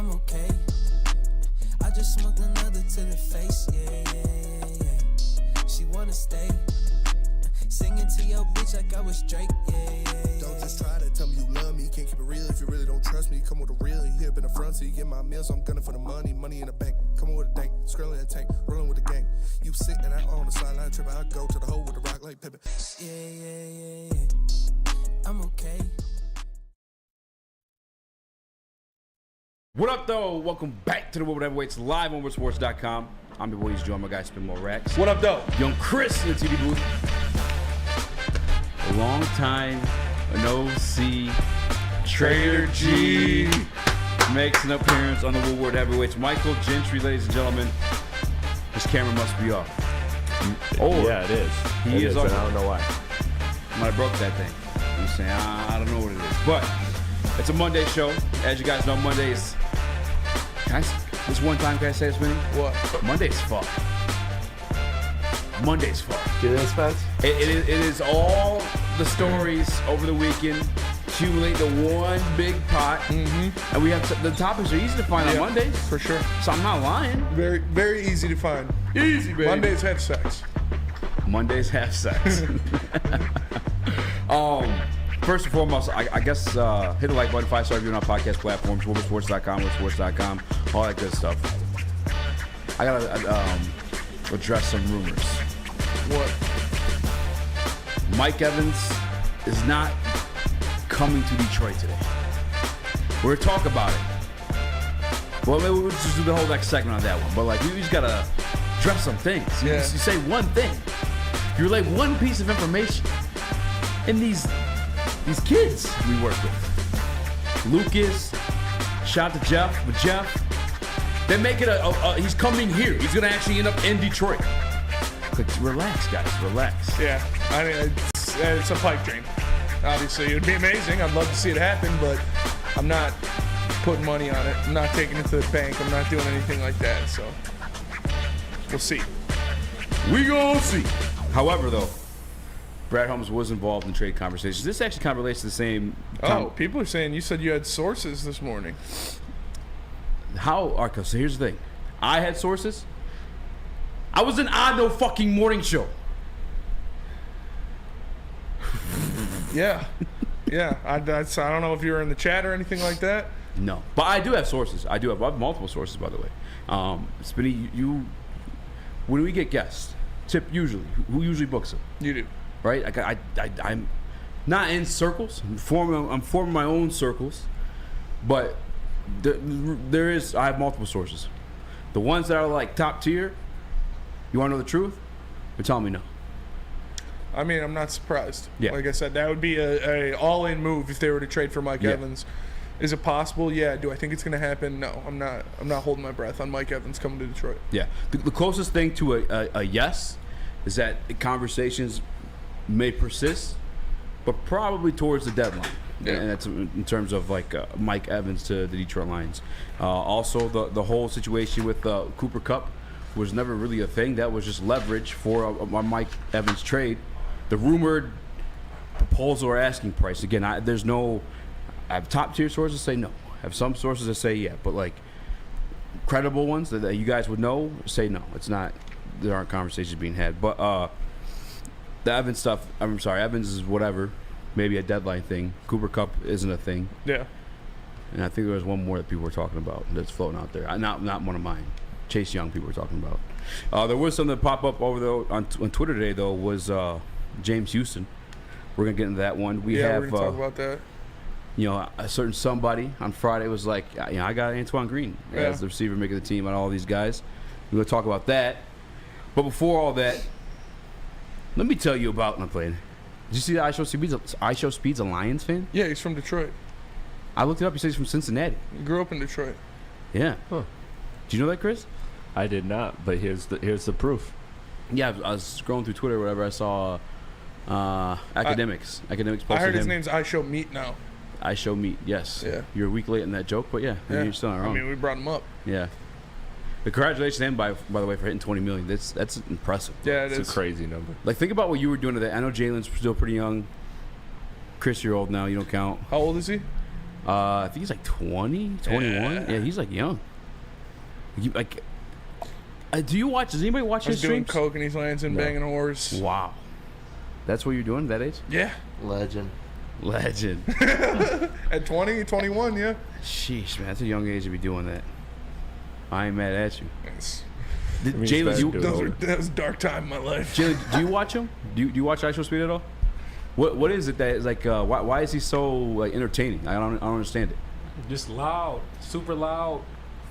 I'm okay. I just smoked another to the face, yeah. She wanna stay. Singing to your bitch like I was Drake, yeah. Don't just try to tell me you love me. Can't keep it real if you really don't trust me. Come with a real, you here been the front, so you get my meals. I'm gunning for the money in the bank. Come on with a dank, scrolling in a tank, rolling with the gang. You sitting out on the sideline tripping, I go to the hole with the rock like Pippin. Yeah. I'm okay. What up, though? Welcome back to the Woodward Heavyweights live on WoodSports.com. I'm your boy, he's joined my guy, Spin More Rax. What up, though? Young Chris in the TV booth. A long time, no see. Trader G makes an appearance on the Woodward Heavyweights. Michael Gentry, ladies and gentlemen. His camera must be off. Yeah, it is. He is and off. I don't know why. I might have broke that thing. I'm saying, I don't know what it is. But it's a Monday show. As you guys know, Mondays. This one time, can I say this, Minnie? What? Monday's fuck. Monday's fuck. Get it, Spence? It is all the stories over the weekend accumulate to one big pot. Mm-hmm. And we have the topics are easy to find on Mondays. For sure. So I'm not lying. Very, very easy to find. Easy, baby. Mondays have sex. Mondays have sex. First and foremost, I guess hit the like button, 5-star review on our podcast platforms, WoodwardSports.com, WoodwardSports.com, all that good stuff. I gotta address some rumors. What? Mike Evans is not coming to Detroit today. We're gonna talk about it. Well, maybe we'll just do the whole next segment on that one. But like, we just gotta address some things. Yeah. You say one thing, you relay one piece of information, and these kids we work with, Lucas, shout to Jeff, but Jeff, they make it he's coming here. He's gonna actually end up in Detroit. Like, relax, guys, relax. Yeah, I mean, it's a pipe dream. Obviously, it would be amazing. I'd love to see it happen, but I'm not putting money on it. I'm not taking it to the bank. I'm not doing anything like that, so we'll see. We gonna see. However, though, Brad Holmes was involved in trade conversations. This actually kind of relates to the same. People are saying you said you had sources this morning. Okay, so here's the thing. I had sources. I was on no fucking morning show. Yeah. I don't know if you were in the chat or anything like that. No, but I do have sources. I have multiple sources, by the way. Spinny, when we get guests, Tip usually, who usually books them? You do. Right? I'm not in circles. I'm forming my own circles, but I have multiple sources. The ones that are like top tier, you want to know the truth? They're telling me no. I mean, I'm not surprised. Yeah. Like I said, that would be a all-in move if they were to trade for Mike Evans. Is it possible? Yeah. Do I think it's going to happen? No. I'm not holding my breath on Mike Evans coming to Detroit. Yeah. The closest thing to a yes is that conversations may persist, but probably towards the deadline. Yeah. And that's in terms of like Mike Evans to the Detroit Lions. Also, the whole situation with Cooper Kupp was never really a thing. That was just leverage for a Mike Evans trade. The rumored proposal or asking price. Again, I have top tier sources say no. I have some sources that say yeah, but like credible ones that you guys would know say no. It's not. There aren't conversations being had. But the Evans stuff. I'm sorry, Evans is whatever. Maybe a deadline thing. Cooper Kupp isn't a thing. Yeah. And I think there was one more that people were talking about that's floating out there. Not one of mine. Chase Young people were talking about. There was something that popped up on Twitter today, though, was James Houston. We're going to get into that one. We're going to talk about that. You know, a certain somebody on Friday was like, I got Antoine Green as the receiver making the team out of all these guys. We're going to talk about that. But before all that, let me tell you about, and I'm playing. Did you see that I Show Speed's a Lions fan? Yeah, he's from Detroit. I looked it up. He says he's from Cincinnati. He grew up in Detroit. Yeah. Huh. Did you know that, Chris? I did not, but here's the proof. Yeah, I was scrolling through Twitter or whatever. I saw Academics. Academics posted I heard his him. name's I Show Meat now. I Show Meat, yes. Yeah. You're a week late in that joke, but yeah. You're still not wrong. I mean, we brought him up. Yeah. Congratulations to him, by the way, for hitting 20 million. That's impressive. Yeah, it's a crazy number. Like, think about what you were doing to that. I know Jalen's still pretty young. Chris, you're old now. You don't count. How old is he? I think he's like 20, 21. Yeah, he's like young. Do you watch? Does anybody watch his He's doing streams? coke and he's Lansing banging whores. Wow, that's what you're doing at that age? Yeah. Legend. At 20, 21, yeah. Sheesh, man, that's a young age to be doing that. I ain't mad at you. Yes. Jalen, That was a dark time in my life. Jalen, do you watch him? Do you watch Ice Show Speed at all? What is it that is like? Why is he so like entertaining? I don't understand it. Just loud, super loud,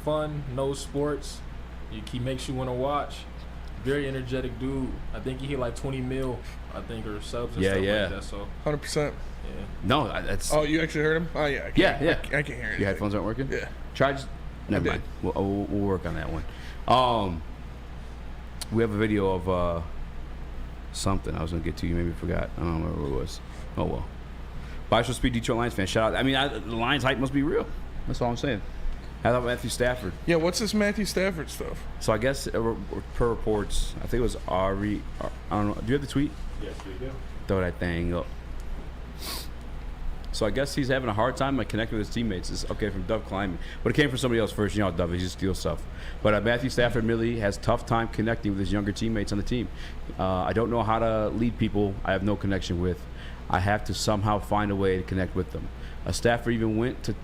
fun, knows sports. He makes you want to watch. Very energetic dude. I think he hit like 20 mil, I think, or subs and stuff like that. So 100%. yeah. No, that's. Oh, you actually heard him? Oh, yeah. Yeah. I can hear it. Your headphones aren't working? Yeah. Try just. Never mind. We'll work on that one. We have a video of something I was gonna get to. You maybe forgot. I don't remember what it was. Oh well. Bicycle Speed Detroit Lions fan. Shout out. I mean, the Lions hype must be real. That's all I'm saying. How about Matthew Stafford? Yeah, what's this Matthew Stafford stuff? So I guess per reports, I think it was Ari. I don't know. Do you have the tweet? Yes, we do. Throw that thing up. So I guess he's having a hard time like connecting with his teammates. It's okay from Dove Kleiman, but it came from somebody else first. You know, Dove, he just steals stuff. But Matthew Stafford really has tough time connecting with his younger teammates on the team. I don't know how to lead people I have no connection with. I have to somehow find a way to connect with them. Stafford even went to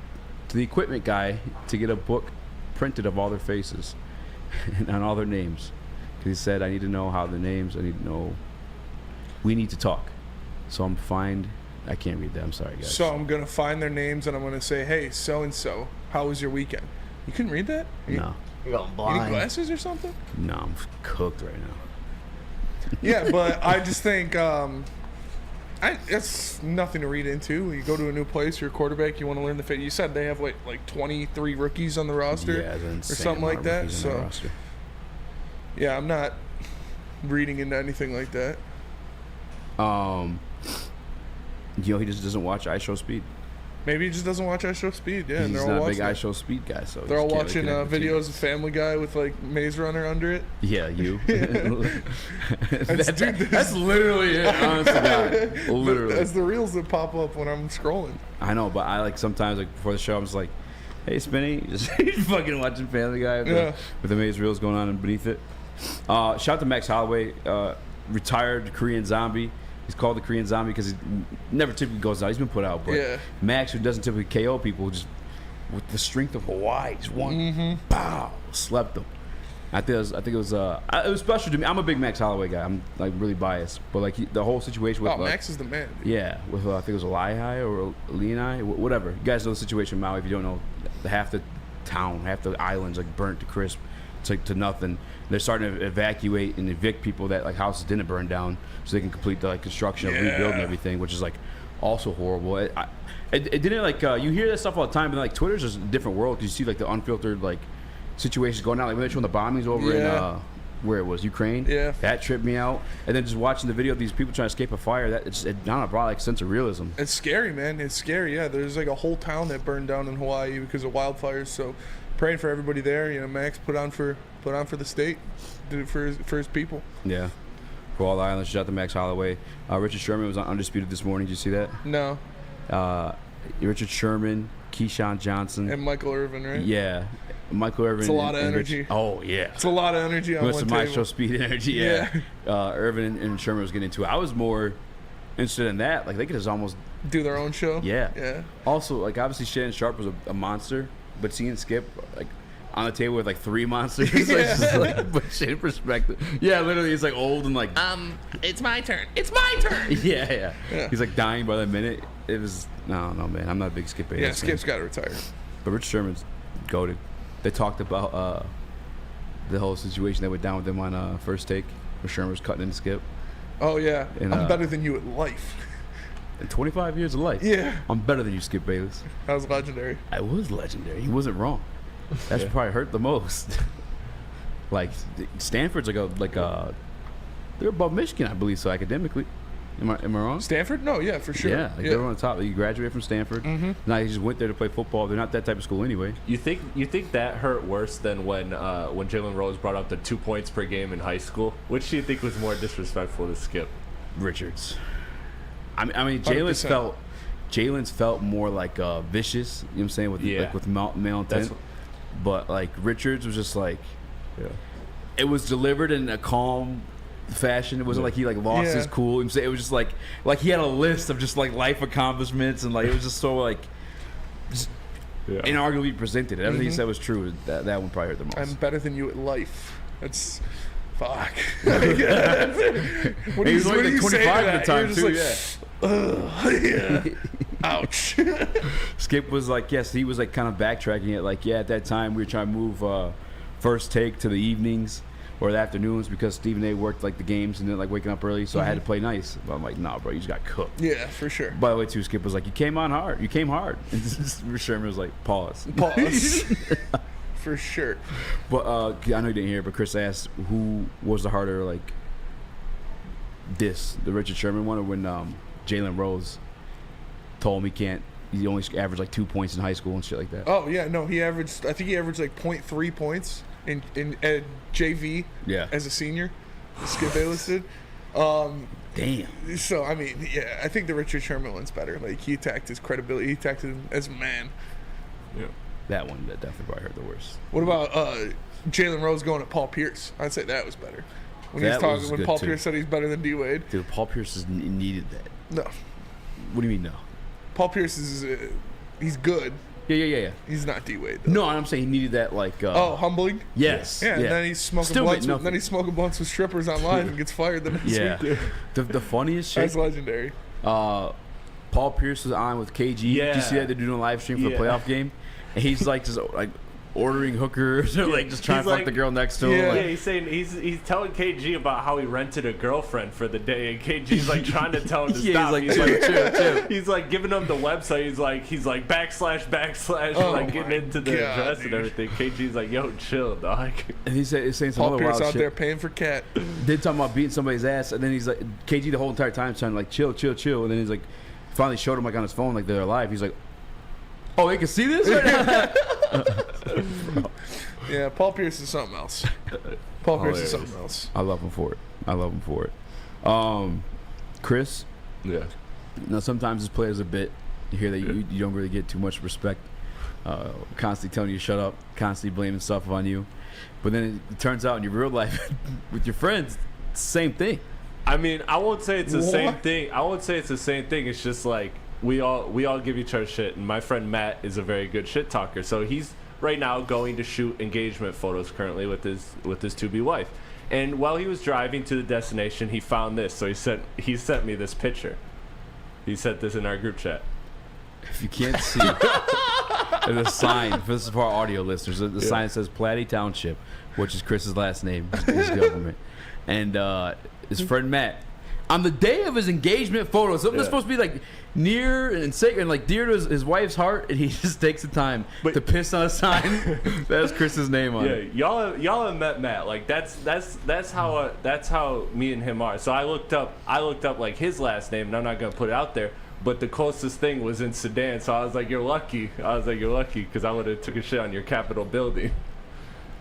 the equipment guy to get a book printed of all their faces and on all their names. Because he said, I need to know how the names, I need to know, we need to talk. So I'm fine. I can't read that. I'm sorry, guys. So I'm going to find their names and I'm going to say, hey, so-and-so, how was your weekend? You couldn't read that? No. You're going You blind. need glasses or something? No, I'm cooked right now. Yeah, but I just think it's nothing to read into. You go to a new place, you're a quarterback, you want to learn the fit. You said they have like 23 rookies on the roster Yeah, or something like that. So yeah, I'm not reading into anything like that. You know, he just doesn't watch Ice Show Speed. Maybe he just doesn't watch Ice Show Speed. Yeah, and He's they're all not a big watching. Ice Show Speed guy, so They're all just can't watching really connect with videos you. of Family Guy with like Maze Runner under it. Yeah, you. Dude, That's literally it, honest to God. Literally. That's the reels that pop up when I'm scrolling. I know, but I like sometimes like before the show, I'm just like, hey, Spinny, just fucking watching Family Guy with the maze reels going on beneath it. Shout out to Max Holloway, retired Korean zombie. He's called the Korean zombie because he never typically goes out. He's been put out, but Yeah. Max, who doesn't typically KO people, just with the strength of Hawaii, just one, pow, slept them. I think it was special to me. I'm a big Max Holloway guy. I'm like really biased, but like the whole situation with Max is the man. Dude. yeah, with I think it was Lehigh or Lehigh, whatever. You guys know the situation in Maui. If you don't know, half the town, half the island's like burnt to crisp, to nothing. They're starting to evacuate and evict people that like houses didn't burn down, so they can complete the like construction of rebuilding everything, which is like also horrible. It didn't like you hear that stuff all the time, but like Twitter's just a different world because you see like the unfiltered like situations going on. Like when they're showing the bombings over in where it was Ukraine. Yeah, that tripped me out. And then just watching the video of these people trying to escape a fire, it brought like a sense of realism. It's scary, man. It's scary. Yeah, there's like a whole town that burned down in Hawaii because of wildfires. So praying for everybody there. You know, Max put on for the state, did it for his people. Yeah. For all the islands, shout out to Max Holloway. Richard Sherman was on Undisputed this morning. Did you see that? No. Richard Sherman, Keyshawn Johnson, And Michael Irvin, right? Yeah, Michael Irvin. It's a lot of energy. Oh yeah. It's a lot of energy on one some table. My Show Speed energy. Yeah. Irvin and Sherman was getting into it. I was more interested in that. Like they could just almost do their own show. Yeah. Yeah. Also, like obviously Shannon Sharp was a monster, but seeing Skip like on the table with like 3 monsters, like but in perspective. Yeah, literally, he's like old and like. It's my turn. It's my turn. Yeah. He's like dying by the minute. It was no, man. I'm not a big Skip Bayless. Yeah, Skip's got to retire. But Rich Sherman's goated. They talked about the whole situation that went down with him on First Take, where Sherman was cutting into Skip. Oh yeah, and, I'm better than you at life. In 25 years of life. Yeah. I'm better than you, Skip Bayless. That was legendary. I was legendary. He wasn't wrong. That's probably hurt the most. Like Stanford's they're above Michigan, I believe, so academically. Am I wrong? Stanford? No, yeah, for sure. Yeah, they're on the top. You graduated from Stanford. Mm-hmm. Now you just went there to play football. They're not that type of school anyway. You think that hurt worse than when Jalen Rose brought up the 2 points per game in high school? Which do you think was more disrespectful to Skip? Richards. I mean, Jalen's felt Jalen's felt more like vicious. You know what I'm saying? With male intent. But like Richards was just like, it was delivered in a calm fashion. It wasn't like he like lost his cool. You know what I'm saying? It was just like he had a list of just like life accomplishments, and like it was just so like just inarguably presented. Everything he said was true. That one probably hurt the most. I'm better than you at life. That's fuck. He was only like 25 at the time too. Ouch. Skip was like, yes, he was like kind of backtracking it. Like, at that time we were trying to move First Take to the evenings or the afternoons because Stephen A worked like the games and then like waking up early, so I had to play nice. But I'm like, nah, bro, you just got cooked. Yeah, for sure. By the way, too, Skip was like, you came hard. And Sherman was like, pause. For sure. But I know you didn't hear, but Chris asked who was the harder like diss, the Richard Sherman one, or when Jalen Rose told him he only averaged like 2 points in high school and shit like that. Oh yeah, no, I think he averaged like 0.3 points in JV as a senior. Skip Bayless did. Damn. So I mean, yeah, I think the Richard Sherman one's better. Like he attacked his credibility, he attacked him as a man. Yeah. That one that definitely probably hurt the worst. What about Jalen Rose going at Paul Pierce? I'd say that was better. When Paul Pierce said he's better than D Wade. Dude, Paul Pierce needed that. No. What do you mean no? Paul Pierce is he's good. Yeah. He's not D Wade though. No, I'm saying he needed that like. Humbling. Yes. Yeah. And then he's smoking blunts. Then he's smoking blunts with strippers on live and gets fired the next week. The funniest shit. That's legendary. Paul Pierce was on with KG. Yeah. Did you see that they're doing a live stream for the playoff game? And he's like just like ordering hookers or like just trying to fuck the girl next to him. Yeah, like, he's saying he's telling KG about how he rented a girlfriend for the day, and KG's like trying to tell him to stop. He's like chill. He's like giving him the website. He's like backslash like getting into the address and everything. KG's like, yo, chill, dog. And he's saying some Paul other Pierce wild out shit. there paying for cat. They're talking about beating somebody's ass, and then he's like, KG the whole entire time trying to like chill, and then he's like, finally showed him like on his phone like they're alive. He's like, oh, they can see this right now. Yeah, Paul Pierce is something else. Paul Pierce is something else. I love him for it. Chris. Yeah. Now sometimes as players a bit, you hear that you don't really get too much respect. Constantly telling you to shut up, constantly blaming stuff on you, but then it turns out in your real life with your friends, it's the same thing. I mean, I won't say it's the same thing. It's just like we all give each other shit, and my friend Matt is a very good shit talker. So he's right now going to shoot engagement photos currently with his to-be wife. And while he was driving to the destination, he found this. So he sent me this picture. He sent this in our group chat. If you can't see, there's a sign. This is for our audio listeners. The sign says Platte Township, which is Chris's last name, his government, and his friend Matt. On the day of his engagement photo, something that's supposed to be like near and sacred and like dear to his wife's heart, and he just takes the time to piss on a sign that has Chris's name on it. Yeah, y'all have met Matt. Like that's how me and him are. So I looked up like his last name, and I'm not gonna put it out there. But the closest thing was in Sudan, so I was like, you're lucky. Because I would have took a shit on your Capitol building.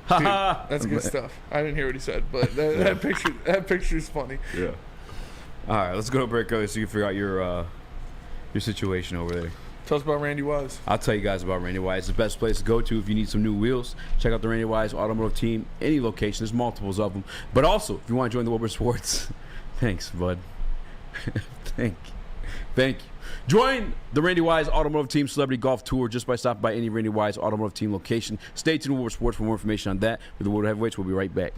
Dude, that's good stuff. I didn't hear what he said, but that picture's funny. Yeah. All right, let's go to break so you can figure out your situation over there. Tell us about Randy Wise. I'll tell you guys about Randy Wise. It's the best place to go to if you need some new wheels. Check out the Randy Wise Automotive Team. Any location. There's multiples of them. But also, if you want to join the Woodward Sports, thanks, bud. Thank you. Join the Randy Wise Automotive Team Celebrity Golf Tour just by stopping by any Randy Wise Automotive Team location. Stay tuned to Woodward Sports for more information on that. With the Woodward Heavyweights, we'll be right back.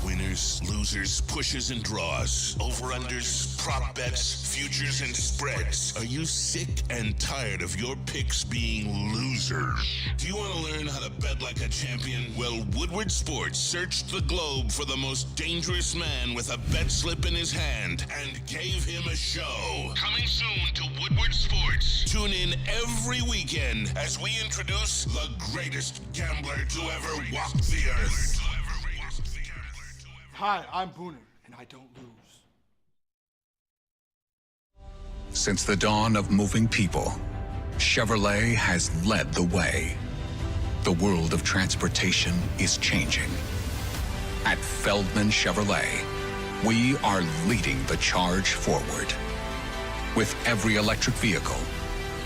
Winners, losers, pushes and draws, over-unders, prop bets, futures and spreads. Are you sick and tired of your picks being losers? Do you want to learn how to bet like a champion? Well, Woodward Sports searched the globe for the most dangerous man with a bet slip in his hand and gave him a show. Coming soon to Woodward Sports. Tune in every weekend as we introduce the greatest gambler to ever walk the earth. Hi, I'm Booner, and I don't lose. Since the dawn of moving people, Chevrolet has led the way. The world of transportation is changing. At Feldman Chevrolet, we are leading the charge forward. with every electric vehicle,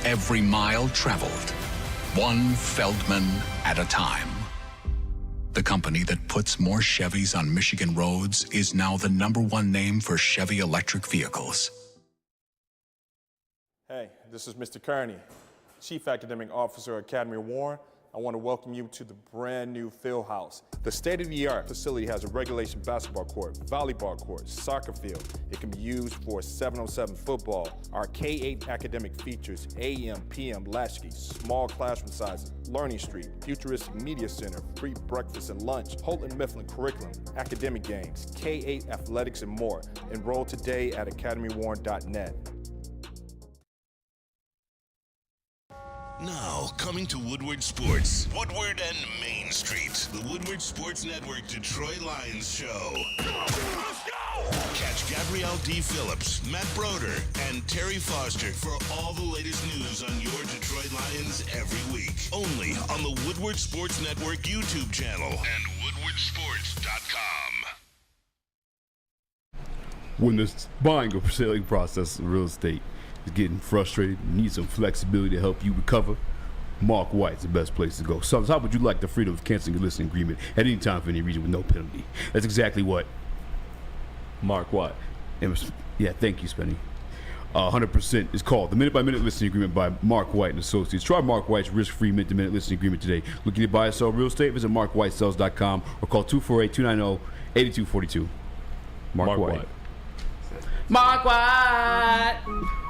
every mile traveled, one Feldman at a time. The company that puts more Chevys on Michigan roads is now the #1 name for Chevy electric vehicles. Hey, this is Mr. Kearney, Chief Academic Officer, Academy of Warren. I want to welcome you to the brand new field house. The state-of-the-art facility has a regulation basketball court, volleyball court, soccer field. It can be used for 7-on-7 football. Our K-8 academic features AM, PM, latchkey, small classroom sizes, learning street, futuristic media center, free breakfast and lunch, Houghton Mifflin curriculum, academic games, K-8 athletics, and more. Enroll today at academywarren.net. Now, coming to Woodward Sports, Woodward and Main Street, the Woodward Sports Network Detroit Lions show. Let's go! Catch Gabrielle D. Phillips, Matt Broder, and Terry Foster for all the latest news on your Detroit Lions every week. Only on the Woodward Sports Network YouTube channel and woodwardsports.com. When the buying or selling process of real estate is getting frustrated, you need some flexibility to help you recover, Mark White's the best place to go. So how would you like the freedom of canceling your listing agreement at any time for any reason with no penalty? That's exactly what Mark White. Yeah, thank you, Spenny. 100% is called the minute-by-minute listing agreement by Mark White and Associates. Try Mark White's risk-free minute-to-minute listing agreement today. Looking to buy or sell real estate? Visit markwhitesells.com or call 248-290-8242. Mark White. Mark White!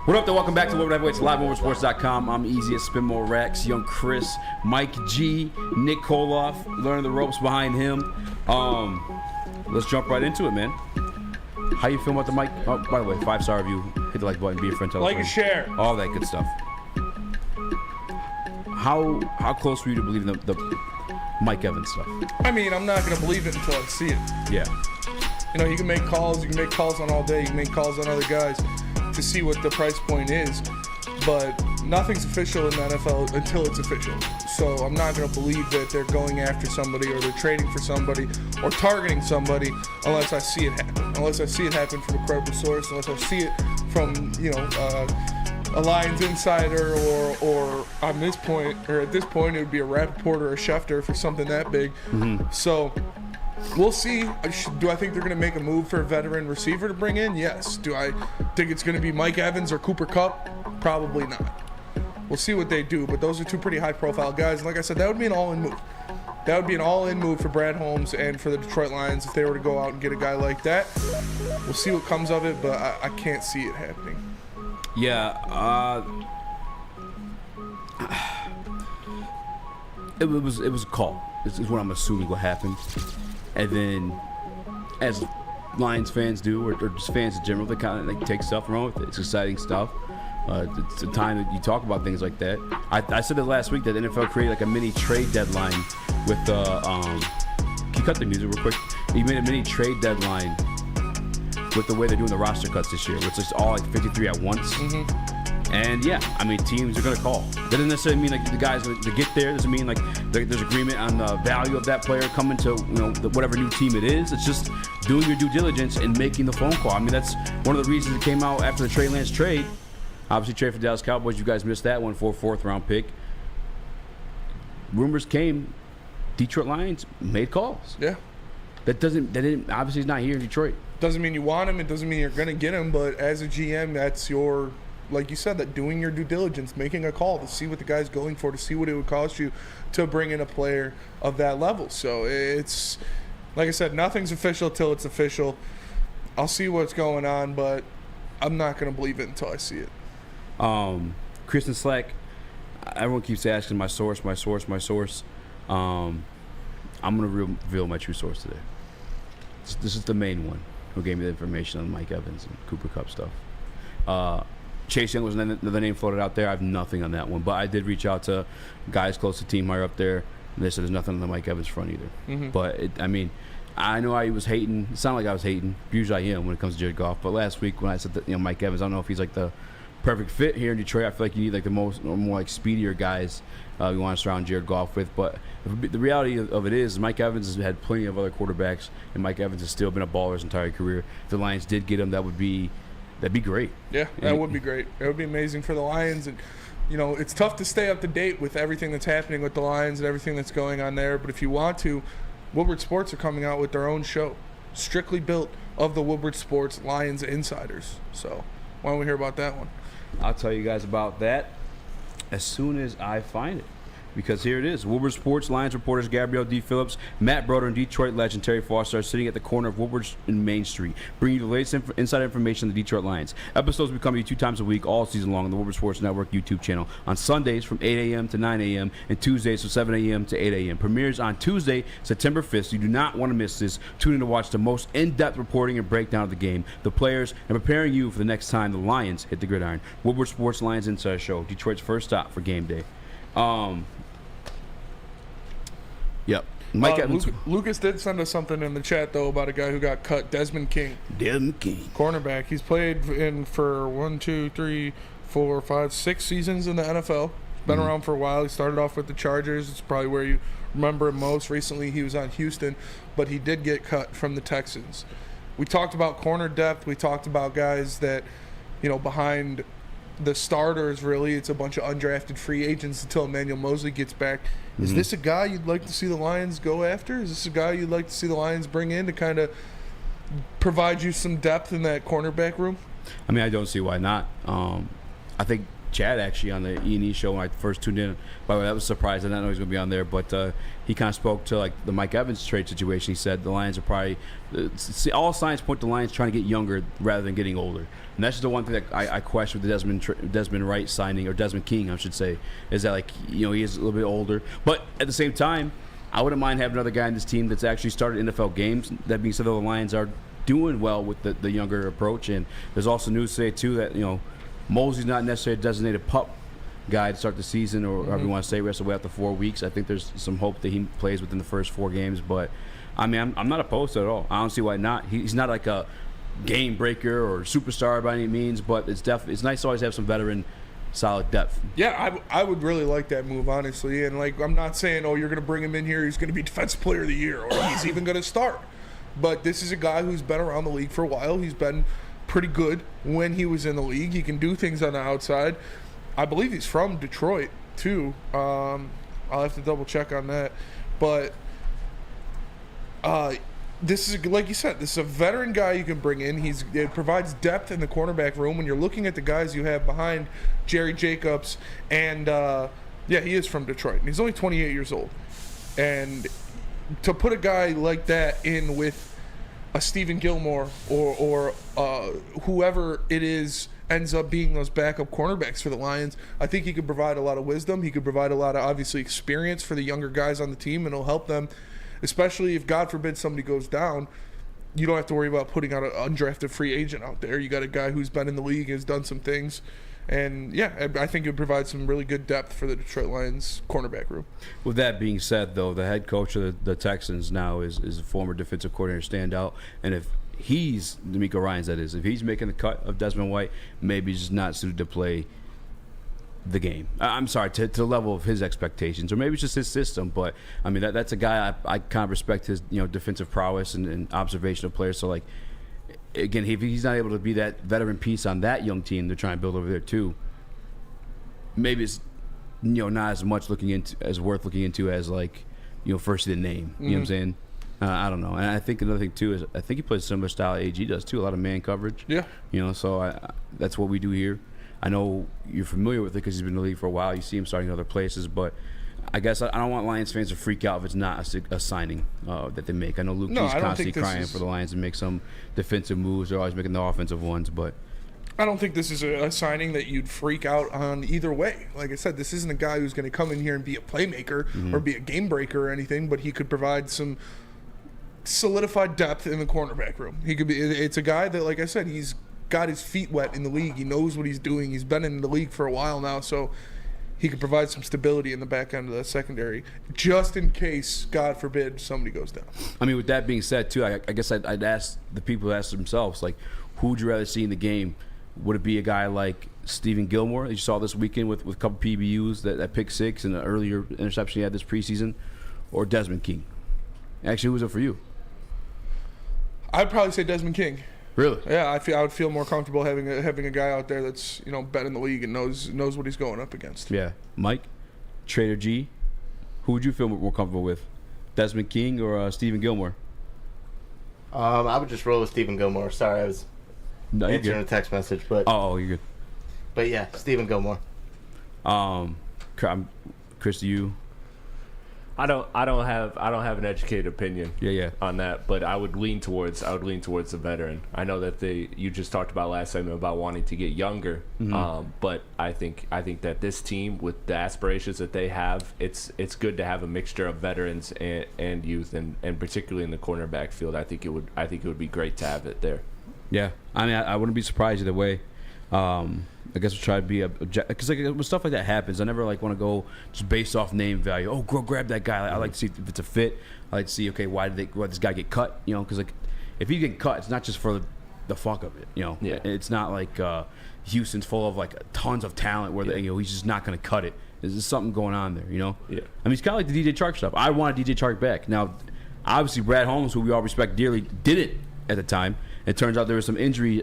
What up, though? Welcome back to Woodward Heavyweights live on woodwardsports.com. I'm Easy at Spin More Rex, Young Chris, Mike G, Nick Koloff, learning the ropes behind him. Let's jump right into it, man. How you feeling about the mic? Oh, by the way, 5-star review. Hit the like button, be a friend, tell a Like friend. and share. All that good stuff. How close were you to believing the Mike Evans stuff? I mean, I'm not going to believe it until I see it. Yeah. You know, you can make calls on all day, you can make calls on other guys to see what the price point is, but nothing's official in the NFL until it's official. So I'm not going to believe that they're going after somebody or they're trading for somebody or targeting somebody unless I see it happen. Unless I see it happen from a credible source, unless I see it from, a Lions insider or on this point, or at this point, it would be a Rappaport or a Schefter for something that big. Mm-hmm. So we'll see. Do I think they're going to make a move for a veteran receiver to bring in? Yes. Do I think it's going to be Mike Evans or Cooper Kupp? Probably not. We'll see what they do, but those are two pretty high-profile guys. And like I said, that would be an all-in move. That would be an all-in move for Brad Holmes and for the Detroit Lions if they were to go out and get a guy like that. We'll see what comes of it, but I can't see it happening. Yeah. It was a call. This is what I'm assuming will happen. And then, as Lions fans do, or just fans in general, they kind of take stuff and run with it. It's exciting stuff. It's a time that you talk about things like that. I said it last week that the NFL created like a mini trade deadline with can you cut the music real quick? You made a mini trade deadline with the way they're doing the roster cuts this year, which is all like 53 at once. Mm-hmm. And yeah, I mean, teams are going to call. That doesn't necessarily mean like the guys to get there. Doesn't mean like there's agreement on the value of that player coming to whatever new team it is. It's just doing your due diligence and making the phone call. I mean, that's one of the reasons it came out after the Trey Lance trade. Obviously, trade for Dallas Cowboys. You guys missed that one for a 4th-round pick. Rumors came. Detroit Lions made calls. Yeah. Obviously he's not here in Detroit. Doesn't mean you want him. It doesn't mean you're going to get him. But as a GM, that's your, like you said, that doing your due diligence, making a call to see what the guy's going for, to see what it would cost you to bring in a player of that level. So it's, like I said, nothing's official till it's official. I'll see what's going on, but I'm not going to believe it until I see it. Kristen Slack, everyone keeps asking my source. I'm going to reveal my true source today. This is the main one who gave me the information on Mike Evans and Cooper Kupp stuff. Chase Young was another name floated out there. I have nothing on that one, but I did reach out to guys close to team higher up there, and they said there's nothing on the Mike Evans front either. Mm-hmm. But I know I was hating. It sounded like I was hating. Usually I am when it comes to Jared Goff. But last week when I said that, Mike Evans, I don't know if he's like the perfect fit here in Detroit. I feel like you need like the more like speedier guys you want to surround Jared Goff with. But the reality of it is Mike Evans has had plenty of other quarterbacks, and Mike Evans has still been a baller his entire career. If the Lions did get him, that would be that'd be great. Yeah, that would be great. It would be amazing for the Lions. And, you know, it's tough to stay up to date with everything that's happening with the Lions and everything that's going on there. But if you want to, Woodward Sports are coming out with their own show, strictly built of the Woodward Sports Lions Insiders. So why don't we hear about that one? I'll tell you guys about that as soon as I find it. Because here it is. Woodward Sports Lions reporters Gabrielle D. Phillips, Matt Broder, and Detroit legend Terry Foster are sitting at the corner of Woodward and Main Street, bringing you the latest inside information on the Detroit Lions. Episodes will be coming to you 2 times a week all season long on the Woodward Sports Network YouTube channel, on Sundays from 8 a.m. to 9 a.m. and Tuesdays from 7 a.m. to 8 a.m. Premieres on Tuesday, September 5th, so you do not want to miss this. Tune in to watch the most in-depth reporting and breakdown of the game, the players, and preparing you for the next time the Lions hit the gridiron. Woodward Sports Lions Insider Show, Detroit's first stop for game day. Yep. Mike Evans. Lucas did send us something in the chat, though, about a guy who got cut, Desmond King. Cornerback. He's played for 6 seasons in the NFL. Been around for a while. He started off with the Chargers. It's probably where you remember him most. Recently, he was on Houston, but he did get cut from the Texans. We talked about corner depth. We talked about guys that, you know, behind the starters, really, it's a bunch of undrafted free agents until Emmanuel Mosley gets back. Is this a guy you'd like to see the Lions go after? Is this a guy you'd like to see the Lions bring in to kind of provide you some depth in that cornerback room? I mean, I don't see why not. I think Chad actually on the E&E show when I first tuned in, by the way, that was a surprise. I didn't know he was going to be on there, but he kind of spoke to like the Mike Evans trade situation. He said the Lions are probably all signs point to the Lions trying to get younger rather than getting older. And that's just the one thing that I question with the Desmond Wright signing, or Desmond King, I should say, is that, like, you know, he is a little bit older. But at the same time, I wouldn't mind having another guy in this team that's actually started NFL games. That being said, the Lions are doing well with the younger approach. And there's also news today, too, that, you know, Mosley's not necessarily a designated pup guy to start the season, or however you want to say, rest away after 4 weeks. I think there's some hope that he plays within the first 4 games. But, I mean, I'm not opposed to it at all. I don't see why not. He's not like a game breaker or superstar by any means, but it's nice to always have some veteran solid depth. Yeah, I would really like that move, honestly. And, like, I'm not saying, oh, you're going to bring him in here, he's going to be Defensive Player of the Year, or he's even going to start. But this is a guy who's been around the league for a while. He's been pretty good when he was in the league. He can do things on the outside. I believe he's from Detroit, too. I'll have to double check on that. But this is, like you said, this is a veteran guy you can bring in. It provides depth in the cornerback room. When you're looking at the guys you have behind Jerry Jacobs, and he is from Detroit, and he's only 28 years old. And to put a guy like that in with a Stephen Gilmore or whoever it is ends up being those backup cornerbacks for the Lions, I think he could provide a lot of wisdom. He could provide a lot of, obviously, experience for the younger guys on the team, and it'll help them, especially if, God forbid, somebody goes down. You don't have to worry about putting out an undrafted free agent out there. You got a guy who's been in the league, has done some things. And, yeah, I think it would provide some really good depth for the Detroit Lions cornerback room. With that being said, though, the head coach of the Texans now is a former defensive coordinator standout. And if he's, D'Amico Ryans, that is, if he's making the cut of Desmond White, maybe he's just not suited to play the game. I'm sorry, to the level of his expectations, or maybe it's just his system. But I mean, that's a guy I kind of respect his, you know, defensive prowess and observation of players. So, like, again, if he's not able to be that veteran piece on that young team they're trying to build over there too, maybe it's, you know, not as much worth looking into as, like, you know, first the name. You know what I'm saying? I don't know. And I think another thing too is I think he plays a similar style AG does too. A lot of man coverage. Yeah. You know, so that's what we do here. I know you're familiar with it because he's been in the league for a while. You see him starting in other places, but I guess I don't want Lions fans to freak out if it's not a signing that they make. I know Luke G's constantly crying for the Lions to make some defensive moves. They're always making the offensive ones, but I don't think this is a signing that you'd freak out on either way. Like I said, this isn't a guy who's going to come in here and be a playmaker or be a game breaker or anything, but he could provide some solidified depth in the cornerback room. He could be. It's a guy that, like I said, he's got his feet wet in the league. He knows what he's doing. He's been in the league for a while now, so he could provide some stability in the back end of the secondary, just in case, God forbid, somebody goes down. I mean, with that being said, too, I guess I'd ask the people who ask themselves, like, who would you rather see in the game? Would it be a guy like Stephen Gilmore that you saw this weekend with a couple PBUs, that pick six and an earlier interception he had this preseason, or Desmond King? Actually, who was it for you? I'd probably say Desmond King. Really? Yeah, I would feel more comfortable having a guy out there that's been in the league and knows what he's going up against. Yeah, Mike, Trader G, who would you feel more comfortable with, Desmond King or Stephen Gilmore? I would just roll with Stephen Gilmore. Sorry, I was answering a text message, but oh, you're good. But yeah, Stephen Gilmore. Chris, do you? I don't have an educated opinion on that, but I would lean towards the veteran. I know that you just talked about last segment about wanting to get younger, but I think that this team, with the aspirations that they have, it's good to have a mixture of veterans and youth, and particularly in the cornerback field. I think it would be great to have it there. Yeah, I mean, I wouldn't be surprised either way. I guess we'll try to be objective, because when stuff like that happens, I never want to go just based off name value. Oh, go grab that guy. I like to see if it's a fit. I like to see, okay, why did this guy get cut? Because if he get cut, it's not just for the fuck of it. Yeah. It's not like Houston's full of tons of talent where he's just not going to cut it. There's something going on there. Yeah. I mean, it's kind of like the DJ Chark stuff. I wanted DJ Chark back. Now, obviously, Brad Holmes, who we all respect dearly, did it at the time. It turns out there was some injury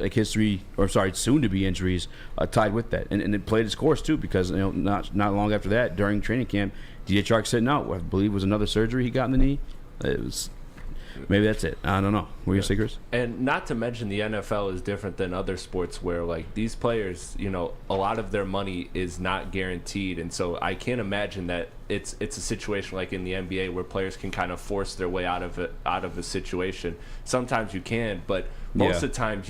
soon to be injuries tied with that, and it played its course too, because not long after that, during training camp, DJ Chark sitting out. I believe it was another surgery he got in the knee. Maybe that's it. I don't know. What were you say, Chris? And not to mention, the NFL is different than other sports where these players, a lot of their money is not guaranteed, and so I can't imagine that it's a situation like in the NBA where players can kind of force their way out of a situation. Sometimes you can, but most of the time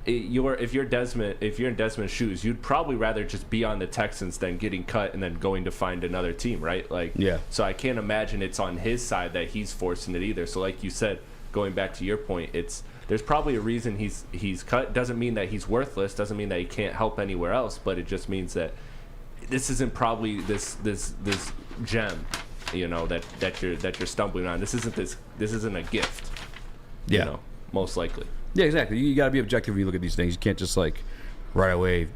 if you're in Desmond's shoes, you'd probably rather just be on the Texans than getting cut and then going to find another team, right? So I can't imagine it's on his side that he's forcing it either. So like you said, going back to your point, there's probably a reason he's cut. Doesn't mean that he's worthless, doesn't mean that he can't help anywhere else, but it just means that this isn't probably this gem, that you're stumbling on. This isn't a gift. Most likely. Yeah, exactly. You got to be objective when you look at these things. You can't just right away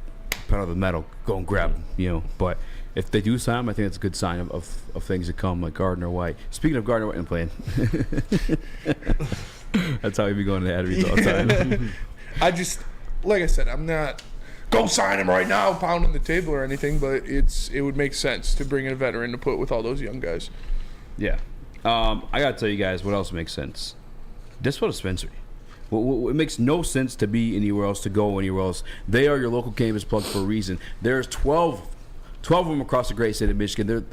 pedal the metal, go and grab them, But if they do sign them, I think that's a good sign of things to come, like Gardner White. Speaking of Gardner White and playing, that's how we be going to the ad reads all the time. I just, like I said, I'm not go sign him right now, pounding the table or anything, but it would make sense to bring in a veteran to put with all those young guys. Yeah. I got to tell you guys what else makes sense. This was dispensary. It makes no sense to be anywhere else, to go anywhere else. They are your local cannabis plug for a reason. There's 12 of them across the great state of Michigan. They're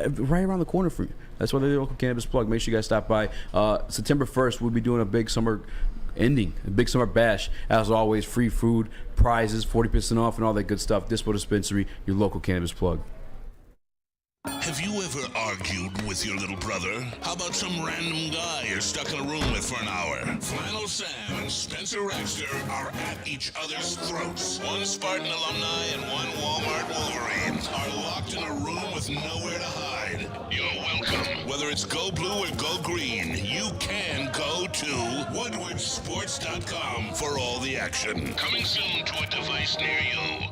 right around the corner from you. That's why they're your local cannabis plug. Make sure you guys stop by. September 1st, we'll be doing a big summer bash. As always, free food, prizes, 40% off, and all that good stuff. Dispo Dispensary, your local cannabis plug. Have you ever argued with your little brother? How about some random guy you're stuck in a room with for an hour? Flannel Sam and Spencer Raxter are at each other's throats. One Spartan alumni and one Walmart Wolverine are locked in a room with nowhere to hide. You're welcome. Whether it's go blue or go green, you can go to woodwardsports.com for all the action. Coming soon to a device near you.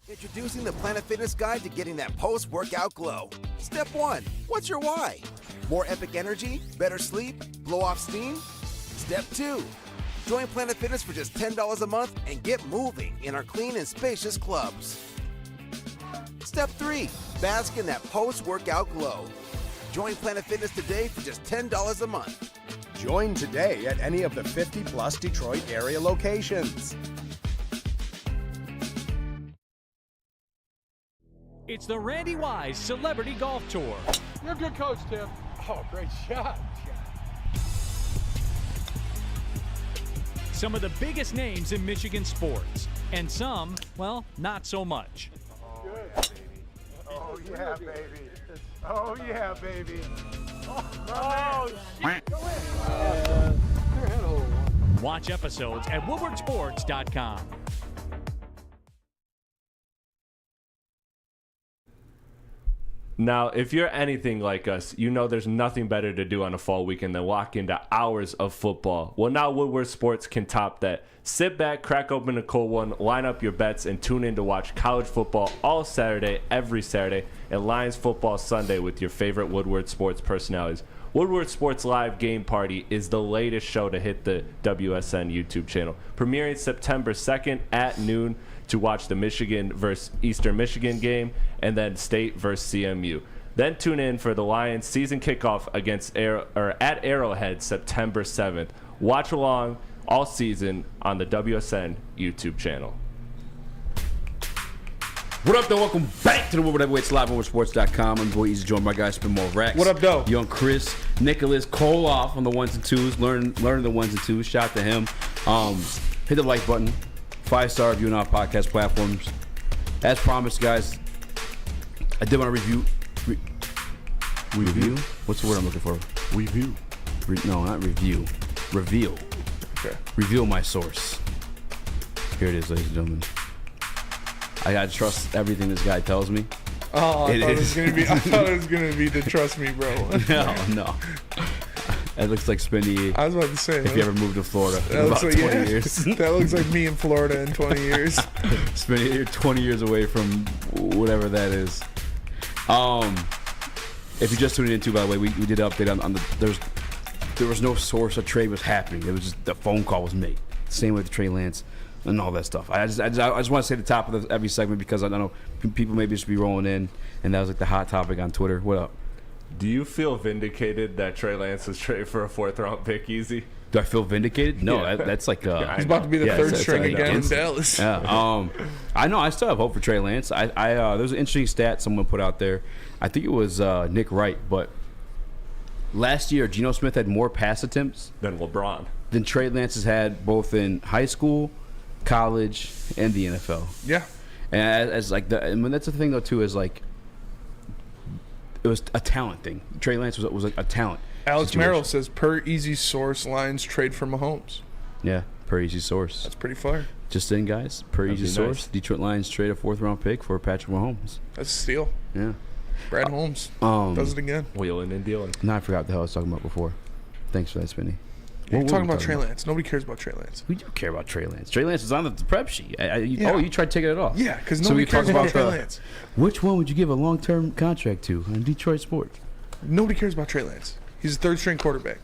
Introducing the Planet Fitness Guide to getting that post-workout glow. Step 1. What's your why? More epic energy? Better sleep? Blow off steam? Step 2. Join Planet Fitness for just $10 a month and get moving in our clean and spacious clubs. Step 3. Bask in that post-workout glow. Join Planet Fitness today for just $10 a month. Join today at any of the 50-plus Detroit area locations. It's the Randy Wise Celebrity Golf Tour. You're a good coach, Tim. Oh, great shot. Some of the biggest names in Michigan sports, and some, well, not so much. Oh, yeah, baby. Oh, yeah, baby. Oh, shit. Go in. Watch episodes at woodwardsports.com. Now, if you're anything like us, you know there's nothing better to do on a fall weekend than walk into hours of football. Well, now Woodward Sports can top that. Sit back, crack open a cold one, line up your bets, and tune in to watch college football all Saturday, every Saturday, and Lions football Sunday with your favorite Woodward Sports personalities. Woodward Sports Live Game Party is the latest show to hit the WSN YouTube channel, premiering September 2nd at noon to watch the Michigan versus Eastern Michigan game, and then State versus CMU. Then tune in for the Lions season kickoff at Arrowhead September 7th. Watch along all season on the WSN YouTube channel. What up, though? Welcome back to the Woodward Heavyweights live on Sports.com. I'm boy Easy, joined by guys Spin More Rex. What up, though? Young Chris, Nicholas, Cole off on the ones and twos, learning the ones and twos. Shout out to him. Hit the like button, 5-star review on our podcast platforms. As promised, guys, I did want to review. What's the word I'm looking for? Review. No, not review. Reveal. Okay. Reveal my source. Here it is, ladies and gentlemen. I gotta trust everything this guy tells me. Oh, I thought it was gonna be to trust me, bro. No. It looks like Spinny. I was about to say, if you ever moved to Florida in that about 20 years. That looks like me in Florida in 20 years. Spinny, you're 20 years away from whatever that is. If you just tuned in, by the way, we did an update on the. There was no source of trade was happening. It was just the phone call was made. Same with Trey Lance and all that stuff. I just want to say the top of every segment because I don't know people maybe just be rolling in, and that was like the hot topic on Twitter. What up? Do you feel vindicated that Trey Lance was traded for a 4th-round pick easy? Do I feel vindicated? No, that's like he's about to be the third string again in Dallas. Yeah. I know. I still have hope for Trey Lance. There was an interesting stat someone put out there. I think it was Nick Wright, but last year Geno Smith had more pass attempts than LeBron. Than Trey Lance has had both in high school, college, and the NFL. Yeah. And as like and that's the thing though too is like it was a talent thing. Trey Lance was like a talent. Alex situation. Merrill says, per Easy Source, Lions trade for Mahomes. Yeah, per Easy Source. That's pretty fire. Just in, guys. Per Easy Source, nice. Detroit Lions trade a 4th-round pick for Patrick Mahomes. That's a steal. Yeah. Brad Holmes does it again. Wheeling and dealing. No, I forgot what the hell I was talking about before. Thanks for that, Spinny. You're talking about Trey Lance. Nobody cares about Trey Lance. We do care about Trey Lance. Trey Lance is on the prep sheet. Oh, you tried taking it off. Yeah, because nobody cares about Trey Lance. Which one would you give a long-term contract to on Detroit sports? Nobody cares about Trey Lance. He's a 3rd-string quarterback.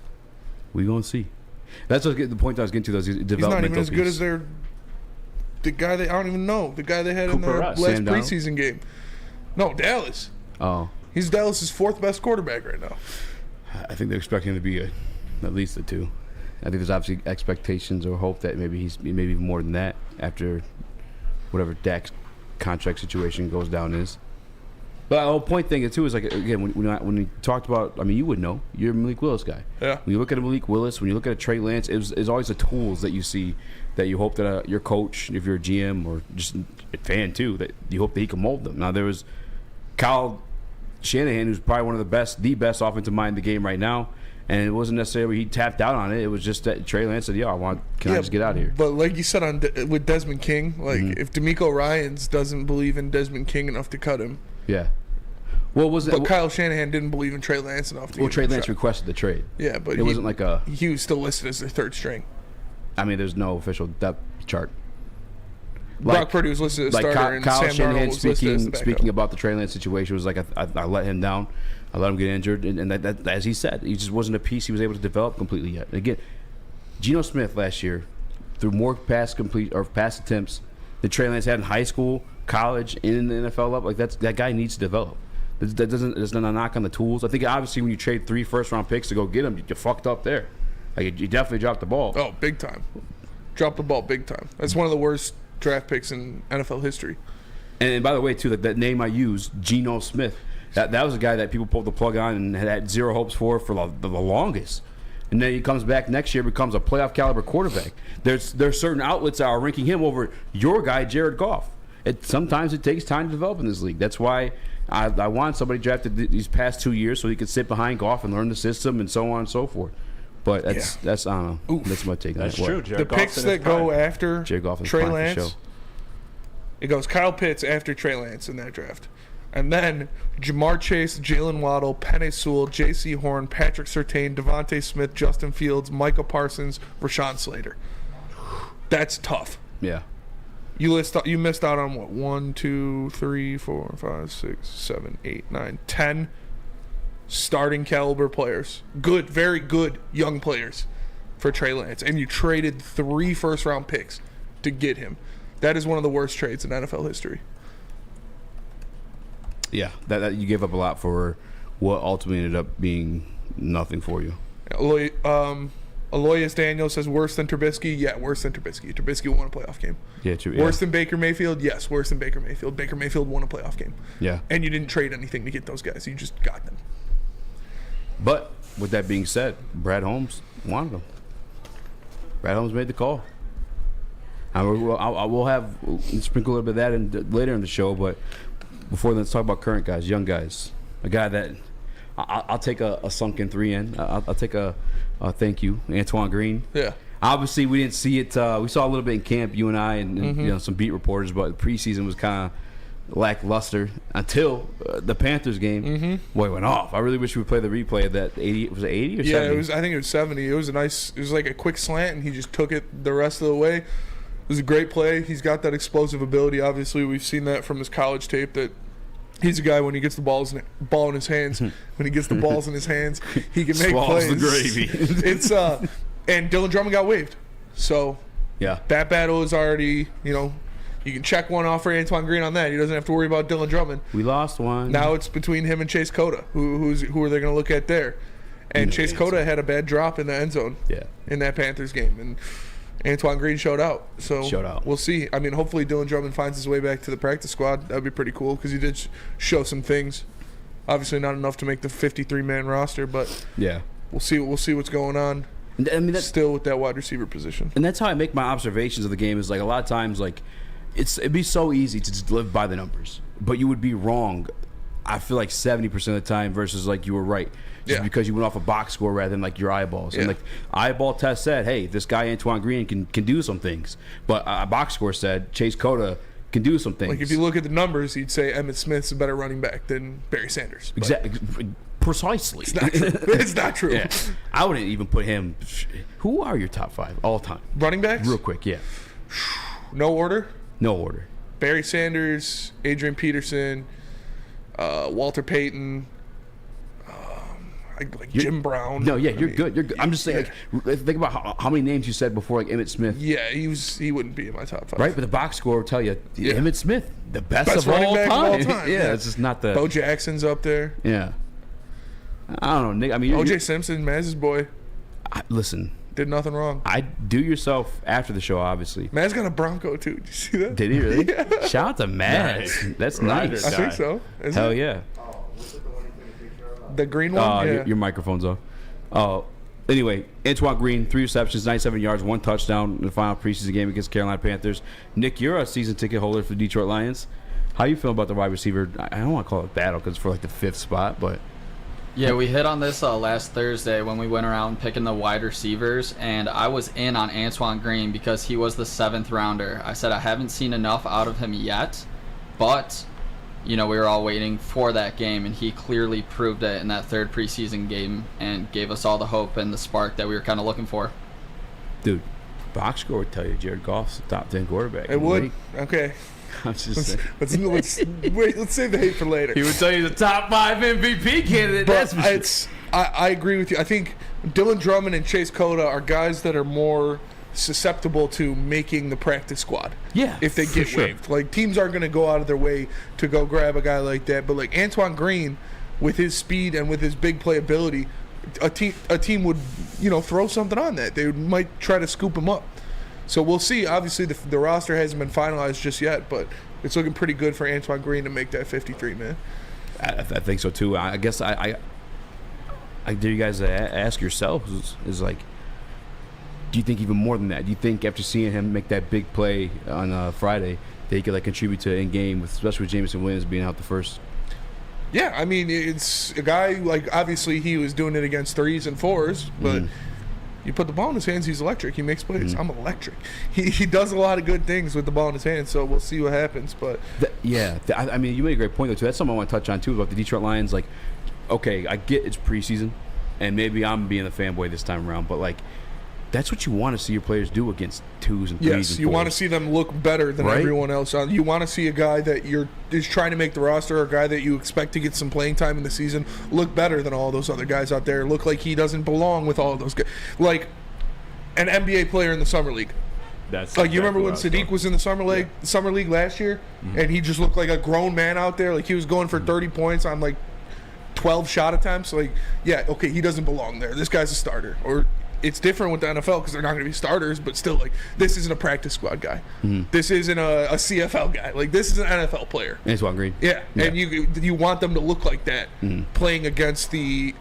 We gonna see. That's what the point I was getting to. Those developmental. He's not even as good as the guy I don't even know. The guy they had in the last preseason game. No, Dallas. Oh. He's Dallas's 4th best quarterback right now. I think they're expecting him to be at least a 2. I think there's obviously expectations or hope that maybe he's maybe more than that after whatever Dak's contract situation goes down is. But the whole point thing too is like again when we talked about, I mean you would know, you're a Malik Willis guy. Yeah. When you look at a Malik Willis, when you look at a Trey Lance, it's always the tools that you see that you hope that your coach, if you're a GM or just a fan too, that you hope that he can mold them. Now there was Kyle Shanahan, who's probably one of the best offensive mind in the game right now. And it wasn't necessarily he tapped out on it. It was just that Trey Lance said, I just get out of here. But like you said with Desmond King, like if D'Amico Ryans doesn't believe in Desmond King enough to cut him. Yeah. But Kyle Shanahan didn't believe in Trey Lance enough to Trey Lance requested the trade. Yeah, but it wasn't like he was still listed as their 3rd string. I mean, there's no official depth chart. Brock Purdy was listed as starter, and Kyle Sam Shanahan Darnold was listed as the backup. Speaking about the Trey Lance situation was like I let him down. I let him get injured, and that as he said, he just wasn't a piece he was able to develop completely yet. And again, Geno Smith last year threw more pass attempts than Trey Lance had in high school, college, and in the NFL level. Like that guy needs to develop. There's not a knock on the tools. I think obviously when you trade 3 first-round picks to go get him, you fucked up there. Like you definitely dropped the ball. Oh, big time. Dropped the ball big time. That's one of the worst draft picks in NFL history. And by the way, too, that name I used, Geno Smith. That was a guy that people pulled the plug on and had zero hopes for the longest. And then he comes back next year, becomes a playoff caliber quarterback. There's certain outlets that are ranking him over your guy, Jared Goff. Sometimes it takes time to develop in this league. That's why I want somebody drafted these past 2 years so he could sit behind Goff and learn the system and so on and so forth. But that's I don't know. That's my take on it. That's true. The picks that go after Trey Lance, it goes Kyle Pitts after Trey Lance in that draft. And then Jamar Chase, Jalen Waddle, Penei Sewell, J.C. Horn, Patrick Surtain, Devontae Smith, Justin Fields, Micah Parsons, Rashawn Slater. That's tough. Yeah. You missed out on what? 1, 2, 3, 4, 5, 6, 7, 8, 9, 10 starting caliber players, good, very good young players for Trey Lance, and you traded 3 first-round picks to get him. That is one of the worst trades in NFL history. Yeah, that you gave up a lot for what ultimately ended up being nothing for you. Aloysius Daniels says worse than Trubisky. Yeah, worse than Trubisky. Trubisky won a playoff game. Yeah, true. Worse than Baker Mayfield. Yes, worse than Baker Mayfield. Baker Mayfield won a playoff game. Yeah. And you didn't trade anything to get those guys. You just got them. But with that being said, Brad Holmes wanted them. Brad Holmes made the call. I will have sprinkle a little bit of that in later in the show, but before then, let's talk about current guys, young guys. A guy that I'll take a sunken 3 in. I'll take a thank you, Antoine Green. Yeah. Obviously, we didn't see it. We saw a little bit in camp, you and I, and you know, some beat reporters, but the preseason was kind of lackluster until the Panthers game. Boy, it went off. I really wish we would play the replay of that 80. Was it 80 or 70? Yeah, it was. I think it was 70. It was a nice. It was like a quick slant, and he just took it the rest of the way. It was a great play. He's got that explosive ability. Obviously, we've seen that from his college tape. That he's a guy when he gets the ball in his hands. When he gets the balls in his hands, he can make Swallows plays. the gravy. It's and Dylan Drummond got waived, so yeah, that battle is already, you know, you can check one off for Antoine Green on that. He doesn't have to worry about Dylan Drummond. We lost one. Now it's between him and Chase Cota. Who are they going to look at there? And Chase Cota had a bad drop in the end zone. Yeah. In that Panthers game, and Antoine Green showed out. So we'll see. I mean, hopefully Dylan Drummond finds his way back to the practice squad. That'd be pretty cool because he did show some things. Obviously, not enough to make the 53-man roster, but yeah, we'll see. We'll see what's going on. I mean, that's still with that wide receiver position. And that's how I make my observations of the game. Is like a lot of times, like it'd be so easy to just live by the numbers, but you would be wrong. I feel like 70% of the time versus like you were right. Just because you went off a box score rather than like your eyeballs. And like eyeball test said, hey, this guy Antoine Green can do some things. But a box score said Chase Cota can do some things. Like if you look at the numbers, you'd say Emmitt Smith's a better running back than Barry Sanders. Exactly. Precisely. It's not true. It's not true. Yeah. I wouldn't even put him. Who are your top 5 all time? Running backs? Real quick, yeah. No order? No order. Barry Sanders, Adrian Peterson, Walter Payton, like Jim Brown. No, yeah, you're good. You're good. I'm just saying, like, think about how many names you said before, like Emmitt Smith. Yeah, he wouldn't be in my top 5. Right, but the box score will tell you Emmitt Smith, the best of running back all of all time. Yeah, it's just not the. Bo Jackson's up there. Yeah. I don't know, Nick. I mean, O.J. Simpson, Maz's boy. Listen. Did nothing wrong. I do yourself after the show, obviously. Maz got a Bronco too. Did you see that? Did he really? Yeah. Shout out to Maz. That's nice. I think so. Hell yeah. The green one? Yeah. Your microphone's off. Anyway, Antoine Green, 3 receptions, 97 yards, 1 touchdown in the final preseason game against Carolina Panthers. Nick, you're a season ticket holder for the Detroit Lions. How you feel about the wide receiver? I don't want to call it battle because it's for like the 5th spot, but... Yeah, we hit on this last Thursday when we went around picking the wide receivers, and I was in on Antoine Green because he was the 7th rounder. I said I haven't seen enough out of him yet, but, you know, we were all waiting for that game, and he clearly proved it in that 3rd preseason game and gave us all the hope and the spark that we were kind of looking for. Dude, box score would tell you Jared Goff's the top 10 quarterback. It would? Okay. I'm just saying. Let's save the hate for later. He would tell you the top 5 MVP candidate. But I agree with you. I think Dylan Drummond and Chase Cota are guys that are more susceptible to making the practice squad. Yeah, if they get waived. Like teams aren't going to go out of their way to go grab a guy like that. But like Antoine Green, with his speed and with his big playability, a team would throw something on that. They might try to scoop him up. So we'll see. Obviously, the roster hasn't been finalized just yet, but it's looking pretty good for Antoine Green to make that 53, man. I think so, too. I guess I dare you guys to ask yourselves is like, do you think even more than that? Do you think after seeing him make that big play on Friday that he could like contribute to in-game, especially with Jameson Williams being out the first? Yeah, I mean, it's a guy, like, obviously he was doing it against 3s and 4s, but... You put the ball in his hands, he's electric. He makes plays. I'm electric. He does a lot of good things with the ball in his hands, so we'll see what happens. But I mean, you made a great point, though, too. That's something I want to touch on, too, about the Detroit Lions. Like, okay, I get it's preseason, and maybe I'm being the fanboy this time around, but, like, That's what you want to see your players do against 2s and 3s. Yes, and you 4s. want to see them look better than everyone else. You want to see a guy that is trying to make the roster, or a guy that you expect to get some playing time in the season, look better than all those other guys out there. Look like he doesn't belong with all of those guys. Like an NBA player in the summer league. That's like, you remember when Sadiq was in the summer league last year, and he just looked like a grown man out there. Like, he was going for 30 points on like 12 shot attempts. Like, yeah, okay, he doesn't belong there. This guy's a starter. Or it's different with the NFL because they're not going to be starters, but still, like, this isn't a practice squad guy. This isn't a CFL guy. Like, this is an NFL player. Antoine Green. Yeah, and you want them to look like that playing against the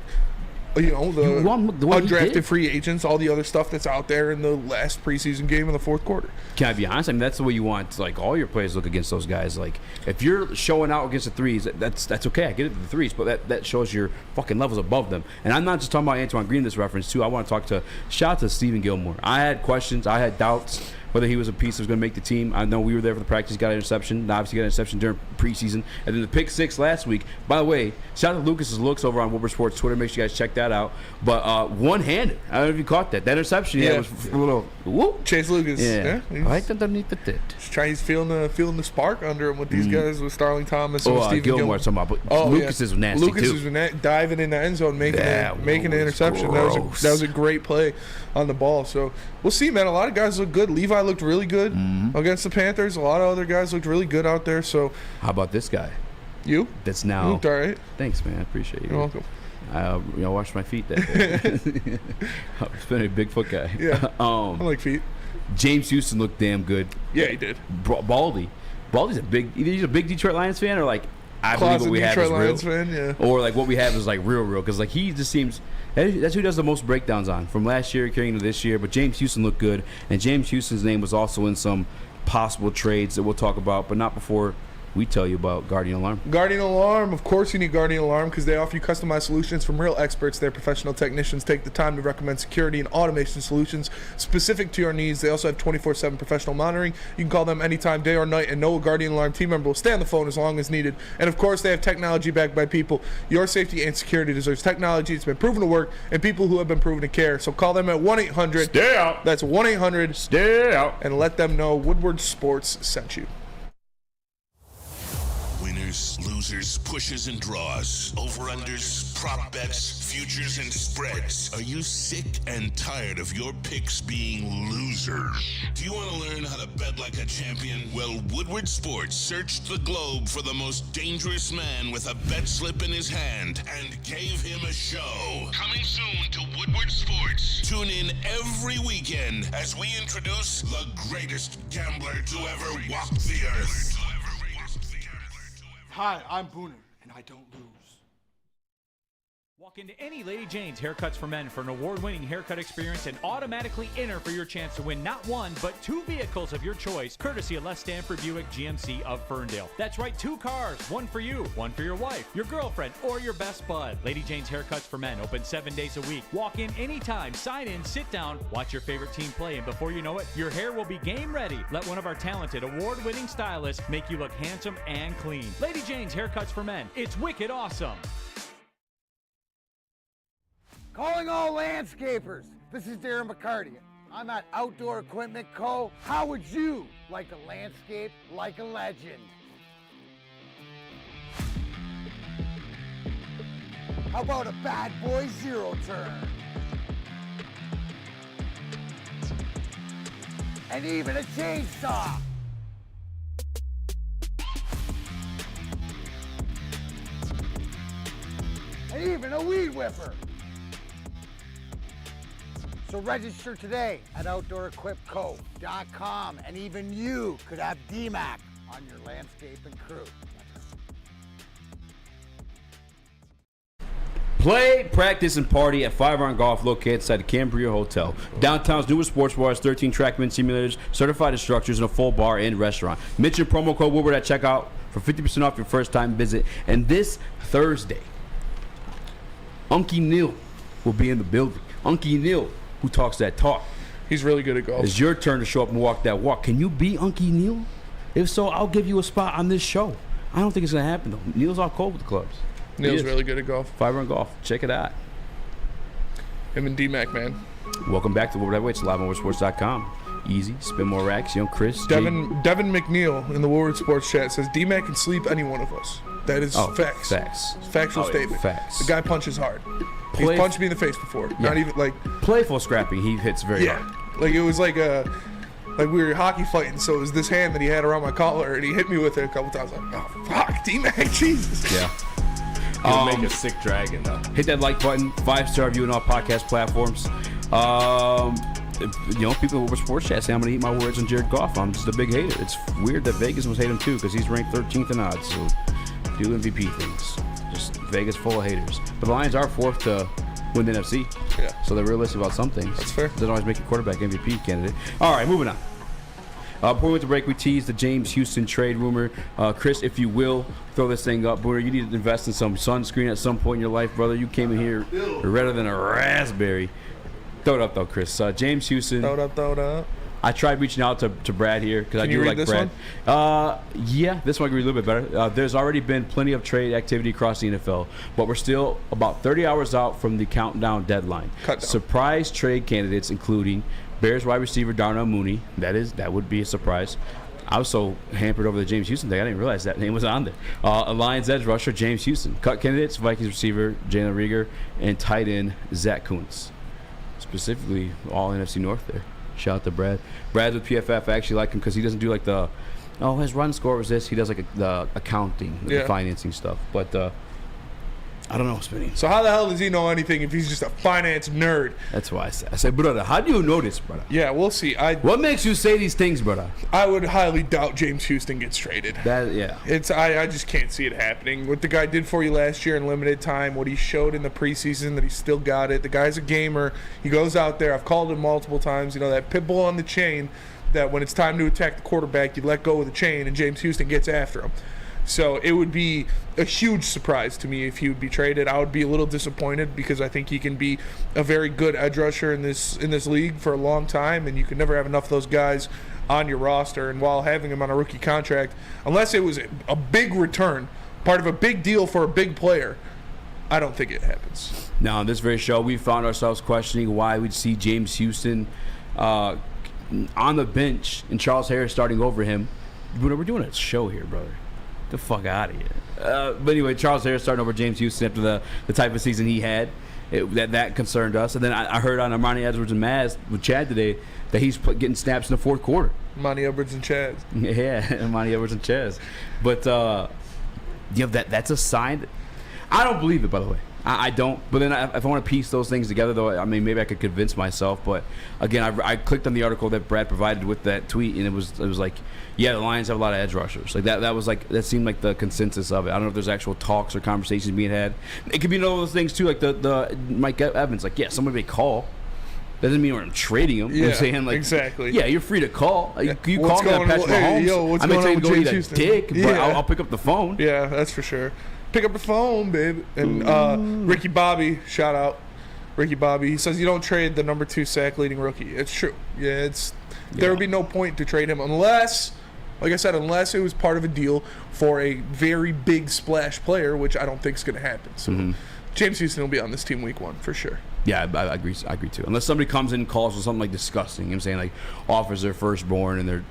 undrafted free agents, all the other stuff that's out there in the last preseason game in the fourth quarter. Can I be honest? I mean, that's the way you want, like, all your players look against those guys. Like, if you're showing out against the 3s, that's okay. I get it, the 3s, but that shows your fucking levels above them. And I'm not just talking about Antoine Green in this reference, too. I want to shout out to Stephen Gilmore. I had questions. I had doubts whether he was a piece that was going to make the team. I know we were there for the practice. He got an interception. Obviously got an interception during preseason. And then the pick 6 last week. By the way, shout out to Lucas's looks over on Woodward Sports Twitter. Make sure you guys check that out. But one-handed. I don't know if you caught that. That interception was a little whoop. Chase Lucas. Yeah. Right underneath the tit. He's feeling the spark under him with these guys, with Starling Thomas and Stephen Gilmore. Talking about, but Lucas is nasty Lucas too. was diving in the end zone, making an interception. That was a great play on the ball. So we'll see, man. A lot of guys look good. Levi looked really good against the Panthers. A lot of other guys looked really good out there. So how about this guy? You? That's now. You looked all right. Thanks, man. I appreciate you. You're welcome. I washed my feet that day. I've been a Bigfoot guy. Yeah. I like feet. James Houston looked damn good. Yeah, he did. Baldy's either he's a big Detroit Lions fan, or like I believe what we Detroit have is Lions real, fan, yeah. Or like what we have is like real, because like he just seems that's who does the most breakdowns on from last year carrying to this year. But James Houston looked good, and James Houston's name was also in some possible trades that we'll talk about, but not before we tell you about Guardian Alarm. Guardian Alarm, of course you need Guardian Alarm because they offer you customized solutions from real experts. Their professional technicians take the time to recommend security and automation solutions specific to your needs. They also have 24/7 professional monitoring. You can call them anytime, day or night, and no Guardian Alarm team member will stay on the phone as long as needed. And of course they have technology backed by people. Your safety and security deserves technology. It's been proven to work, and people who have been proven to care. So call them at 1-800 Stay out. That's 1-800 Stay out, and let them know Woodward Sports sent you. Winners, losers, pushes and draws, over-unders, prop bets, futures and spreads. Are you sick and tired of your picks being losers? Do you want to learn how to bet like a champion? Well, Woodward Sports searched the globe for the most dangerous man with a bet slip in his hand and gave him a show. Coming soon to Woodward Sports. Tune in every weekend as we introduce the greatest gambler to ever walk the earth. Hi, I'm Booner, and I don't lose. Walk into any Lady Jane's Haircuts for Men for an award-winning haircut experience and automatically enter for your chance to win not one, but 2 vehicles of your choice, courtesy of Les Stanford Buick GMC of Ferndale. That's right, 2 cars, one for you, one for your wife, your girlfriend, or your best bud. Lady Jane's Haircuts for Men, open 7 days a week. Walk in anytime, sign in, sit down, watch your favorite team play, and before you know it, your hair will be game ready. Let one of our talented, award-winning stylists make you look handsome and clean. Lady Jane's Haircuts for Men. It's wicked awesome. Calling all landscapers. This is Darren McCarty. I'm at Outdoor Equipment Co. How would you like a landscape like a legend? How about a bad boy zero turn? And even a chainsaw. And even a weed whipper. So register today at OutdoorEquipCo.com, and even you could have DMAC on your landscaping crew. Play, practice, and party at 5 Iron Golf, located inside the Cambria Hotel. Downtown's newest sports bar has 13 TrackMan simulators, certified instructors, and a full bar and restaurant. Mention promo code Woodward at checkout for 50% off your first time visit. And this Thursday, Unky Neal will be in the building. Unky Neal, who talks that talk. He's really good at golf. It's your turn to show up and walk that walk. Can you be Unky Neal? If so, I'll give you a spot on this show. I don't think it's going to happen, though. Neal's all cold with the clubs. Neal's really good at golf. 5 Iron Golf. Check it out. Him and D-Mac, man. Welcome back to Woodward Heavyweights, liveonwoodsports.com. Easy, spin more racks. Chris. Devin McNeil in the Woodward Sports chat says D-Mac can sleep any one of us. That is facts. Facts. Factual statement. Facts. The guy punches hard. He's punched me in the face before. Not even like playful scrapping. He hits very hard. Like it was like we were hockey fighting, so it was this hand that he had around my collar, and he hit me with it a couple times. Like, oh fuck, D-Mac, Jesus. Yeah. He'll make a sick dragon though. Hit that like button. 5-star review on all podcast platforms. People with sports chat say I'm gonna eat my words on Jared Goff. I'm just a big hater. It's weird that Vegas was hating him too because he's ranked 13th in odds. So do MVP things. Just Vegas full of haters. But the Lions are 4th to win the NFC. Yeah. So they're realistic about some things. That's fair. Doesn't always make a quarterback MVP candidate. All right, moving on. Before we went to break, we teased the James Houston trade rumor. Chris, if you will, throw this thing up. Booner, you need to invest in some sunscreen at some point in your life, brother. You came in here redder than a raspberry. Throw it up, though, Chris. James Houston. Throw it up. I tried reaching out to Brad here because I do like Brad. Yeah, this one can read a little bit better. There's already been plenty of trade activity across the NFL, but we're still about 30 hours out from the countdown deadline. Surprise trade candidates including Bears wide receiver Darnell Mooney. That would be a surprise. I was so hampered over the James Houston thing, I didn't realize that name was on there. Lions edge rusher James Houston. Cut candidates Vikings receiver Jalen Reagor and tight end Zach Kuntz. Specifically, all NFC North there. Shout out to Brad. Brad's with PFF. I actually like him because he doesn't do like his run score was this. He does like the accounting, the financing stuff. But I don't know, Spinny. So how the hell does he know anything if he's just a finance nerd? That's why I said, brother, how do you know this, brother? Yeah, we'll see. What makes you say these things, brother? I would highly doubt James Houston gets traded. I just can't see it happening. What the guy did for you last year in limited time, what he showed in the preseason, that he still got it. The guy's a gamer. He goes out there. I've called him multiple times. That pit bull on the chain, that when it's time to attack the quarterback, you let go of the chain, and James Houston gets after him. So it would be a huge surprise to me if he would be traded. I would be a little disappointed because I think he can be a very good edge rusher in this league for a long time, and you can never have enough of those guys on your roster. And while having him on a rookie contract, unless it was a big return, part of a big deal for a big player, I don't think it happens. Now, on this very show, we found ourselves questioning why we'd see James Houston on the bench and Charles Harris starting over him. We're doing a show here, brother. The fuck out of here. But anyway, Charles Harris starting over James Houston after the type of season he had. That concerned us. And then I heard on Ermanni Edwards and Maz with Chad today that he's getting snaps in the fourth quarter. Ermanni Edwards and Chaz. Yeah, Ermanni Edwards and Chaz. But that's a sign. I don't believe it, by the way. I don't. But then if I want to piece those things together, though, I mean, maybe I could convince myself. But again, I clicked on the article that Brad provided with that tweet, and it was like, yeah, the Lions have a lot of edge rushers. Like that seemed like the consensus of it. I don't know if there's actual talks or conversations being had. It could be one of those things too, like the Mike Evans. Like, yeah, somebody may call. Doesn't mean we're trading him. Yeah, you know what I'm saying? Like, exactly. Yeah, you're free to call. You What's call me on Patrick Mahomes. Yo, what's I may going tell on you to with go James eat a Houston? dick, but I'll pick up the phone. Yeah, that's for sure. Pick up the phone, babe. And Ricky Bobby, shout out Ricky Bobby. He says you don't trade the number 2 sack leading rookie. It's true. Yeah, there would be no point to trade him unless, like I said, unless it was part of a deal for a very big splash player, which I don't think is going to happen. So James Houston will be on this team week 1 for sure. Yeah, I agree too. Unless somebody comes in and calls for something like disgusting, you know what I'm saying, like offers their firstborn and they're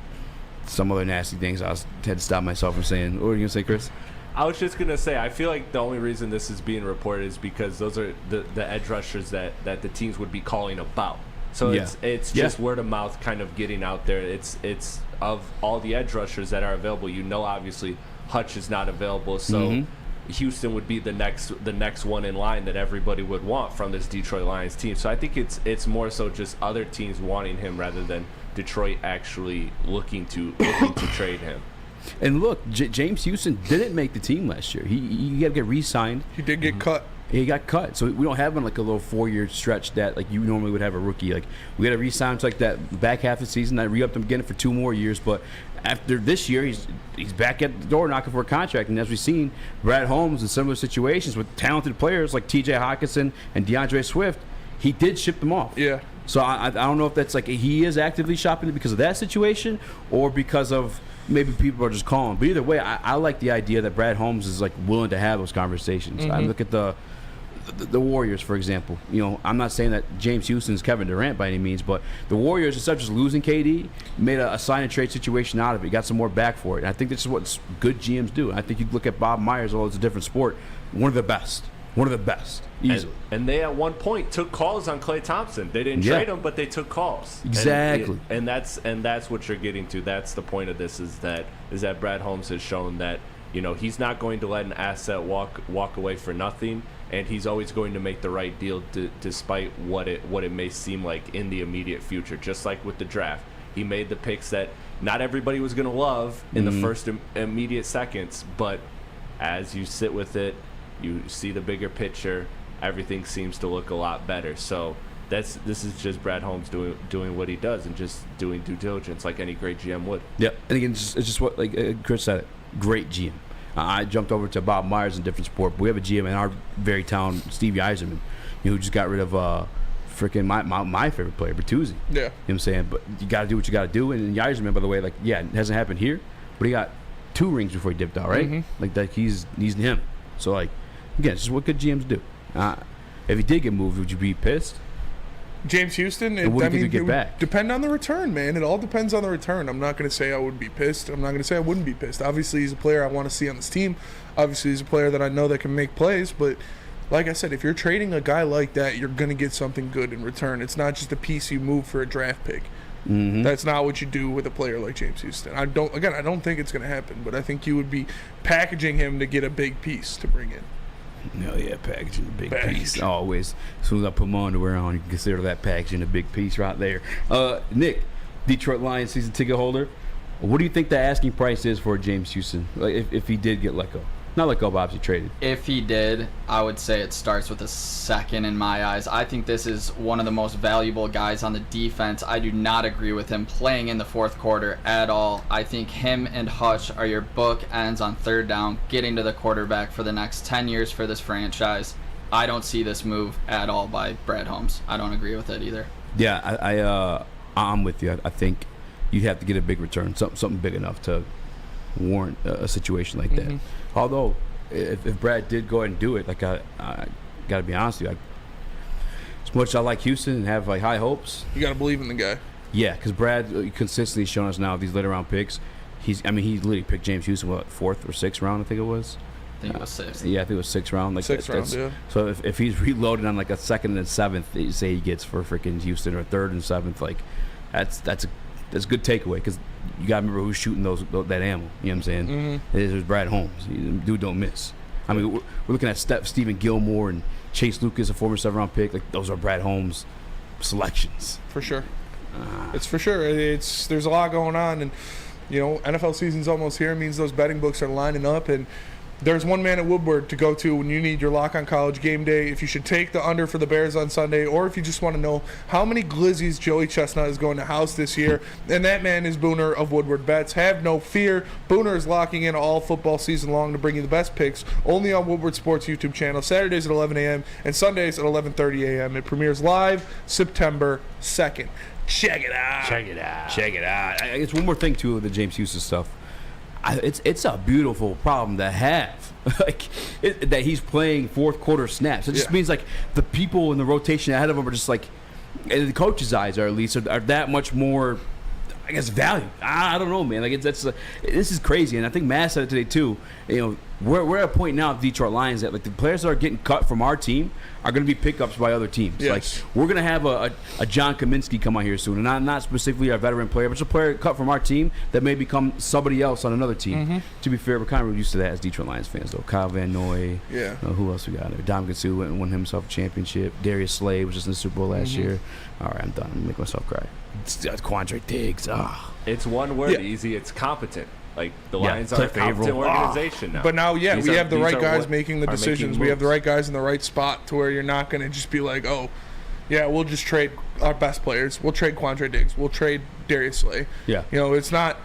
some other nasty things. I had to stop myself from saying. What were you gonna say, Chris? I was just gonna say, I feel like the only reason this is being reported is because those are the edge rushers that the teams would be calling about. So it's just word of mouth kind of getting out there. It's of all the edge rushers that are available. Obviously Hutch is not available, so Houston would be the next one in line that everybody would want from this Detroit Lions team. So I think it's more so just other teams wanting him rather than Detroit actually looking to trade him. And look, James Houston didn't make the team last year. He got to get re-signed. He did get cut. He got cut, so we don't have him like a little 4-year stretch that like you normally would have a rookie. Like we got to re-sign to like that back half of the season. I re-upped him again for 2 more years, but after this year, he's back at the door knocking for a contract. And as we've seen, Brad Holmes in similar situations with talented players like T.J. Hockenson and DeAndre Swift, he did ship them off. Yeah. So I don't know if that's like he is actively shopping because of that situation or because of maybe people are just calling. But either way, I like the idea that Brad Holmes is like willing to have those conversations. I look at the Warriors, for example. You know, I'm not saying that James Houston's Kevin Durant by any means, but the Warriors, instead of just losing KD, made a sign and trade situation out of it. Got some more back for it. And I think this is what good GMs do. And I think you look at Bob Myers, although it's a different sport, one of the best. One of the best, easily. And they at one point took calls on Klay Thompson. They didn't trade him, but they took calls. Exactly. And that's what you're getting to. That's the point of this, is that Brad Holmes has shown that, you know, he's not going to let an asset walk away for nothing, and he's always going to make the right deal despite what it may seem like in the immediate future. Just like with the draft, he made the picks that not everybody was going to love in the first immediate seconds, but as you sit with it, you see the bigger picture, everything seems to look a lot better. So this is just Brad Holmes doing what he does and just doing due diligence like any great GM would. Yep. And again, it's just what, like Chris said, great GM. I jumped over to Bob Myers in a different sport, but we have a GM in our very town, Stevie Yzerman, who just got rid of freaking my favorite player, Bertuzzi. Yeah. You know what I'm saying? But you got to do what you got to do. And Yzerman, by the way, like, yeah, it hasn't happened here, but he got 2 rings before he dipped out, right? Like, that he's him. So, like, again, it's just what good GMs do. If he did get moved, would you be pissed? James Houston, And what do you think he'd get would back? depend on the return, man. It all depends on the return. I'm not going to say I would be pissed. I'm not going to say I wouldn't be pissed. Obviously, he's a player I want to see on this team. Obviously, he's a player that I know that can make plays. But like I said, if you're trading a guy like that, you're going to get something good in return. It's not just a piece you move for a draft pick. That's not what you do with a player like James Houston. I don't think it's going to happen, but I think you would be packaging him to get a big piece to bring in. No, yeah, packaging a big piece. Always. As soon as I put my underwear on, you can consider that packaging a big piece right there. Nick, Detroit Lions season ticket holder, what do you think the asking price is for James Houston, like if he did get let go? Not let go, but obviously traded. If he did, I would say it starts with a second in my eyes. I think this is one of the most valuable guys on the defense. I do not agree with him playing in the fourth quarter at all. I think him and Hutch are your bookends on third down, getting to the quarterback for the next 10 years for this franchise. I don't see this move at all by Brad Holmes. I don't agree with it either. Yeah, I'm with you. I think you'd have to get a big return, something big enough to warrant a situation like that. Although, if Brad did go ahead and do it, like I got to be honest with you, as much as I like Houston and have like high hopes, you got to believe in the guy. Yeah, because Brad consistently shown us now these later round picks. He literally picked James Houston, what, 4th or 6th round, I think it was. I think it was 6th. Yeah, I think it was 6th round. Like 6th round, yeah. So if he's reloaded on like a 2nd and 7th, you say he gets for freaking Houston, or 3rd and 7th, like that's a good takeaway, because you got to remember who's shooting that ammo. You know what I'm saying? It was Brad Holmes. Dude don't miss. I mean, we're looking at Stephen Gilmore and Chase Lucas, a former 7th-round pick. Like, those are Brad Holmes selections. For sure. It's for sure. There's a lot going on, and you know, NFL season's almost here. It means those betting books are lining up, and there's one man at Woodward to go to when you need your lock on college game day. If you should take the under for the Bears on Sunday, or if you just want to know how many glizzies Joey Chestnut is going to house this year, and that man is Booner of Woodward Bets. Have no fear. Booner is locking in all football season long to bring you the best picks only on Woodward Sports YouTube channel, Saturdays at 11 a.m. and Sundays at 11:30 a.m. It premieres live September 2nd. Check it out. Check it out. It's one more thing, too, with the James Houston stuff. It's a beautiful problem to have, that he's playing fourth quarter snaps. It just means like the people in the rotation ahead of him are just like, in the coach's eyes, are at least are that much more, I guess, valued. I don't know, man. Like this is crazy, and I think Matt said it today too. You know, we're at a point now at the Detroit Lions that like the players that are getting cut from our team are going to be pickups by other teams. Yes. Like, we're going to have a John Kaminsky come out here soon, and not specifically a veteran player, but just a player cut from our team that may become somebody else on another team. To be fair, we're kind of used to that as Detroit Lions fans, though. Kyle Van Noy. Yeah. Who else we got there? Dominican Sue went and won himself a championship. Darius Slade was just in the Super Bowl last year. All right, I'm done. I'm going to make myself cry. Quandre Diggs. It's one word, easy. It's competent. Like, the Lions are a competent organization now. But now, we have the right guys making the decisions. We have the right guys in the right spot to where you're not going to just be like, oh, yeah, we'll just trade our best players. We'll trade Quandre Diggs. We'll trade Darius Slay. Yeah. You know, it's not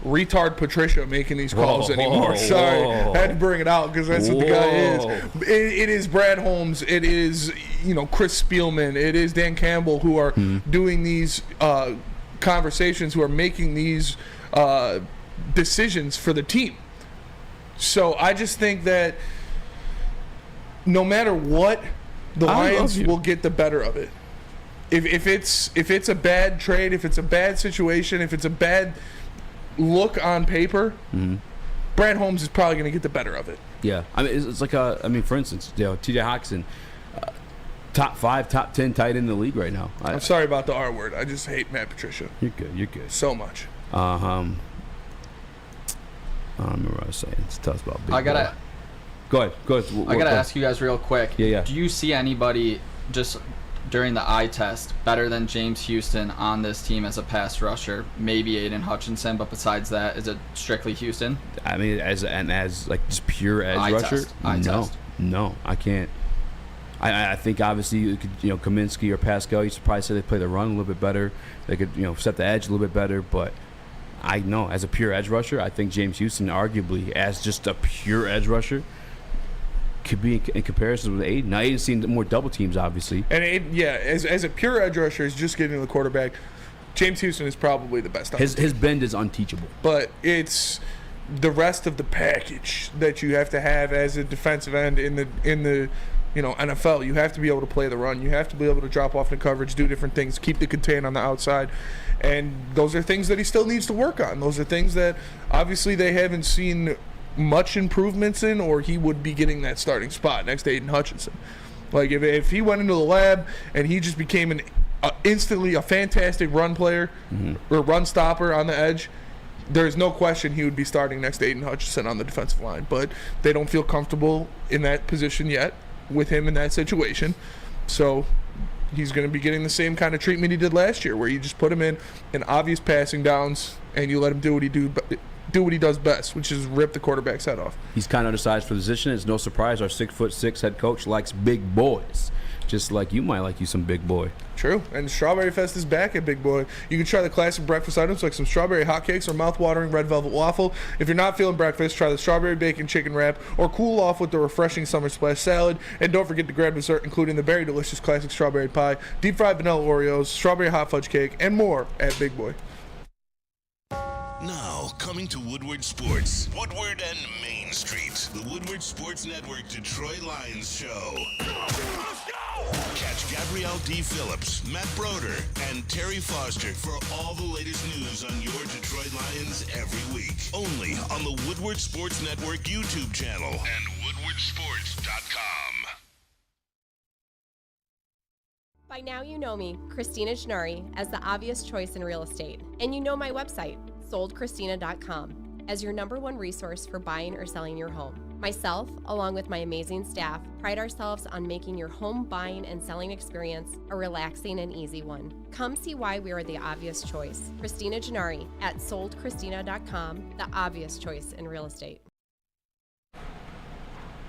retard Patricia making these calls anymore. Sorry. I had to bring it out because that's what the guy is. It is Brad Holmes. It is, Chris Spielman. It is Dan Campbell who are doing these conversations, who are making these decisions for the team. So I just think that no matter what, the Lions will get the better of it. If it's a bad trade, if it's a bad situation, if it's a bad look on paper, Brad Holmes is probably going to get the better of it. Yeah, I mean, it's like for instance, T.J. Hawkinson, top 5, top 10 tight end in the league right now. I'm sorry about the R word. I just hate Matt Patricia. You're good. You're good. So much. I don't remember what I was saying. It's tough about big boy. Go ahead. I gotta ask you guys real quick. Yeah. Do you see anybody just during the eye test better than James Houston on this team as a pass rusher? Maybe Aiden Hutchinson, but besides that, is it strictly Houston? I mean, as like just pure edge rusher. No, I can't. I think obviously you could, Kaminsky or Pascal, you should probably say they play the run a little bit better. They could set the edge a little bit better, but I know as a pure edge rusher, I think James Houston arguably as just a pure edge rusher could be in comparison with Aiden. Now Aiden's seen more double teams, obviously. And Aiden, as a pure edge rusher, is just getting the quarterback. James Houston is probably the best. His bend is unteachable. But it's the rest of the package that you have to have as a defensive end in the NFL. You have to be able to play the run. You have to be able to drop off the coverage, do different things, keep the contain on the outside. And those are things that he still needs to work on. Those are things that obviously they haven't seen much improvements in, or he would be getting that starting spot next to Aiden Hutchinson. Like if he went into the lab and he just became instantly a fantastic run player or run stopper on the edge, there's no question he would be starting next to Aiden Hutchinson on the defensive line. But they don't feel comfortable in that position yet with him in that situation. So he's going to be getting the same kind of treatment he did last year, where you just put him in obvious passing downs and you let him do what he does best, which is rip the quarterback's head off. He's kind of undersized for the position. It's no surprise our 6'6" head coach likes big boys, just like you might like you some big boy. True, and Strawberry Fest is back at Big Boy. You can try the classic breakfast items like some strawberry hotcakes or mouth-watering red velvet waffle. If you're not feeling breakfast, try the strawberry bacon chicken wrap or cool off with the refreshing summer splash salad. And don't forget to grab dessert, including the very delicious classic strawberry pie, deep-fried vanilla Oreos, strawberry hot fudge cake, and more at Big Boy. Now, coming to Woodward Sports, Woodward and Main Street, the Woodward Sports Network Detroit Lions show. Let's go! Catch Gabrielle D. Phillips, Matt Broder, and Terry Foster for all the latest news on your Detroit Lions every week. Only on the Woodward Sports Network YouTube channel and woodwardsports.com. By now you know me, Christina Gennari, as the obvious choice in real estate. And you know my website, soldchristina.com, as your #1 resource for buying or selling your home. Myself, along with my amazing staff, pride ourselves on making your home buying and selling experience a relaxing and easy one. Come see why we are the obvious choice. Christina Gennari at soldchristina.com, the obvious choice in real estate.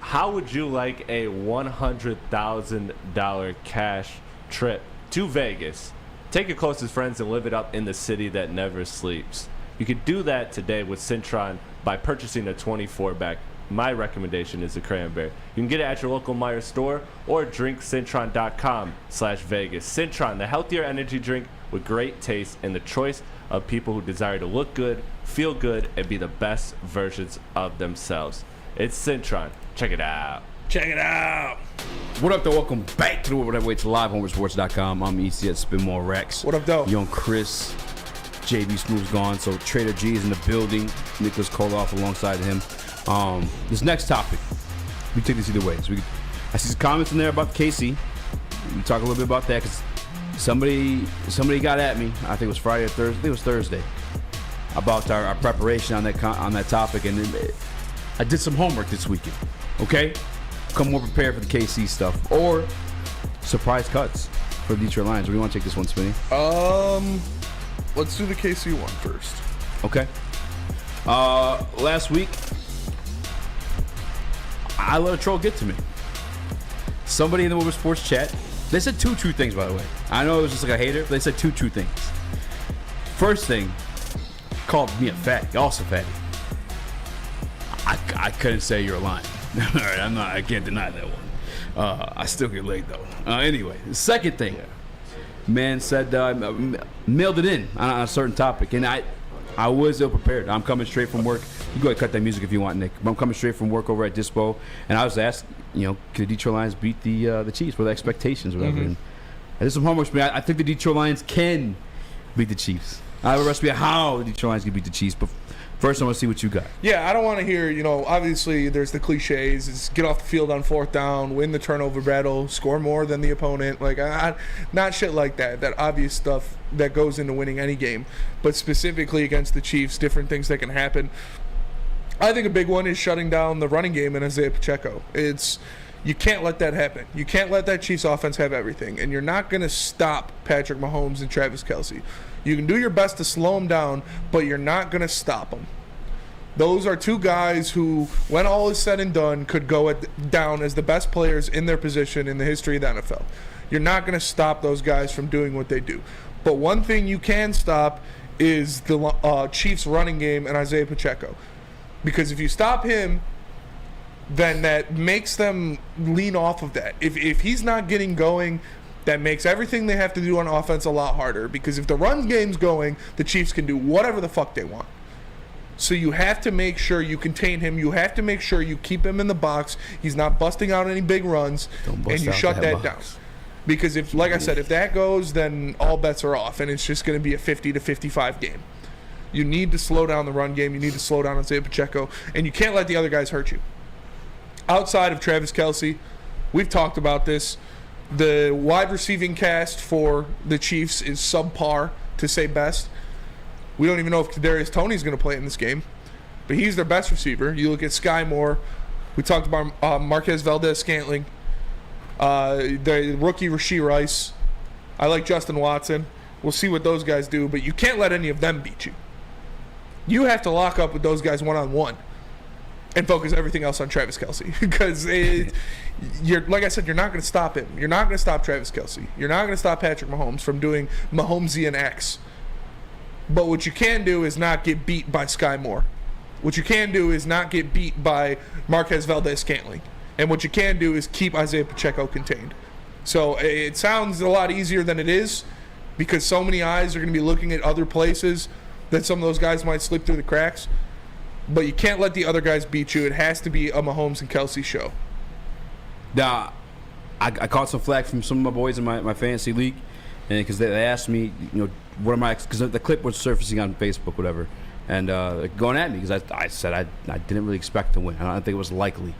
How would you like a $100,000 cash trip to Vegas? Take your closest friends and live it up in the city that never sleeps. You could do that today with Cintron by purchasing a 24-pack. My recommendation is the cranberry. You can get it at your local Meijer store or drinkcintron.com/Vegas. Cintron, the healthier energy drink with great taste and the choice of people who desire to look good, feel good, and be the best versions of themselves. It's Cintron. Check it out. Check it out. What up, though? Welcome back to the Woodward Heavyweights live on WoodwardSports.com. I'm EC at Spin More Rex. What up, though? Young Chris. JB Smooth's gone, so Trader G is in the building. Nicholas Koloff alongside him. This next topic, we take this either way. So I see some comments in there about the KC. We talk a little bit about that because somebody got at me. I think it was Friday or Thursday. I think it was Thursday about our preparation on that topic, and I did some homework this weekend. Okay, come more prepared for the KC stuff or surprise cuts for the Detroit Lions. Where do you want to take this one, Spinny? Let's do the KC one first. Okay. Last week, I let a troll get to me. Somebody in the Woodward Sports chat, they said 2 true things, by the way. I know it was just like a hater, but they said 2 true things. First thing, called me a fatty, also fatty. I couldn't say you're lying. All right, I can't deny that one. I still get laid, though. Anyway, the second thing. Man said mailed it in on a certain topic, and I was ill prepared. I'm coming straight from work. You go ahead and cut that music if you want, Nick. But I'm coming straight from work over at Dispo, and I was asked, could the Detroit Lions beat the Chiefs? What are the expectations or whatever? And I did some homework. I think the Detroit Lions can beat the Chiefs. I have a recipe of how the Detroit Lions can beat the Chiefs, but first I want to see what you got. Yeah, I don't want to hear, obviously there's the cliches. It's get off the field on 4th down, win the turnover battle, score more than the opponent. Like, not shit like that. That obvious stuff that goes into winning any game. But specifically against the Chiefs, different things that can happen. I think a big one is shutting down the running game in Isaiah Pacheco. You can't let that happen. You can't let that Chiefs offense have everything. And you're not going to stop Patrick Mahomes and Travis Kelce. You can do your best to slow them down, but you're not going to stop them. Those are two guys who, when all is said and done, could go down as the best players in their position in the history of the NFL. You're not going to stop those guys from doing what they do. But one thing you can stop is the Chiefs running game and Isaiah Pacheco. Because if you stop him, then that makes them lean off of that. If he's not getting going, that makes everything they have to do on offense a lot harder. Because if the run game's going, the Chiefs can do whatever the fuck they want. So you have to make sure you contain him. You have to make sure you keep him in the box. He's not busting out any big runs, and you shut that down. Because if, like I said, if that goes, then all bets are off, and it's just going to be a 50-55 game. You need to slow down the run game. You need to slow down Isaiah Pacheco, and you can't let the other guys hurt you. Outside of Travis Kelce, we've talked about this. The wide receiving cast for the Chiefs is subpar, to say best. We don't even know if Kadarius Toney's going to play in this game, but he's their best receiver. You look at Sky Moore. We talked about Marquez Valdez-Scantling, the rookie Rashee Rice. I like Justin Watson. We'll see what those guys do, but you can't let any of them beat you. You have to lock up with those guys one-on-one and focus everything else on Travis Kelce. Because, like I said, you're not going to stop him. You're not going to stop Travis Kelce. You're not going to stop Patrick Mahomes from doing Mahomesian X. But what you can do is not get beat by Sky Moore. What you can do is not get beat by Marquez Valdez-Scantling. And what you can do is keep Isaiah Pacheco contained. So it sounds a lot easier than it is, because so many eyes are going to be looking at other places that some of those guys might slip through the cracks. But you can't let the other guys beat you. It has to be a Mahomes and Kelce show. Now, I caught some flack from some of my boys in my fantasy league, and because they asked me, what am I? Because the clip was surfacing on Facebook, whatever, and going at me because I said I didn't really expect to win. I don't think it was likely,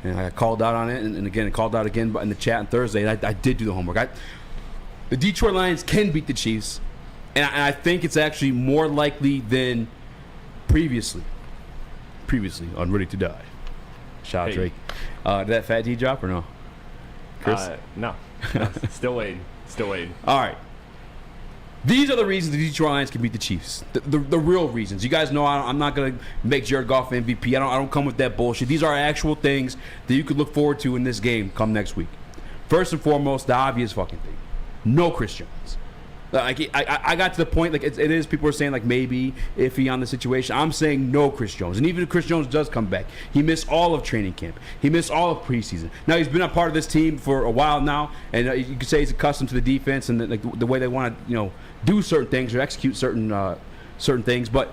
and I called out on it, and again, I called out again in the chat on Thursday. And I did do the homework. The Detroit Lions can beat the Chiefs, and I think it's actually more likely than previously on Ready to Die. Shout out Drake. Did that Fat D drop or no? Chris? No. Still waiting. All right. These are the reasons the Detroit Lions can beat the Chiefs. The real reasons. You guys know I'm not going to make Jared Goff MVP. I don't come with that bullshit. These are actual things that you could look forward to in this game come next week. First and foremost, the obvious fucking thing. No Chris Jones. Like I got to the point, like it is, people are saying like maybe iffy on the situation. I'm saying no Chris Jones. And even if Chris Jones does come back, he missed all of training camp. He missed all of preseason. Now he's been a part of this team for a while now, and you could say he's accustomed to the defense and the way they want to do certain things or execute certain things. But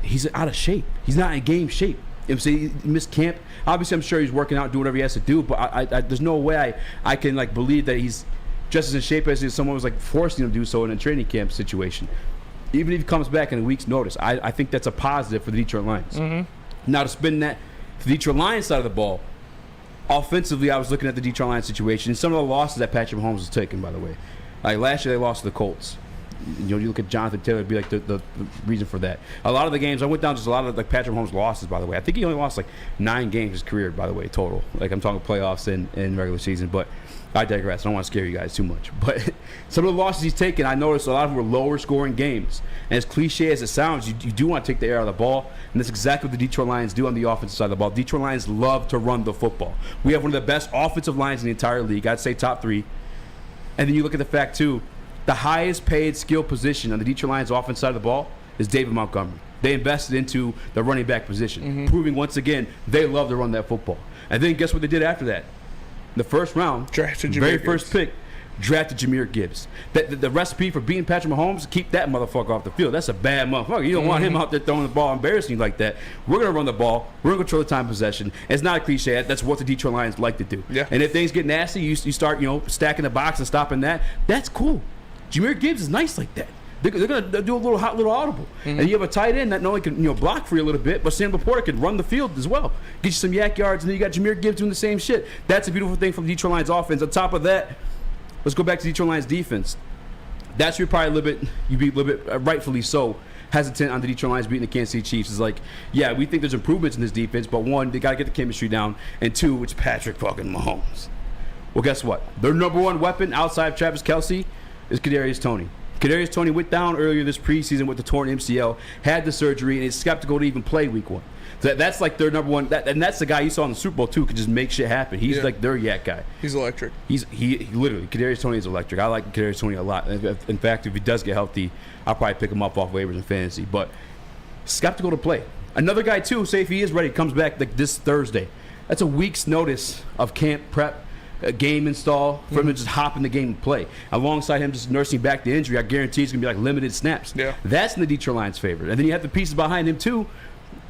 he's out of shape. He's not in game shape. He missed camp. Obviously, I'm sure he's working out, doing whatever he has to do. But there's no way I can believe that he's just as in shape as if someone was forcing him to do so in a training camp situation. Even if he comes back in a week's notice, I think that's a positive for the Detroit Lions. Mm-hmm. Now to spin that to the Detroit Lions side of the ball, offensively, I was looking at the Detroit Lions situation and some of the losses that Patrick Mahomes was taking, by the way. Like last year, they lost to the Colts. You look at Jonathan Taylor, it'd be the reason for that. A lot of the games, I went down just a lot of Patrick Mahomes losses, by the way. I think he only lost 9 games his career, by the way, total. I'm talking playoffs and regular season, but I digress. I don't want to scare you guys too much. But some of the losses he's taken, I noticed a lot of them were lower scoring games. And as cliche as it sounds, you do want to take the air out of the ball. And that's exactly what the Detroit Lions do on the offensive side of the ball. Detroit Lions love to run the football. We have one of the best offensive lines in the entire league. I'd say top 3. And then you look at the fact, too, the highest paid skill position on the Detroit Lions offensive side of the ball is David Montgomery. They invested into the running back position, proving once again they love to run that football. And then guess what they did after that? The first round, drafted very first pick, drafted Jahmyr Gibbs. The recipe for beating Patrick Mahomes, keep that motherfucker off the field. That's a bad motherfucker. You don't want him out there throwing the ball, embarrassing you like that. We're going to run the ball. We're going to control the time of possession. It's not a cliche. That's what the Detroit Lions like to do. Yeah. And if things get nasty, you start stacking the box and stopping that. That's cool. Jahmyr Gibbs is nice like that. They're going to do a little audible. And you have a tight end that not only can block for you a little bit, but Sam Laporta can run the field as well. Get you some yak yards, and then you got Jahmyr Gibbs doing the same shit. That's a beautiful thing from the Detroit Lions offense. On top of that, let's go back to Detroit Lions defense. That's where you'd be a little bit rightfully so, hesitant on the Detroit Lions beating the Kansas City Chiefs. It's like, yeah, we think there's improvements in this defense, but one, they got to get the chemistry down, and two, it's Patrick fucking Mahomes. Well, guess what? Their number one weapon outside of Travis Kelce is Kadarius Toney. Kadarius Toney went down earlier this preseason with the torn MCL, had the surgery, and is skeptical to even play week 1. So that's like their number one, and that's the guy you saw in the Super Bowl too, could just make shit happen. He's like their yak guy. He's electric. He literally, Kadarius Toney is electric. I like Kadarius Toney a lot. In fact, if he does get healthy, I'll probably pick him up off waivers in fantasy. But skeptical to play. Another guy too, say if he is ready, comes back like this Thursday. That's a week's notice of camp prep, a game install for him to just hop in the game and play. Alongside him just nursing back the injury, I guarantee it's going to be like limited snaps. Yeah. That's in the Detroit Lions' favor. And then you have the pieces behind him too.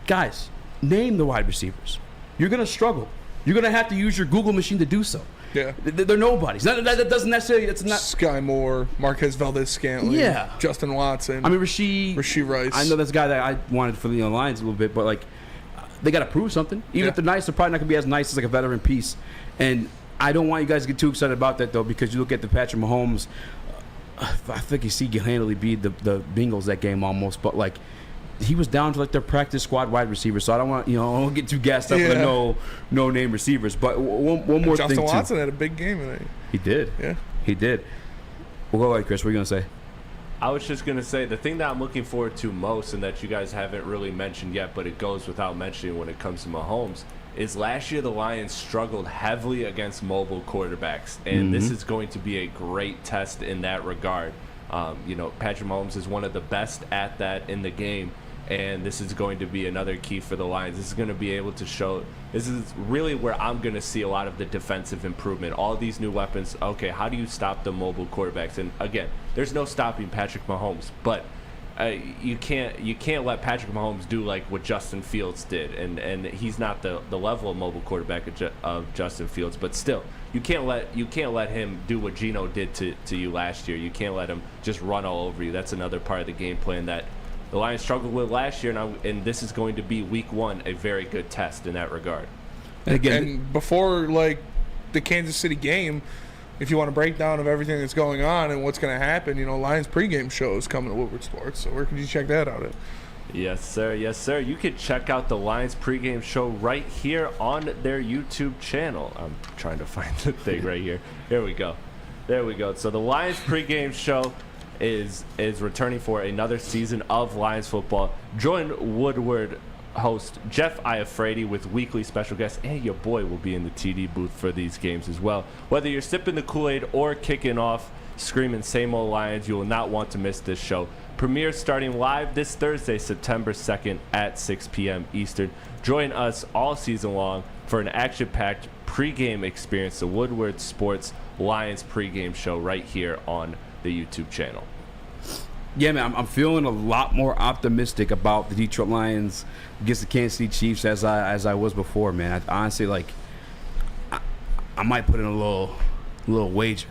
Guys, name the wide receivers. You're going to struggle. You're going to have to use your Google machine to do so. Yeah. They're nobodies. That doesn't necessarily, it's not. Sky Moore, Marquez Valdez-Scantling, Justin Watson. I mean, Rasheed Rice. I know that's a guy that I wanted for the Lions a little bit, but like, they got to prove something. Even if they're nice, they're probably not going to be as nice as like a veteran piece. And I don't want you guys to get too excited about that, though, because you look at the Patrick Mahomes, I think you see handily beat the Bengals that game almost, but like, he was down to like their practice squad wide receiver, so I don't want I don't get too gassed up with the no name receivers. But one more thing Justin too. Watson had a big game tonight. He did. Yeah, he did. We'll go ahead, Chris. What are you gonna say? I was just going to say the thing that I'm looking forward to most, and that you guys haven't really mentioned yet, but it goes without mentioning when it comes to Mahomes, is last year the Lions struggled heavily against mobile quarterbacks, and this is going to be a great test in that regard. Patrick Mahomes is one of the best at that in the game, and this is going to be another key for the Lions. This is going to be able to show, this is really where I'm going to see a lot of the defensive improvement. All these new weapons, okay, how do you stop the mobile quarterbacks? And again, there's no stopping Patrick Mahomes, but you can't let Patrick Mahomes do like what Justin Fields did, and he's not the level of mobile quarterback of Justin Fields, but still, you can't let him do what Geno did to you last year. You can't let him just run all over you. That's another part of the game plan that the Lions struggled with last year, and this is going to be week 1 a very good test in that regard. And before like the Kansas City game, if you want a breakdown of everything that's going on and what's going to happen, Lions pregame show is coming to Woodward Sports. So where can you check that out at? Yes, sir. Yes, sir. You can check out the Lions pregame show right here on their YouTube channel. I'm trying to find the thing right here. Here we go. There we go. So the Lions pregame show is returning for another season of Lions football. Join Woodward host Jeff Iafredi with weekly special guests, and your boy will be in the TD booth for these games as well. Whether you're sipping the Kool-Aid or kicking off screaming same old Lions, you will not want to miss this show. Premiere starting live this Thursday, September 2nd at 6 p.m. Eastern. Join us all season long for an action-packed pregame experience, the Woodward Sports Lions pregame show right here on the YouTube channel. Yeah, man, I'm feeling a lot more optimistic about the Detroit Lions against the Kansas City Chiefs as I was before, man. I honestly, like, I might put in a little wager.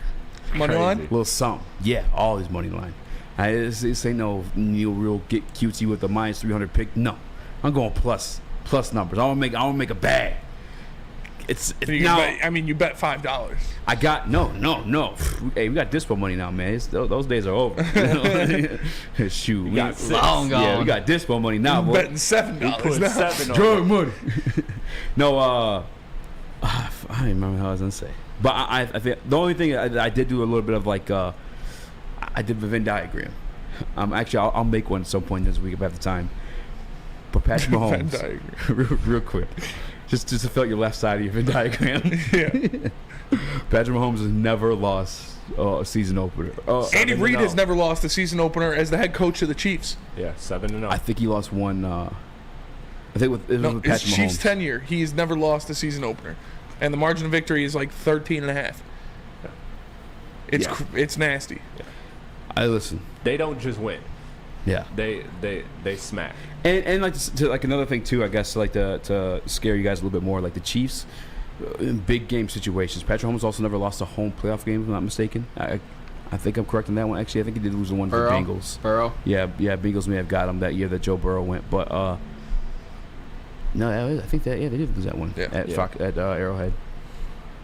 Money line? A little something. Yeah, all these money line. This ain't no real get cutesy with the minus 300 pick. No, I'm going plus numbers. I want to make a bag. You bet $5. I got no. Hey, we got dispo money now, man. Those days are over. Shoot, we got long gone. Yeah, we got dispo money now. We're betting $7 now. Drug money. No, I don't even remember how I was gonna say. But I think the only thing I did do a little bit of like I did the Venn diagram. Actually, I'll make one at some point this week if I have the time. But Patrick Mahomes, real quick. Just to fill out your left side of your Venn diagram. Yeah. Patrick Mahomes has never lost a season opener. Andy Reid has never lost a season opener as the head coach of the Chiefs. Yeah, 7-0. I think he lost one. I think with his Patrick Chiefs Mahomes. tenure, he's never lost a season opener, and the margin of victory is like 13.5. It's nasty. Yeah. I listen. They don't just win. Yeah. They smack. And like to like another thing too, I guess like to scare you guys a little bit more, like the Chiefs in big game situations. Patrick Mahomes also never lost a home playoff game, if I'm not mistaken. I think I'm correct on that one. Actually, I think he did lose the one for Bengals. Burrow. Yeah, Bengals may have got him that year that Joe Burrow went, but no, I think that they did lose that one at Arrowhead.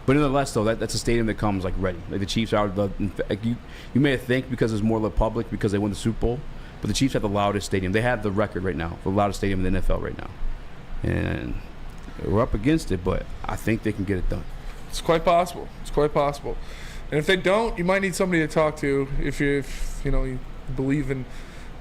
But nonetheless, though, that's a stadium that comes like ready. Like the Chiefs are you may think because there's more of the public because they won the Super Bowl, but the Chiefs have the loudest stadium. They have the record right now for the loudest stadium in the NFL right now, and we're up against it. But I think they can get it done. It's quite possible. And if they don't, you might need somebody to talk to if you believe in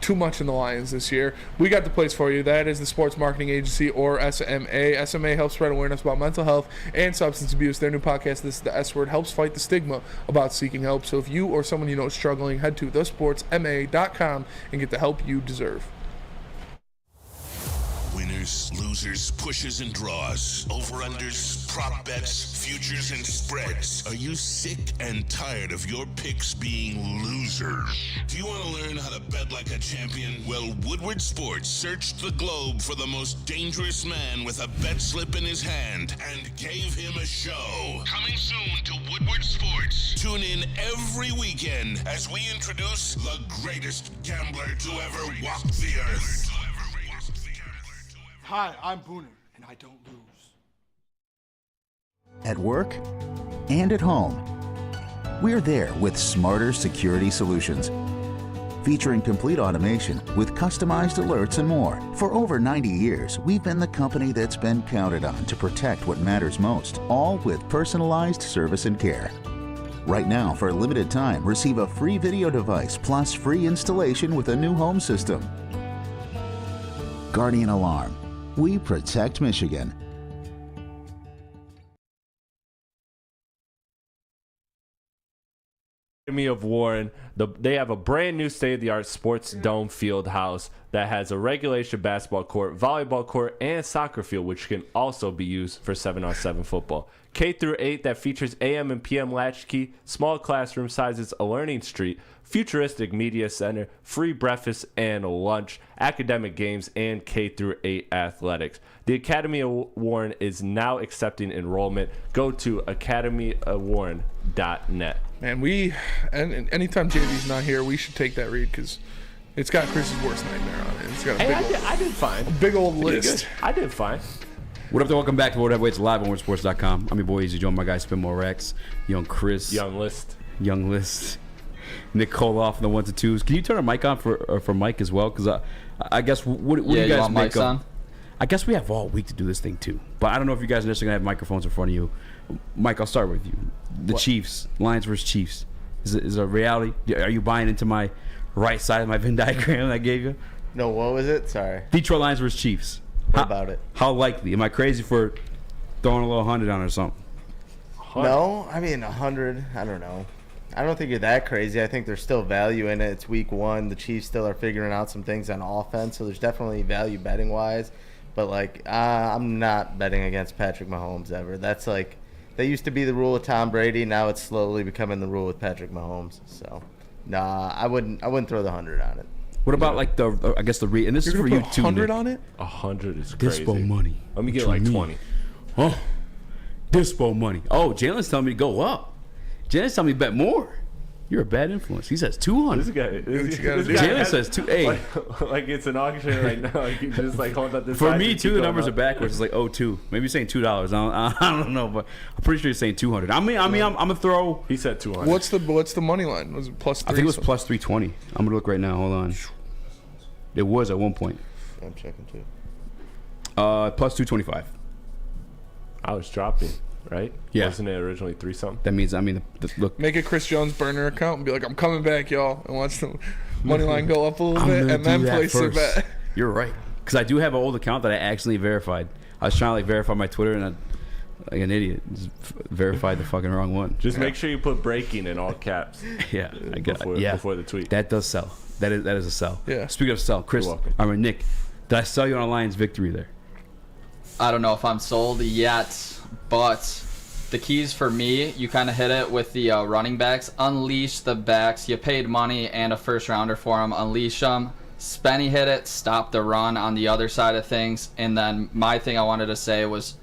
too much in the Lions this year. We got the place for you. That is the Sports Marketing Agency, or SMA. SMA helps spread awareness about mental health and substance abuse. Their new podcast, This is the S Word, helps fight the stigma about seeking help. So if you or someone you know is struggling, head to thesportsma.com and get the help you deserve. Winners, losers, pushes and draws, over-unders, prop bets, futures and spreads. Are you sick and tired of your picks being losers? Do you want to learn how to bet like a champion? Well, Woodward Sports searched the globe for the most dangerous man with a bet slip in his hand and gave him a show. Coming soon to Woodward Sports. Tune in every weekend as we introduce the greatest gambler to ever walk the earth. Hi, I'm Booner, and I don't lose. At work and at home, we're there with smarter security solutions. Featuring complete automation with customized alerts and more. For over 90 years, we've been the company that's been counted on to protect what matters most, all with personalized service and care. Right now, for a limited time, receive a free video device plus free installation with a new home system. Guardian Alarm. We protect Michigan. Academy of Warren, they have a brand new state-of-the-art sports dome field house that has a regulation basketball court, volleyball court, and soccer field, which can also be used for 7-on-7 football. K through 8 that features AM and PM latchkey, small classroom sizes, a learning street, futuristic media center, free breakfast and lunch, academic games, and K through 8 athletics. The Academy of Warren is now accepting enrollment. Go to academyofwarren.net. Man, and anytime JV's not here, we should take that read because it's got Chris's worst nightmare on it. It's got a I did fine. Big old list. I did fine. What up, welcome back to World Heavyweights live on WorldSports.com. I'm your boy Easy Joe, my guy Spin More Rex, Young Chris, Young List, Nick Koloff, and the 1s and 2s. Can you turn a mic on for Mike as well? Because I guess what do you guys make of? I guess we have all week to do this thing too, but I don't know if you guys are necessarily gonna have microphones in front of you. Mike, I'll start with you. The Chiefs, Lions versus Chiefs. Is it a reality? Are you buying into my right side of my Venn diagram that I gave you? No, what was it? Sorry. Detroit Lions versus Chiefs. What about it? How likely? Am I crazy for throwing a little 100 on it or something? No, I mean 100. I don't know. I don't think you're that crazy. I think there's still value in it. It's week 1. The Chiefs still are figuring out some things on offense, so there's definitely value betting wise. But I'm not betting against Patrick Mahomes ever. That's that used to be the rule with Tom Brady. Now it's slowly becoming the rule with Patrick Mahomes. So, I wouldn't throw the 100 on it. What about and this is for you too, 100 Nick. on it? 100 is crazy. Dispo money. Let me get 20. Oh, Dispo money. Oh, Jalen's telling me to go up. Jalen's telling me to bet more. You're a bad influence. He says 200. This guy Jalen says 280. Like it's an auction right now. You just hold up this. For me too, the numbers are backwards. It's like 02. Maybe you're saying $2. I don't know, but I'm pretty sure you're saying 200. I'm gonna throw. He said 200. What's the money line? Was it plus 3? I think it was plus 320. I'm gonna look right now. Hold on. It was at one point. I'm checking too. Plus 225. I was dropping, right? Yeah. Wasn't it originally 3-something? That means look. Make a Chris Jones burner account and be like, I'm coming back, y'all, and watch the money line go up a little bit, and then place a bet. You're right, because I do have an old account that I accidentally verified. I was trying to verify my Twitter, and I, like an idiot, just verified the fucking wrong one. Just make sure you put breaking in all caps. Yeah, I got before the tweet. That does sell. That is a sell. Yeah. Speaking of sell, Chris, Nick, did I sell you on a Lions victory there? I don't know if I'm sold yet, but the keys for me, you kind of hit it with the running backs. Unleash the backs. You paid money and a first rounder for them. Unleash them. Spenny hit it. Stop the run on the other side of things. And then my thing I wanted to say was,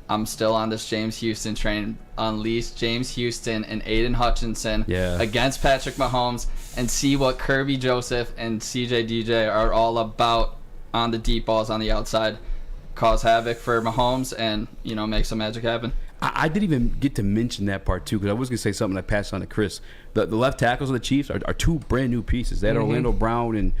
I'm still on this James Houston train. Unleash James Houston and Aiden Hutchinson against Patrick Mahomes and see what Kirby Joseph and CJ DJ are all about on the deep balls on the outside. Cause havoc for Mahomes and, make some magic happen. I didn't even get to mention that part, too, because I was going to say something I passed on to Chris. The left tackles of the Chiefs are two brand-new pieces. They had Orlando Brown and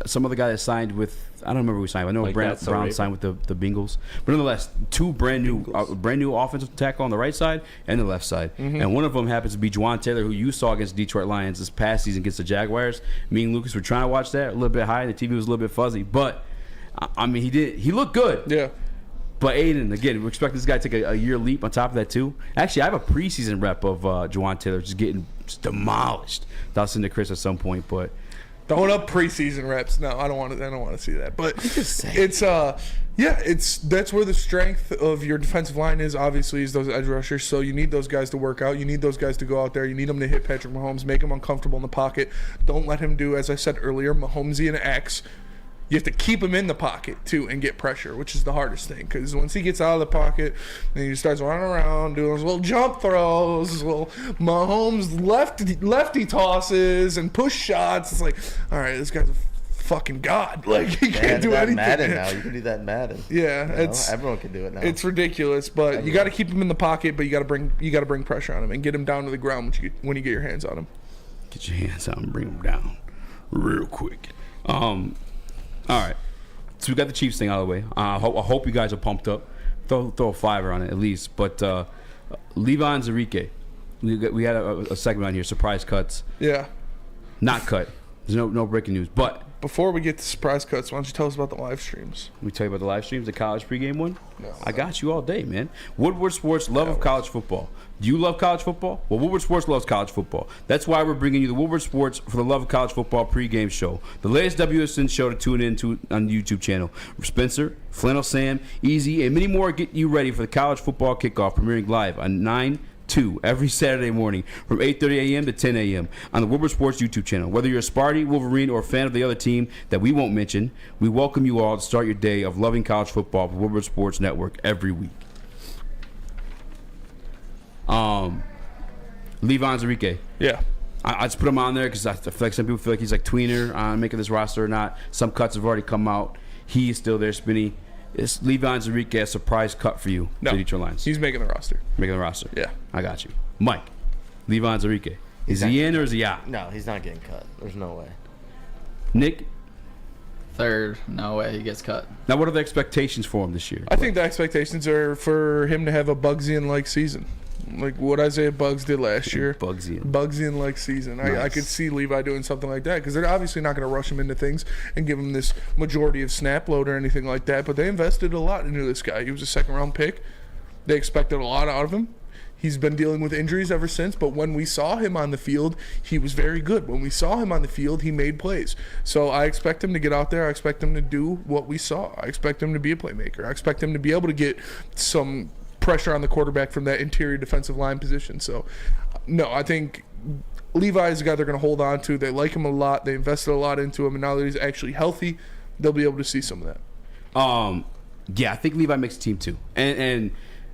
some other guy that signed with – I don't remember who signed. I know like Brown signed with the Bengals. But nonetheless, two brand-new offensive tackle on the right side and the left side. And one of them happens to be Juwan Taylor, who you saw against the Detroit Lions this past season against the Jaguars. Me and Lucas were trying to watch that a little bit high. The TV was a little bit fuzzy. But, I mean, he looked good. Yeah. But Aiden, again, we expect this guy to take a year leap on top of that, too. Actually, I have a preseason rep of Juwan Taylor just getting demolished. I'll send to Chris at some point, but throwing up preseason reps. No, I don't want to see that. But it's that's where the strength of your defensive line is. Obviously, is those edge rushers. So you need those guys to work out. You need those guys to go out there. You need them to hit Patrick Mahomes, make him uncomfortable in the pocket. Don't let him do, as I said earlier, Mahomesian X. You have to keep him in the pocket, too, and get pressure, which is the hardest thing. Because once he gets out of the pocket, and he starts running around, doing those little jump throws, little Mahomes lefty tosses, and push shots, it's like, all right, this guy's a fucking god. Like, he can't do anything. Madden now. You can do that in Madden. Yeah. Everyone can do it now. It's ridiculous, but you got to keep him in the pocket, but you got to bring pressure on him and get him down to the ground when you get your hands on him. Get your hands on him and bring him down real quick. All right, so we got the Chiefs thing out of the way. I hope you guys are pumped up. Throw a fiver on it at least. But Levon Zerike, we had a segment on here, surprise cuts. Yeah. Not cut. There's no breaking news. But before we get to surprise cuts, why don't you tell us about the live streams? We tell you about the live streams, the college pregame one? No. I got you all day, man. Woodward Sports, love of college football. Do you love college football? Well, Woodward Sports loves college football. That's why we're bringing you the Woodward Sports for the Love of College Football pregame show. The latest WSN show to tune in to on the YouTube channel. Spencer, Flannel Sam, Easy, and many more get you ready for the college football kickoff premiering live on 9/2 every Saturday morning from 8:30 a.m. to 10 a.m. on the Woodward Sports YouTube channel. Whether you're a Sparty, Wolverine, or a fan of the other team that we won't mention, we welcome you all to start your day of loving college football with Woodward Sports Network every week. Levon Zerike. Yeah. I just put him on there because I feel like some people feel like he's like tweener on making this roster or not. Some cuts have already come out. He is still there, Spinny. Is Levon Zerike a surprise cut for you? No. To Detroit Lions? He's making the roster. Making the roster. Yeah. I got you. Mike, Levon Zerike. Is he in or is he out? No, he's not getting cut. There's no way. Nick? Third, no way he gets cut. Now, what are the expectations for him this year? I think the expectations are for him to have a Bugsian-like season. Like what Isaiah Buggs did last year. Bugsian-like season. Nice. I could see Levi doing something like that because they're obviously not going to rush him into things and give him this majority of snap load or anything like that. But they invested a lot into this guy. He was a second-round pick. They expected a lot out of him. He's been dealing with injuries ever since, but when we saw him on the field, he was very good. When we saw him on the field, he made plays. So I expect him to get out there. I expect him to do what we saw. I expect him to be a playmaker. I expect him to be able to get some pressure on the quarterback from that interior defensive line position. So, no, I think Levi is a guy they're going to hold on to. They like him a lot. They invested a lot into him, and now that he's actually healthy, they'll be able to see some of that. Yeah, I think Levi makes the team too. And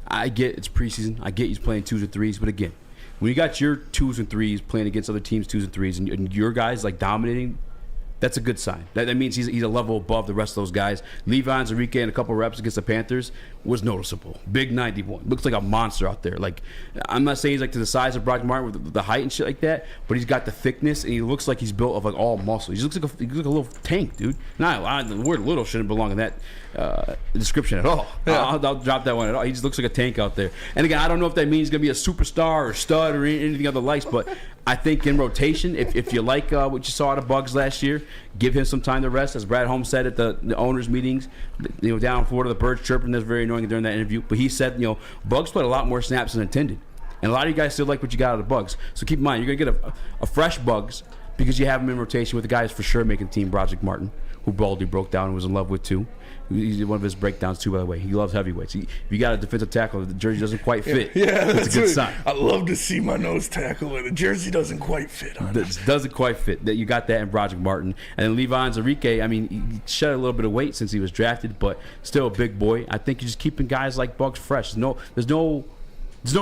I get it's preseason. I get he's playing 2s and 3s, but again, when you got your 2s and 3s playing against other teams 2s and 3s, and your guys like dominating, that's a good sign. That means he's a level above the rest of those guys. Levon Zerike and a couple reps against the Panthers was noticeable. Big 91. Looks like a monster out there. Like, I'm not saying he's like to the size of Brock Martin with the height and shit like that, but he's got the thickness and he looks like he's built of like all muscle. He looks like a little tank, dude. The word little shouldn't belong in that description at all. Yeah. I'll drop that one at all. He just looks like a tank out there. And again, I don't know if that means he's going to be a superstar or stud or anything other likes, but I think in rotation, if you like what you saw out of Buggs last year, give him some time to rest. As Brad Holmes said at the owners' meetings, down in Florida, the birds chirping. That's very annoying during that interview. But he said, Buggs played a lot more snaps than intended. And a lot of you guys still like what you got out of Buggs. So keep in mind, you're going to get a fresh Buggs because you have him in rotation with the guys for sure making team, Broderick Martin, who Baldy broke down and was in love with too. He's one of his breakdowns too, by the way. He loves heavyweights. If you got a defensive tackle, the jersey doesn't quite fit. Yeah, that's a good sign. I love to see my nose tackle where the jersey doesn't quite fit on it. Doesn't quite fit. That you got that in Broderick Martin. And then Levi Enrique, I mean, he shed a little bit of weight since he was drafted, but still a big boy. I think you're just keeping guys like Bugs fresh. There's no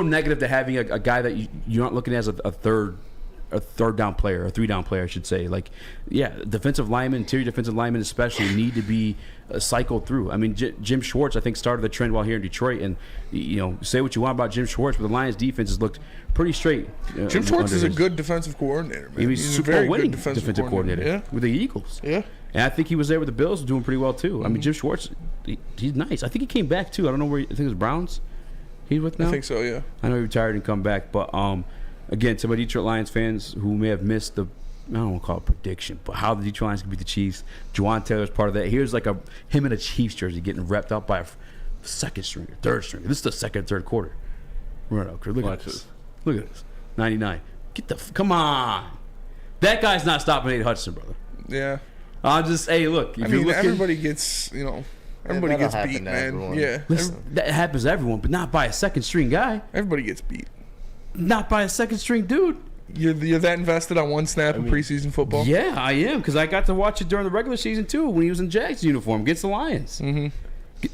negative to having a guy that you're not looking at as a third down player, a 3-down player, I should say. Like, yeah, defensive linemen, interior defensive linemen especially, need to be cycled through. I mean, Jim Schwartz, I think, started the trend while here in Detroit. And, say what you want about Jim Schwartz, but the Lions' defense has looked pretty straight. Jim Schwartz is a good defensive coordinator, man. He's a Super Bowl winning defensive coordinator with the Eagles. Yeah. And I think he was there with the Bills, doing pretty well, too. I mean, Jim Schwartz, he's nice. I think he came back, too. I don't know where I think it was Browns he's with now. I think so, yeah. I know he retired and come back, but again, to my Detroit Lions fans who may have missed I don't want to call it prediction, but how the Detroit Lions can beat the Chiefs. Juwan Taylor's part of that. Here's like him in a Chiefs jersey getting repped up by a second stringer, third stringer. This is the second, third quarter. Look at this. Look at this. 99. Come on. That guy's not stopping Nate Hudson, brother. Yeah. I'll just, hey, look. Everybody gets, everybody gets beat, man. Yeah. Listen, that happens to everyone, but not by a second string guy. Everybody gets beat. Not by a second string dude. You're that invested on one snap of preseason football? Yeah, I am, because I got to watch it during the regular season too when he was in Jags uniform against the Lions. Mm-hmm.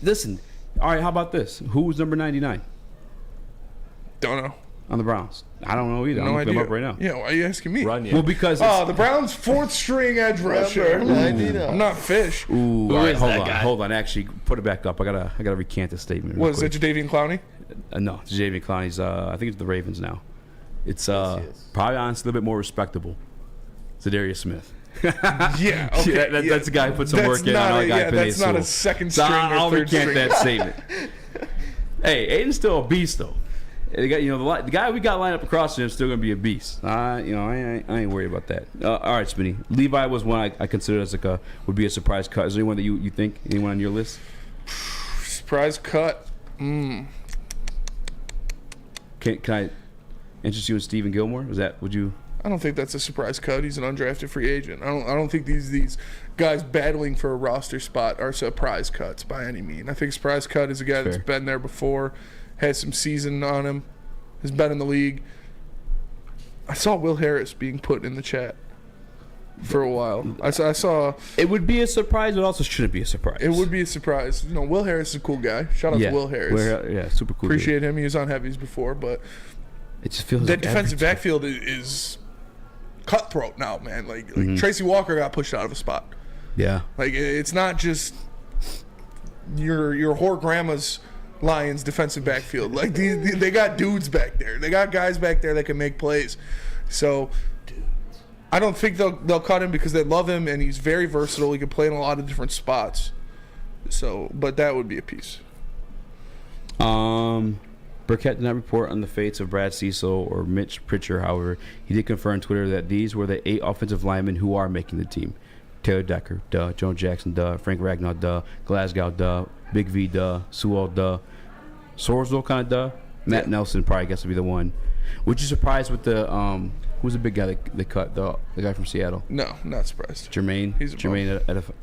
Listen, all right, how about this? Who was number 99? Don't know. On the Browns. I don't know either. No I'm looking idea. Him up right now. Yeah, why are you asking me? Well, because the Browns' fourth string edge rusher. I'm not Fish. Ooh, Who all right, is that guy? hold on. Actually, put it back up. I gotta recant this statement. What is it, Jadeveon Clowney? No, Jadeveon Clowney's. I think it's the Ravens now. It's probably honestly a little bit more respectable. Zadarius Smith. Yeah, okay. That's a guy who put some work in on our guy. That's not a second string I'll or third recant string. that statement. Hey, Aiden's still a beast though. The guy we got lined up across from him is still gonna be a beast. I ain't worried about that. All right, Spinny. Levi was one I considered as would be a surprise cut. Is there anyone that you think anyone on your list? Surprise cut. Can I interest you in Stephen Gilmore? Would you? I don't think that's a surprise cut. He's an undrafted free agent. I don't think these guys battling for a roster spot are surprise cuts by any mean. I think surprise cut is a guy that's been there before, has some season on him, has been in the league. I saw Will Harris being put in the chat for a while. I saw. It would be a surprise, but also shouldn't be a surprise. It would be a surprise. Will Harris is a cool guy. Shout out to Will Harris. Super cool. Appreciate him. He was on heavies before, but it just feels that like defensive backfield is cutthroat now, man. Like Tracy Walker got pushed out of a spot. Yeah. Like it's not just your whore grandma's Lions defensive backfield. Like they got dudes back there. They got guys back there that can make plays. So I don't think they'll cut him because they love him and he's very versatile. He can play in a lot of different spots. So, but that would be a piece. Burkett did not report on the fates of Brad Cecil or Mitch Pritchard. However, he did confirm on Twitter that these were the 8 offensive linemen who are making the team. Taylor Decker, duh. Joe Jackson, duh. Frank Ragnow, duh. Glasgow, duh. Big V, duh. Sewell, duh. Sorsville, kind of duh. Matt Nelson probably gets to be the one. Would you surprised with the who's the big guy that cut the guy from Seattle? No, not surprised. Jermaine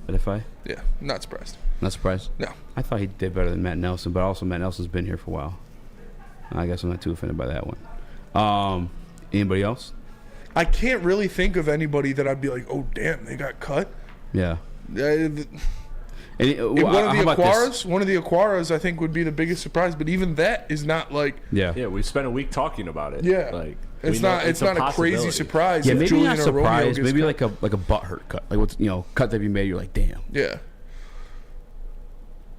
Edify? Yeah, not surprised. Not surprised? No. I thought he did better than Matt Nelson, but also Matt Nelson's been here for a while. I guess I'm not too offended by that one. Anybody else? I can't really think of anybody that I'd be like, oh damn, they got cut. Yeah. One of the Aquaras, I think, would be the biggest surprise. But even that is not like. Yeah. Yeah, we spent a week talking about it. Yeah. Like it's not a crazy surprise. Yeah, if maybe Julian not or Romeo surprise. gets Maybe cut. like a butthurt cut. Like what's cut that you made. You're like, damn. Yeah.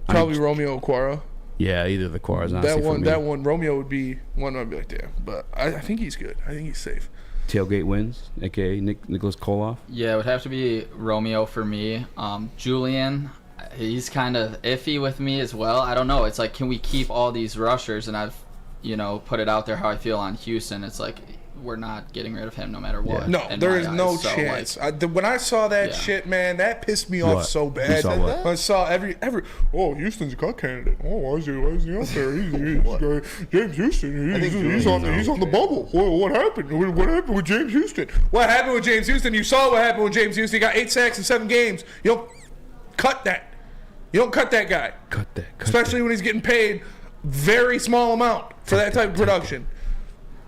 Probably Romeo Aquara. Yeah, either of the Aquaras. That one, Romeo would be one. I'd be like, damn. But I think he's good. I think he's safe. Tailgate wins, aka Nicholas Koloff. Yeah, it would have to be Romeo for me. Julian, he's kind of iffy with me as well. I don't know. It's like, can we keep all these rushers? And I've, put it out there how I feel on Houston. It's like, we're not getting rid of him no matter what. No, there is no chance. When I saw that shit, man, that pissed me off so bad. I saw every Houston's a cut candidate. Oh, why is he out there? He's James Houston. He's on the bubble. What happened? What happened with James Houston? What happened with James Houston? You saw what happened with James Houston. He got 8 sacks in 7 games. Cut that. You don't cut that guy. Especially when he's getting paid very small amount for that type of production.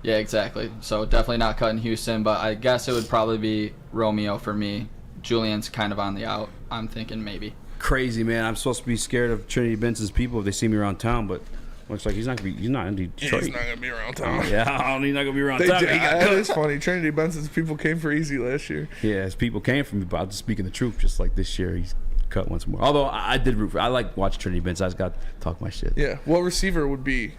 Yeah, exactly. So definitely not cutting Houston, but I guess it would probably be Romeo for me. Julian's kind of on the out. I'm thinking maybe. Crazy, man. I'm supposed to be scared of Trinity Benson's people if they see me around town, but looks like he's not in Detroit. He's not going to be around town. He's not going to be around town. That is funny. Trinity Benson's people came for easy last year. Yeah, his people came for me, but I'm just speaking the truth. Just like this year, he's cut once more. Although I did root for. I like watching Trinity Benson. I just got to talk my shit. Yeah. What receiver would be?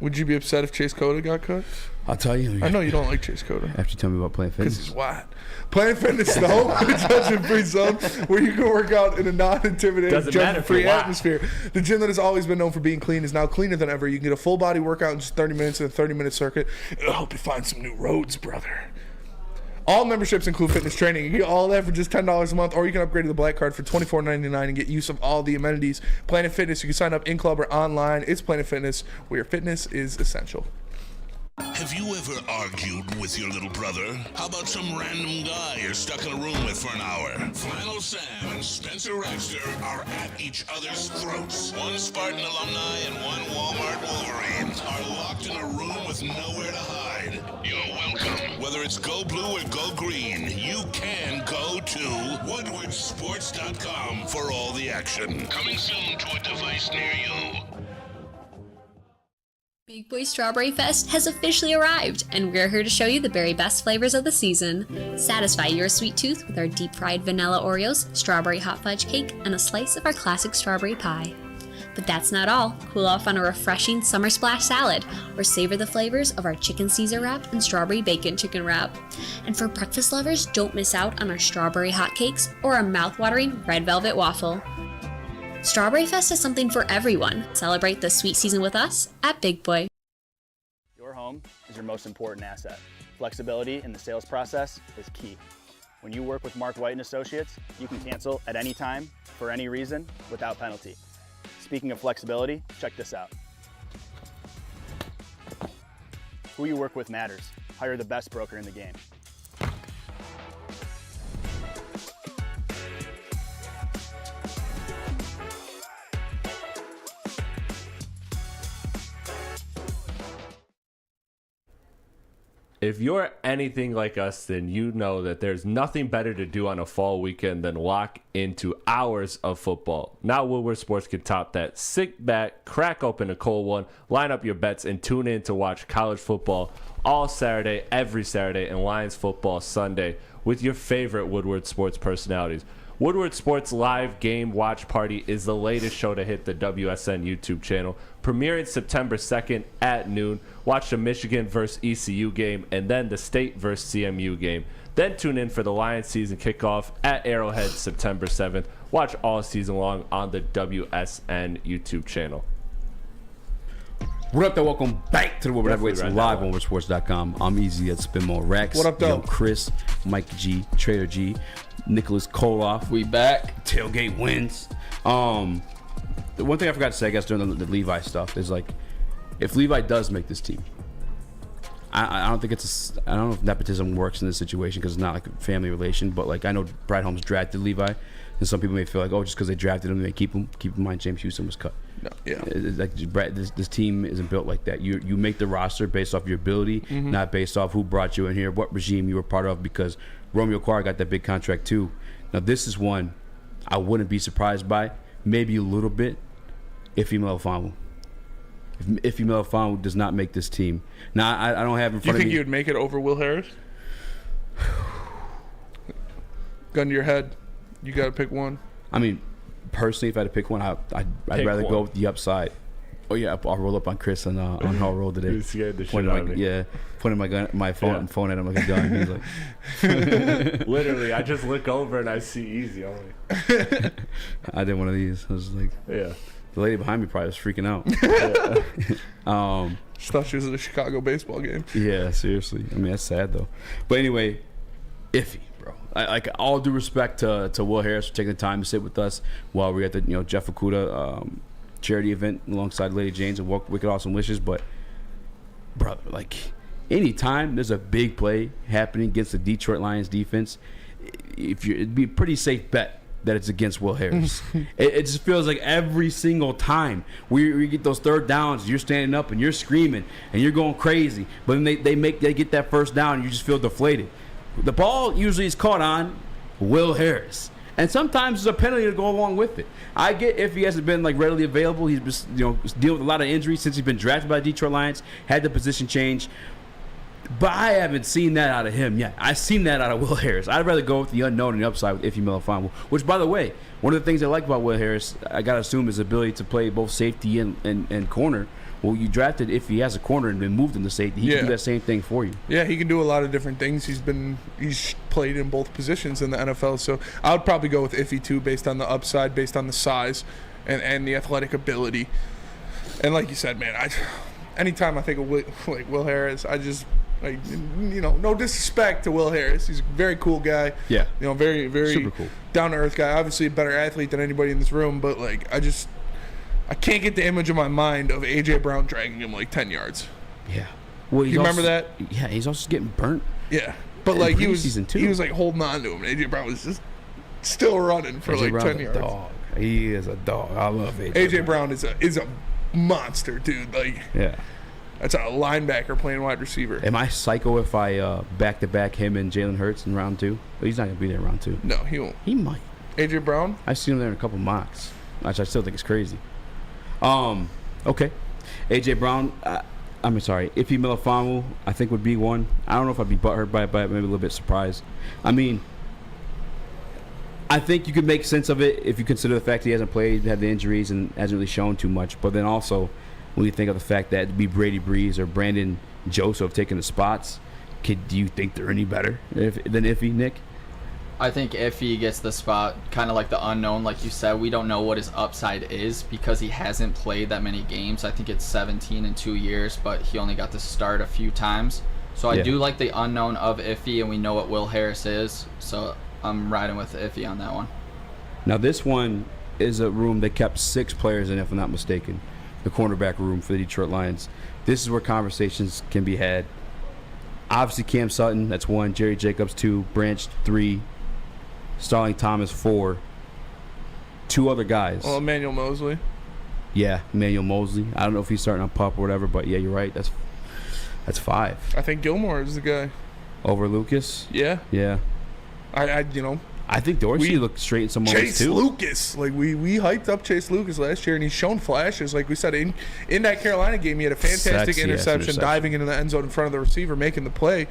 Would you be upset if Chase Cota got cut? I'll tell you. I know you don't like Chase Cota. After you tell me about Planet Fitness. Because he's white. Planet Fitness, though, judgment-free zone where you can work out in a non-intimidating, judgment-free atmosphere. The gym that has always been known for being clean is now cleaner than ever. You can get a full-body workout in just 30 minutes in a 30-minute circuit. It'll help you find some new roads, brother. All memberships include fitness training. You get all that for just $10 a month, or you can upgrade to the Black Card for $24.99 and get use of all the amenities. Planet Fitness, you can sign up in-club or online. It's Planet Fitness, where your fitness is essential. Have you ever argued with your little brother? How about some random guy you're stuck in a room with for an hour? Flannel Sam and Spencer Raxter are at each other's throats. One Spartan alumni and one Walmart Wolverine are locked in a room with nowhere to hide. You're welcome. Whether it's go blue or go green, you can go to woodwardsports.com for all the action. Coming soon to a device near you. Big Boy Strawberry Fest has officially arrived, and we're here to show you the very best flavors of the season. Satisfy your sweet tooth with our deep-fried vanilla Oreos, strawberry hot fudge cake, and a slice of our classic strawberry pie. But that's not all. Cool off on a refreshing summer splash salad, or savor the flavors of our chicken Caesar wrap and strawberry bacon chicken wrap. And for breakfast lovers, don't miss out on our strawberry hotcakes or our mouth-watering red velvet waffle. Strawberry Fest is something for everyone. Celebrate the sweet season with us at Big Boy. Your home is your most important asset. Flexibility in the sales process is key. When you work with Mark White & Associates, you can cancel at any time, for any reason, without penalty. Speaking of flexibility, check this out. Who you work with matters. Hire the best broker in the game. If you're anything like us, then you know that there's nothing better to do on a fall weekend than lock into hours of football. Now Woodward Sports can top that. Sit back, crack open a cold one, line up your bets, and tune in to watch college football all Saturday, every Saturday, and Lions football Sunday with your favorite Woodward Sports personalities. Woodward Sports Live Game Watch Party is the latest show to hit the WSN YouTube channel. Premiering September 2nd at noon. Watch the Michigan vs. ECU game and then the State vs. CMU game. Then tune in for the Lions season kickoff at Arrowhead September 7th. Watch all season long on the WSN YouTube channel. What up, though? Welcome back to the Woodward Heavyweights live on WoodwardSports.com. I'm Easy at Spinball Rex. What up, though? Yo, Chris, Mike G, Trader G, Nicholas Koloff. We back. Tailgate wins. The one thing I forgot to say, I guess, during the Levi stuff is like, if Levi does make this team, I don't think I don't know if nepotism works in this situation because it's not like a family relation, but like I know Brad Holmes drafted Levi, and some people may feel like, oh, just because they drafted him, they keep him. Keep in mind, James Houston was cut. No, yeah. Like Brad, this team isn't built like that. You make the roster based off your ability, not based off who brought you in here, what regime you were part of. Because Romeo Quar got that big contract too. Now this is one I wouldn't be surprised by, maybe a little bit, if Melifonwu. If Melifonwu does not make this team. Now I don't have in front of me. Do you think you would make it over Will Harris? Gun to your head, you got to pick one. I mean, personally, if I had to pick one, I'd rather go with the upside. Oh yeah, I'll roll up on Chris on Hall Road today. You scared the shit out of me. Yeah, pointing my phone at him like a gun. He's like, literally, I just look over and I see Easy. I'm like, I did one of these. I was like, yeah. The lady behind me probably was freaking out. She thought she was at a Chicago baseball game. Yeah, seriously. I mean, that's sad though. But anyway, iffy, bro. Like all due respect to Will Harris for taking the time to sit with us while we're at the Jeff Okuda charity event alongside Lady Jane's and Wicked Awesome Wishes. But brother, like anytime there's a big play happening against the Detroit Lions defense, it'd be a pretty safe bet that it's against Will Harris. It just feels like every single time we get those third downs, you're standing up and you're screaming and you're going crazy. But then they get that first down and you just feel deflated. The ball usually is caught on Will Harris. And sometimes there's a penalty to go along with it. I get if he hasn't been like readily available. He's just, dealing with a lot of injuries since he's been drafted by the Detroit Lions, had the position change. But I haven't seen that out of him yet. I've seen that out of Will Harris. I'd rather go with the unknown and the upside with Ife Melifonwu, which, by the way, one of the things I like about Will Harris, I got to assume, is his ability to play both safety and corner. Well, you drafted Ife as a corner and been moved into safety. He can do that same thing for you. Yeah, he can do a lot of different things. He's played in both positions in the NFL. So I would probably go with Ife too, based on the upside, based on the size, and the athletic ability. And like you said, man, anytime I think of Will Harris, I just no disrespect to Will Harris. He's a very cool guy. Yeah. Very, very super cool, down to earth guy. Obviously a better athlete than anybody in this room, but I can't get the image in my mind of A.J. Brown dragging him 10 yards. Yeah. Well, you remember that? Yeah, he's also getting burnt. Yeah. But he was holding on to him, and A.J. Brown was just still running for A.J. Brown's 10 yards. Dog. He is a dog. I love A.J. A.J. Brown is a monster, dude. Yeah. That's a linebacker playing wide receiver. Am I psycho if I back-to-back him and Jalen Hurts in round 2? But he's not going to be there in round 2. No, he won't. He might. A.J. Brown? I've seen him there in a couple mocks, which I still think is crazy. Okay. A.J. Brown, I'm sorry. Ife Melifonwu, I think, would be one. I don't know if I'd be butthurt by it, but maybe a little bit surprised. I mean, I think you could make sense of it if you consider the fact he hasn't played, had the injuries, and hasn't really shown too much. But then also, when you think of the fact that it'd be Brady Breeze or Brandon Joseph taking the spots, do you think they're any better than Ife, Nick? I think if he gets the spot, kind of like the unknown, like you said, we don't know what his upside is because he hasn't played that many games. I think it's 17 in 2 years, but he only got to start a few times. So I do like the unknown of Ife, and we know what Will Harris is. So I'm riding with Ife on that one. Now this one is a room that kept 6 players in, if I'm not mistaken, the cornerback room for the Detroit Lions. This is where conversations can be had. Obviously Cam Sutton, that's 1. Jerry Jacobs, 2. Branch, 3. Starling Thomas, 4. 2 other guys. Well, Emmanuel Mosley. Yeah, Emmanuel Mosley. I don't know if he's starting on PUP or whatever, but yeah, you're right. That's 5. I think Gilmore is the guy. Over Lucas? Yeah. Yeah. I think Dorsey looked straight in some moments too. Chase Lucas, we hyped up Chase Lucas last year, and he's shown flashes. Like we said, in that Carolina game, he had a fantastic interception, diving into the end zone in front of the receiver, making the play.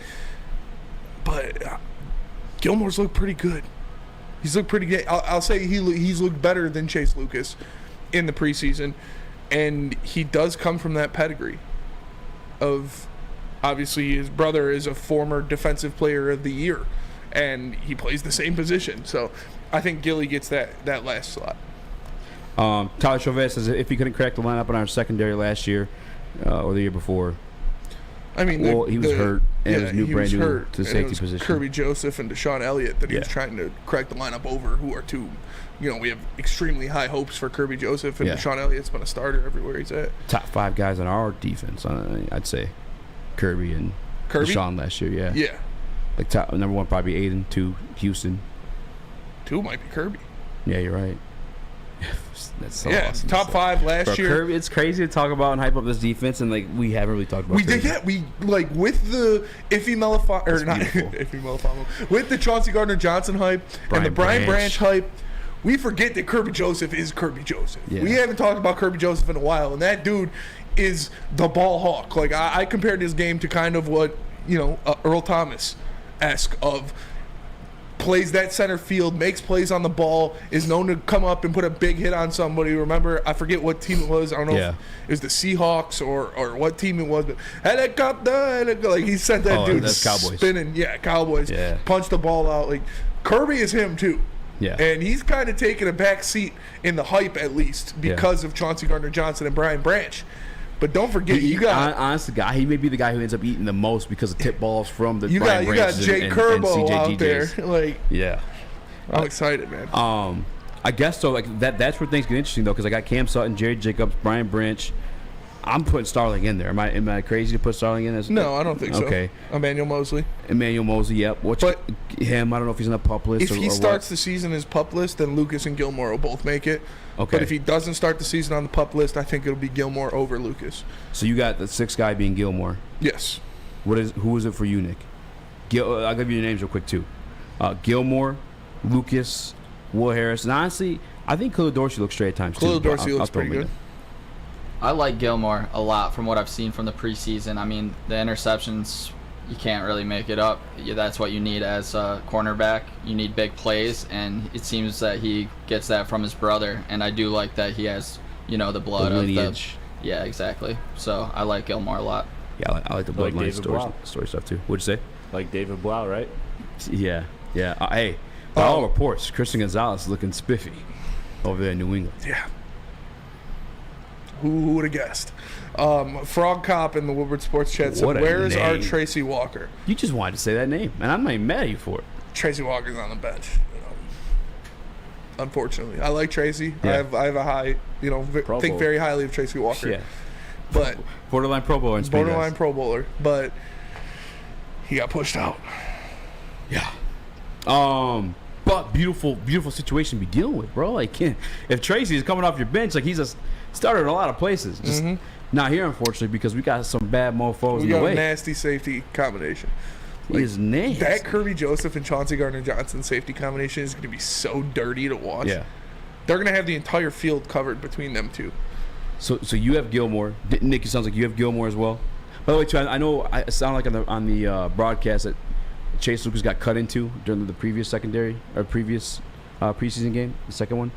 But Gilmore's looked pretty good. He's looked pretty good. I'll say he's looked better than Chase Lucas in the preseason, and he does come from that pedigree of, obviously, his brother is a former Defensive Player of the Year, and he plays the same position. So I think Gilly gets that last slot. Tyler Chavez says if he couldn't crack the lineup in our secondary last year or the year before. I mean, he was hurt, and it was brand new to the safety position. Kirby Joseph and Deshaun Elliott that he was trying to crack the lineup over, who are two. We have extremely high hopes for Kirby Joseph, and Deshaun Elliott's been a starter everywhere he's at. Top 5 guys on our defense, I'd say. Kirby and Deshaun last year, yeah. Yeah. Like top number 1 probably Aiden, 2 Houston. 2 might be Kirby. Yeah, you're right. That's so awesome. Top 5 last year. Kirby, it's crazy to talk about and hype up this defense, and we haven't really talked about. We did, yeah. We with the Ife Melifonwu, or not Ife Melifonwu, with the Chauncey Gardner-Johnson hype and the Brian Branch hype. We forget that Kirby Joseph is Kirby Joseph. Yeah. We haven't talked about Kirby Joseph in a while, and that dude is the ball hawk. Like I compared his game to kind of what Earl Thomas-esque of. Plays that center field, makes plays on the ball, is known to come up and put a big hit on somebody. Remember, I forget what team it was. I don't know if it was the Seahawks or what team it was. But helicopter, like he sent that dude spinning. Yeah, Cowboys. Yeah. Punched the ball out. Like Kirby is him too. Yeah. And he's kind of taking a back seat in the hype, at least, because of Chauncey Gardner-Johnson and Brian Branch. But don't forget, you got honestly, he may be the guy who ends up eating the most because of tip balls from the Brian you got Jay Curbo out there. I'm excited, man. I guess so. Like that's where things get interesting though, because I got Cam Sutton, Jerry Jacobs, Brian Branch, I'm putting Starling in there. Am I crazy to put Starling in? No, I don't think so. Okay. Emmanuel Mosley. Yep. Him, I don't know if he's on the pup list. If he starts the season as pup list, then Lucas and Gilmore will both make it. Okay. But if he doesn't start the season on the pup list, I think it'll be Gilmore over Lucas. So you got the 6th guy being Gilmore. Yes. Who is it for you, Nick? I'll give you the names real quick too. Gilmore, Lucas, Will Harris, and honestly, I think Khalil Dorsey looks straight at times too. Khalil Dorsey looks pretty good. I like Gilmore a lot from what I've seen from the preseason. I mean, the interceptions, you can't really make it up. That's what you need as a cornerback. You need big plays, and it seems that he gets that from his brother. And I do like that he has, the blood the lineage. Yeah, exactly. So I like Gilmore a lot. Yeah, I like the bloodline story stuff too. What'd you say? Like David Blau, right? Yeah. Hey, by all reports, Christian Gonzalez is looking spiffy over there in New England. Yeah. Who would have guessed? Frog Cop in the Woodward Sports Chat said, "Where is our Tracy Walker?" You just wanted to say that name, and I'm not even mad at you for it. Tracy Walker's on the bench. Unfortunately, I like Tracy. Yeah. I have a high, think very highly of Tracy Walker. Yeah. But borderline Pro Bowler. Borderline Pro Bowler, but he got pushed out. Yeah. But beautiful situation to be dealing with, bro. Like, if Tracy is coming off your bench, like he's a starter in a lot of places. Just not here, unfortunately, because we got some bad mofos in the way. We got a nasty safety combination. He's nasty. That Kirby Joseph and Chauncey Gardner-Johnson safety combination is going to be so dirty to watch. Yeah. They're going to have the entire field covered between them two. So you have Gilmore. Nick, it sounds like you have Gilmore as well. By the way, too, I know I sound like on the broadcast that Chase Lucas got cut into during the previous preseason game, the second one.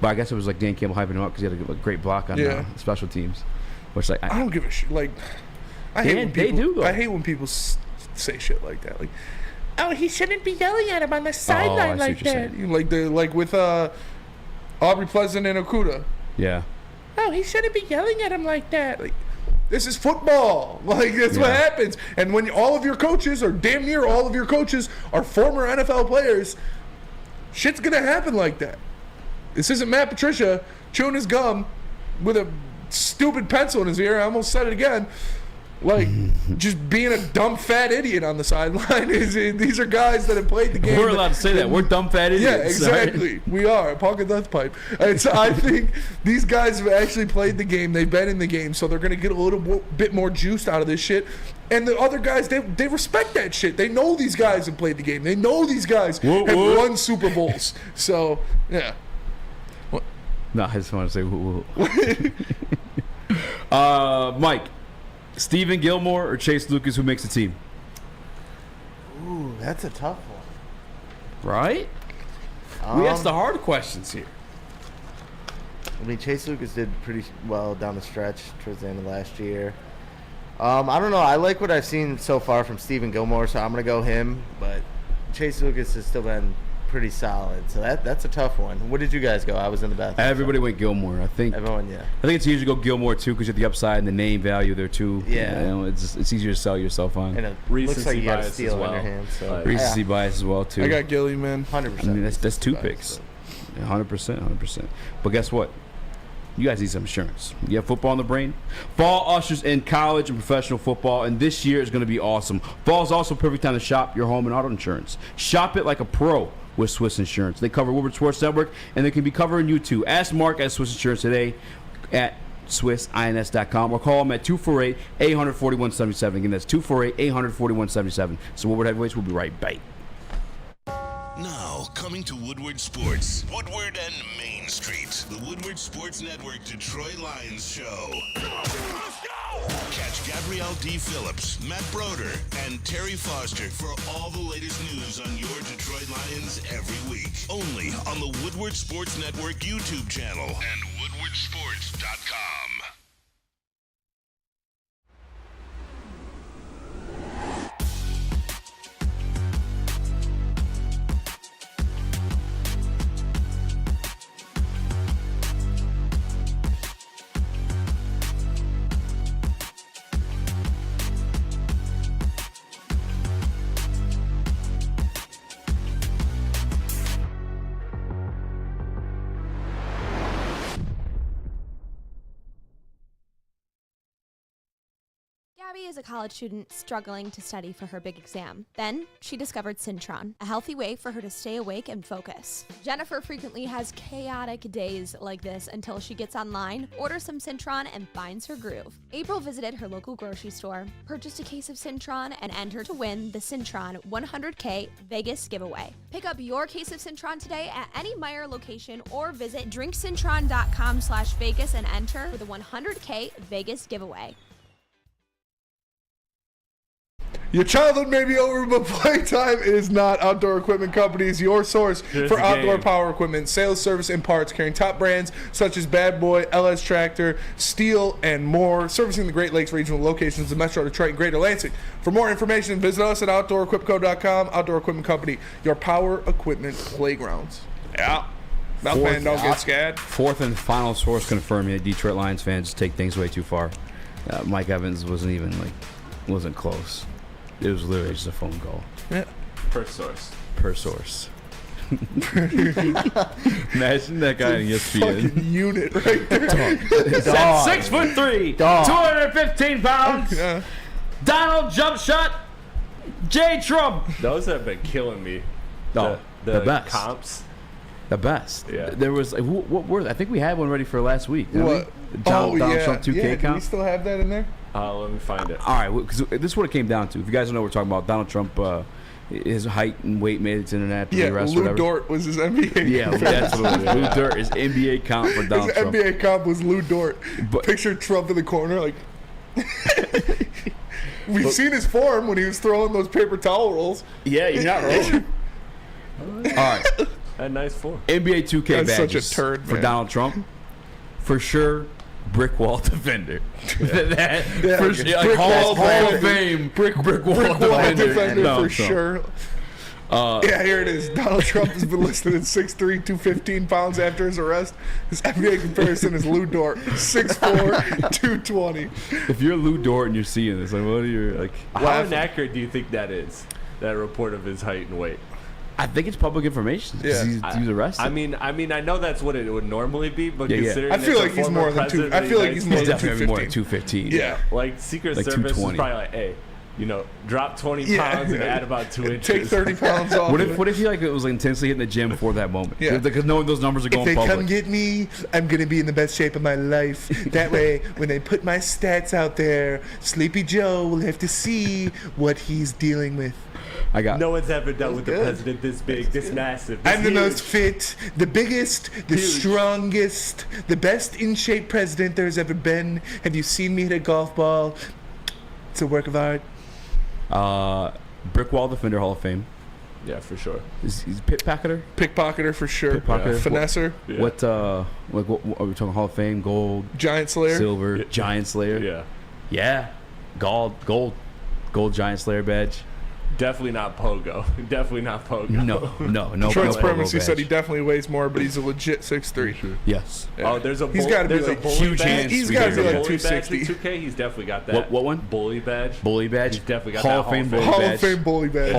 But I guess it was like Dan Campbell hyping him up because he had a great block on special teams. Which I don't give a shit. Like, I hate when people say shit like that. Like, oh, he shouldn't be yelling at him on the sideline like that. Like with Aubrey Pleasant and Okuda. Yeah. Oh, he shouldn't be yelling at him like that. Like, this is football. Like, that's what happens. And when all of your coaches, or damn near all of your coaches, are former NFL players, shit's gonna happen like that. This isn't Matt Patricia chewing his gum with a stupid pencil in his ear. I almost said it again. Like, just being a dumb fat idiot on the sideline. These are guys that have played the game. We're allowed to say that. We're dumb fat idiots. Yeah, exactly. Right? We are. Pocket death pipe. And so I think these guys have actually played the game. They've been in the game, so they're going to get a little bit more juice out of this shit. And the other guys, they respect that shit. They know these guys have played the game. They know these guys have won Super Bowls. So, yeah. What? No, I just want to say woo. Mike. Steven Gilmore or Chase Lucas, who makes the team? Ooh, that's a tough one. Right? We asked the hard questions here. I mean, Chase Lucas did pretty well down the stretch towards the end of last year. I don't know. I like what I've seen so far from Steven Gilmore, so I'm going to go him. But Chase Lucas has still been pretty solid, so that's a tough one. What did you guys go? I was in the bathroom. Everybody went Gilmore. I think everyone, yeah. I think it's easier to go Gilmore too because you have the upside and the name value there too. Yeah, it's easier to sell yourself on. And it looks like you got a steal in your hand. So recency bias as well too. I got Gilly, man. 100%. I mean, that's two picks. 100%. But guess what? You guys need some insurance. You have football on the brain? Fall ushers in college and professional football, and this year is going to be awesome. Fall is also a perfect time to shop your home and auto insurance. Shop it like a pro with Swiss Insurance. They cover Woodward Sports Network, and they can be covering you too. Ask Mark at Swiss Insurance today at SwissINS.com or call them at 248-800-4177. Again, that's 248-800-4177. So Woodward Heavyweights will be right back. Now, coming to Woodward Sports, Woodward and Main Street, the Woodward Sports Network Detroit Lions Show. Let's go! Catch Gabrielle D. Phillips, Matt Broder, and Terry Foster for all the latest news on your Detroit Lions every week. Only on the Woodward Sports Network YouTube channel and woodwardsports.com. Gabby is a college student struggling to study for her big exam. Then, she discovered Syntron, a healthy way for her to stay awake and focus. Jennifer frequently has chaotic days like this until she gets online, orders some Syntron, and finds her groove. April visited her local grocery store, purchased a case of Syntron, and entered to win the Syntron 100K Vegas giveaway. Pick up your case of Syntron today at any Meijer location or visit drinksyntron.com/Vegas and enter for the 100K Vegas giveaway. Your childhood may be over, but playtime is not. Outdoor Equipment Company is your source for outdoor power equipment, sales, service, and parts, carrying top brands such as Bad Boy, LS Tractor, Steel, and more, servicing the Great Lakes regional locations of Metro Detroit and Greater Lansing. For more information, visit us at OutdoorEquipCo.com. Outdoor Equipment Company, your power equipment playgrounds. Yeah. Mouthman, don't get scared. Fourth and final source confirming that Detroit Lions fans take things way too far. Mike Evans wasn't close. It was literally just a phone call. Yeah. Per source. Imagine that guy in ESPN. Fucking unit right there. Dog. 6'3", Dog. 215 pounds. Yeah. Donald jump shot. J. Trump. Those have been killing me. No, the best. Comps. The best. Yeah. There was what were I think we had one ready for last week. What? Donald Trump 2K Do we still have that in there? Let me find it. All right, because this is what it came down to. If you guys don't know what we're talking about, Donald Trump, his height and weight made it to international arrest. Lou Dort was his NBA. Yeah, that's what it was. Lou Dort is NBA comp for Donald his Trump. NBA comp was Lou Dort. Picture Trump in the corner, like. We've seen his form when he was throwing those paper towel rolls. Yeah, you're not wrong. All right. A nice form. NBA 2K That's badges such a turd, for man. Donald Trump. For sure, brick wall defender. Yeah, for sure, like Hall of Fame. Brick wall defender for sure. Here it is. Donald Trump has been listed at 6'3", 215 pounds after his arrest. His NBA comparison is Lou Dort, 6'4", 220. If you're Lou Dort and you're seeing this, like, what are your like? How inaccurate do you think that is? That report of his height and weight. I think it's public information. Yeah. He's arrested. I mean, I know that's what it would normally be, but Yeah, yeah. considering I feel it's like a he's former more than two. president I of the feel like United he's He's more than definitely more than 215. 215. Yeah. Like Secret Like Service is 220. probably like, hey, drop 20 pounds and add about 2 inches. Take 30 pounds off. What if he it was like intensely hitting the gym before that moment? Yeah. Because knowing those numbers are If going they public. come get me, I'm going to be in the best shape of my life. That way, when they put my stats out there, Sleepy Joe will have to see what he's dealing with. I got. No one's ever dealt with good. the president this big, this massive. This I'm the huge. most fit, the biggest, the Huge. strongest, the best in shape president there's ever been. Have you seen me hit a golf ball? It's a work of art. Brick wall defender, Hall of Fame. Yeah, for sure. He's pickpocketer. Pickpocketer for sure. Pickpocketer. Finesser. Yeah. What are we talking? Hall of Fame, gold, Giant Slayer. silver, Yeah. Giant Slayer. Yeah. Gold Giant Slayer badge. Definitely not Pogo. Definitely not Pogo. No. Detroit's Pogo Primacy badge. said he definitely weighs more, but he's a legit 6'3". Yes. Yeah. Oh, there's a He's got to be like huge hands. He's got to be like bully badge in 260. 2K. He's definitely got that. What one? Bully badge. Bully badge. He's definitely got Hall that of Fame bully Hall badge. of Fame bully badge.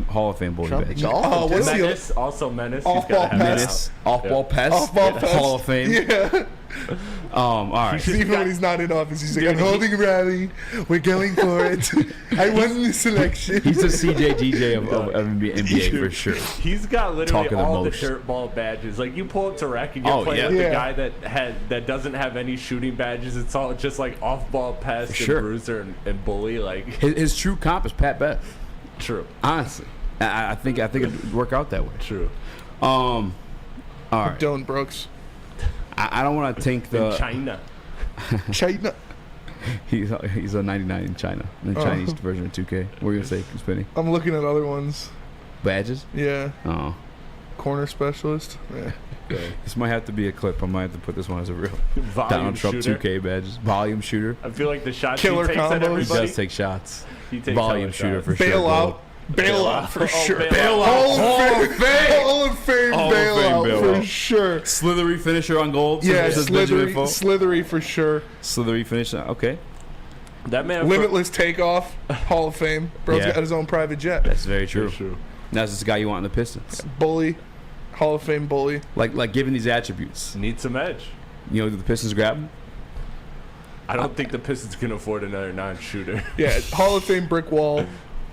Hall of Fame bully Trump badge. golf. Oh, what's the Menace, also Menace. Off He's gotta ball have pass. that. Off-ball pass. Off-ball pass. Hall of Fame. Yeah. All right. Even when he's not in office, he's like, I'm holding a rally. We're going for it. I won the selection. He's the CJDJ of NBA for sure. He's got literally Talking the all the most. dirt ball badges. Like you pull up to rec and you're playing with the guy that doesn't have any shooting badges. It's all just like off ball pass and Sure. bruiser and bully. Like His true comp is Pat Bev. true. Honestly, I think it'd work out that way. True. All right. Dylan Brooks. I don't want to tank In the China. China. He's a 99 in China, the Chinese version of 2K. What were you gonna say, Spinny? I'm looking at other ones. Badges? Yeah. Oh, Corner specialist. Yeah. this might have to be a clip. I might have to put this one as a real Volume Donald Trump shooter. 2K badges. Volume shooter. I feel like the shots Killer he takes at combos. He everybody. does take shots. He takes Volume hella shooter shots. for sure. Bailout. Bailout for sure. bailout. Hall of Fame. Hall of Fame Hall of Fame bailout for bailout. sure. Slithery finisher on gold. Yeah, Says Benjamin Info. slithery for sure. Slithery finisher. Okay. That man. Limitless takeoff. Hall of Fame. Bro's Yeah. got his own private jet. That's very true. True. That's this guy you want in the Pistons. Bully. Hall of Fame bully. Like given these attributes, Need some edge. you know, do the Pistons grab him? I don't think the Pistons can afford another non-shooter. Yeah, Hall of Fame brick wall,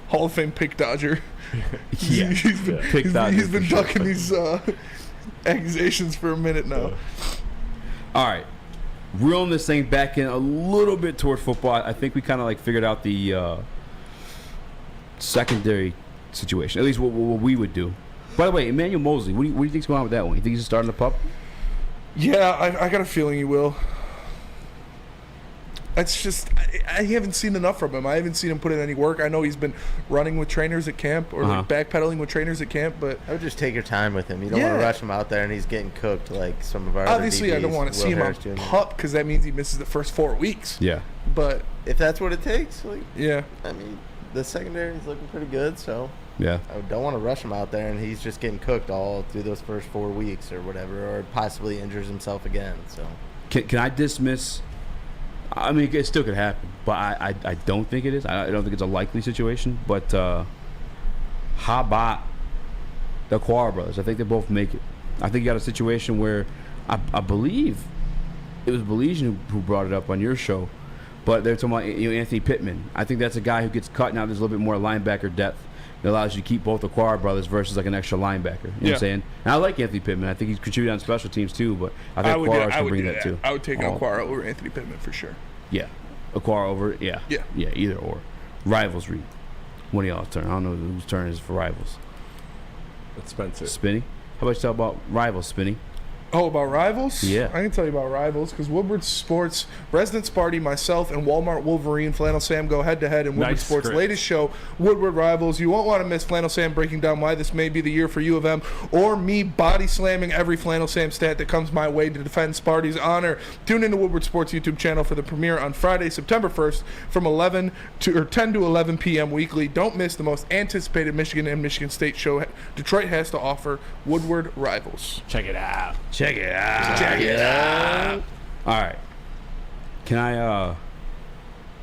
Hall of Fame pick dodger. Yeah, he's been ducking these accusations for a minute now. All right, reeling this thing back in a little bit toward football. I think we kind of like figured out the secondary situation, at least what we would do. By the way, Emmanuel Mosley, what do you think's going on with that one? You think he's starting the pup? Yeah, I got a feeling he will. It's just I haven't seen enough from him. I haven't seen him put in any work. I know he's been running with trainers at camp or like backpedaling with trainers at camp, but I would just take your time with him. You don't want to rush him out there and he's getting cooked like some of our obviously other DBs, I don't want to see him on pup because that means he misses the first 4 weeks. Yeah, but if that's what it takes, like yeah, I mean the secondary is looking pretty good, so yeah, I don't want to rush him out there and he's just getting cooked all through those first 4 weeks or whatever, or possibly injures himself again. So can I dismiss? I mean, it still could happen, but I don't think it is. I don't think it's a likely situation. But how about the Quara brothers? I think they both make it. I think you got a situation where I believe it was Belizean who brought it up on your show, but they're talking about Anthony Pittman. I think that's a guy who gets cut now. There's a little bit more linebacker depth. It allows you to keep both the Quara brothers versus like an extra linebacker. You know what I'm saying? And I like Anthony Pittman. I think he's contributed on special teams too, but I think Quara can bring that too. I would take Quara over Anthony Pittman for sure. Yeah. Quara over, yeah. Yeah, either or. Rivals read. One of y'all's turn. I don't know whose turn is for rivals. It's Spencer. Spinny? How about you talk about rivals, Spinny? Oh, about rivals? Yeah. I can tell you about rivals because Woodward Sports, Resident Sparty, myself, and Walmart Wolverine, Flannel Sam go head-to-head in Woodward Sports' latest show, Woodward Rivals. You won't want to miss Flannel Sam breaking down why this may be the year for U of M, or me body-slamming every Flannel Sam stat that comes my way to defend Sparty's honor. Tune in to Woodward Sports' YouTube channel for the premiere on Friday, September 1st from 10 to 11 p.m. weekly. Don't miss the most anticipated Michigan and Michigan State show Detroit has to offer, Woodward Rivals. Check it out. Check it out. All right. Can I,